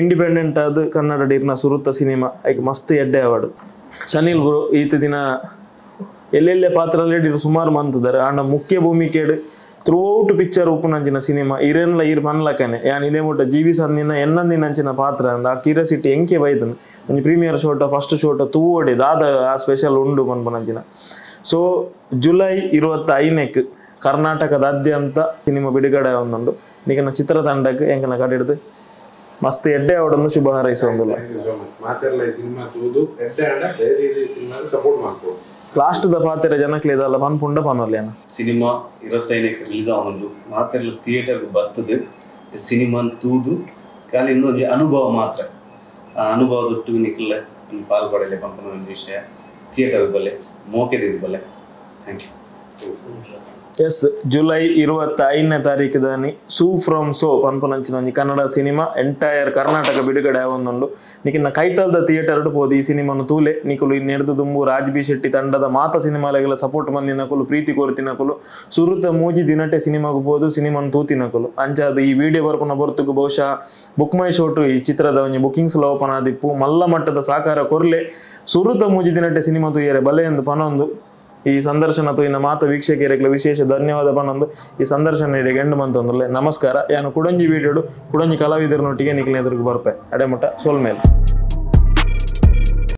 ಇಂಡಿಪೆಂಡೆಂಟ್ ಆದ ಕನ್ನಡ ಡೀರ್ನ ಸುರುತ್ತ ಸಿನಿಮಾ ಐಕ್ ಮಸ್ತ್ ಎಡ್ಡೆ ಅವಾರ್ಡ್ ಶನಿಲ್ ಗುರು ಈತ ದಿನ ಎಲ್ಲೆಲ್ಲೆ ಪಾತ್ರದಲ್ಲಿ ಸುಮಾರು ಮಂತದಾರೆ ಆಂಡ ಮುಖ್ಯ ಭೂಮಿಕೆಡ್ ಥ್ರೂಔಟ್ ಪಿಕ್ಚರ್ ಉಪ್ಪುನಂಚಿನ ಸಿನಿಮಾ ಇರೆನ್ಲ ಇರ್ ಪನ್ಲಕನೆ ಯಾನ್ ಇಲ್ಲೇ ಮುಟ್ಟ ಜೀವಿ ಸಂದಿನ ಎನ್ನಂದಿನಂಚಿನ ಪಾತ್ರ ಅಂದ ಆ ಕ್ಯೂರಿಯಾಸಿಟಿ ಎಂಕೆ ಬೈದನ್ ಒಂಜಿ ಪ್ರೀಮಿಯರ್ ಶೋಟ ಫಸ್ಟ್ ಶೋಟ ತೂವೊಡೆ ದಾದ ಆ ಸ್ಪೆಷಲ್ ಉಂಡು ಪನ್ಪನಂಚಿನ ಸೊ ಜುಲೈ 25 ಕರ್ನಾಟಕದಾದ್ಯಂತ ಸಿನಿಮಾ ಬಿಡುಗಡೆ ಒಂದೊಂದು ನಿಗನ ಚಿತ್ರತಂಡಕ್ಕೆ ಎಂಕನ ಕಡಿಡ್ದು ಮಸ್ತ್ ಎಡ್ಡೆ ಅವಡನ್ನು ಶುಭ ಹಾರೈಸೋದಿಲ್ಲ ಲಾಸ್ಟ್ ದ ಪಾತ್ರ ಜನಕ್ಕೆ ಇದಲ್ಲ ಪನ್ಪುಂಡ ಪನ್ನೋಲ್ಲೇನ ಸಿನಿಮಾ 25 ರಿಲೀಸ್ ಆಗೋದು ಮಾತೆಲ್ಲ ಥಿಯೇಟರ್ ಬರ್ತದೆ ಸಿನಿಮಾ ತೂದು ಖಾಲಿ ಇನ್ನೊಂದು ಅನುಭವ ಮಾತ್ರ ಆ ಅನುಭವದೊಟ್ಟಿಗೆ ನಿಖಿಲ್ ಪಾಲ್ಗೊಳ್ಳಲೆ ಪಂಪನ ಒಂದು ವಿಷಯ ಥಿಯೇಟರ್ ಬಲ್ಲೆ ಮೋಕೆದಿದ್ದು ಬಲ್ಲೆ ಥ್ಯಾಂಕ್ ಯು ಎಸ್ ಜುಲೈ 25ನೇ ತಾರೀಕಿದಾನಿ ಸೂ ಫ್ರಮ್ ಸೋ ಪನ್ಪನಂಚಿನ ಒಂಜಿ ಕನ್ನಡ ಸಿನಿಮಾ ಎಂಟೈರ್ ಕರ್ನಾಟಕ ಬಿಡುಗಡೆ ಆವೊಂದುಂಡು ನಿಕ್ಕಿನ ಕೈತಲ್ದ ಥಿಯೇಟರ್ ಪೋದು ಈ ಸಿನಿಮಾನು ತೂಲೆ ನಿಕುಲು ಇನ್ನೆಡ್ದು ದುಂಬು ರಾಜ್ಬಿ ಶೆಟ್ಟಿ ತಂಡದ ಮಾತ ಸಿನಿಮಾಲೆಗೆಲ್ಲ ಸಪೋರ್ಟ್ ಮಂದಿನಕುಲು ಪ್ರೀತಿ ಕೋರ್ತಿನಕುಲು ಸುರುತ ಮೂಜಿ ದಿನಟೆ ಸಿನಿಮಾಗೂ ಪೋದು ಸಿನಿಮಾನು ತೂತಿನಕುಲು ಅಂಚಾದ ಈ ವಿಡಿಯೋ ಬರ್ಪುನ ಬರ್ತುಗು ಬಹುಶಃ ಬುಕ್ ಮೈ ಶೋಟು ಈ ಚಿತ್ರದ ಒಂಜಿ ಬುಕಿಂಗ್ಸ್ ಓಪನ್ ಆದಿಪ್ಪು ಮಲ್ಲ ಮಟ್ಟದ ಸಾಕಾರ ಕೊರ್ಲೆ ಸುರುತ ಮೂಜಿ ದಿನಟೆ ಸಿನಿಮಾ ತೂಯರೆ ಬಲೆ ಎಂದು ಪನೊಂದು ಈ ಸಂದರ್ಶನ ತೂಯಿನ ಮಾತ ವೀಕ್ಷಕರಿಗೆ ವಿಶೇಷ ಧನ್ಯವಾದ ಪನ್ನೊಂದು ಈ ಸಂದರ್ಶನ ಎಂಡು ಮಂತೊಂದುಲ್ಲೆ ನಮಸ್ಕಾರ ಯಾನು ಕುಡಂಜಿ ವಿಡಿಯೋಡು ಕುಡಂಜಿ ಕಲಾವಿದರನೊಟ್ಟಿಗೆ ನಿಖಿಲ್ ಎದುರಿಗೆ ಬರ್ಪೆ ಅಡೆಮುಟ ಸೋಲ್ಮೇಲೆ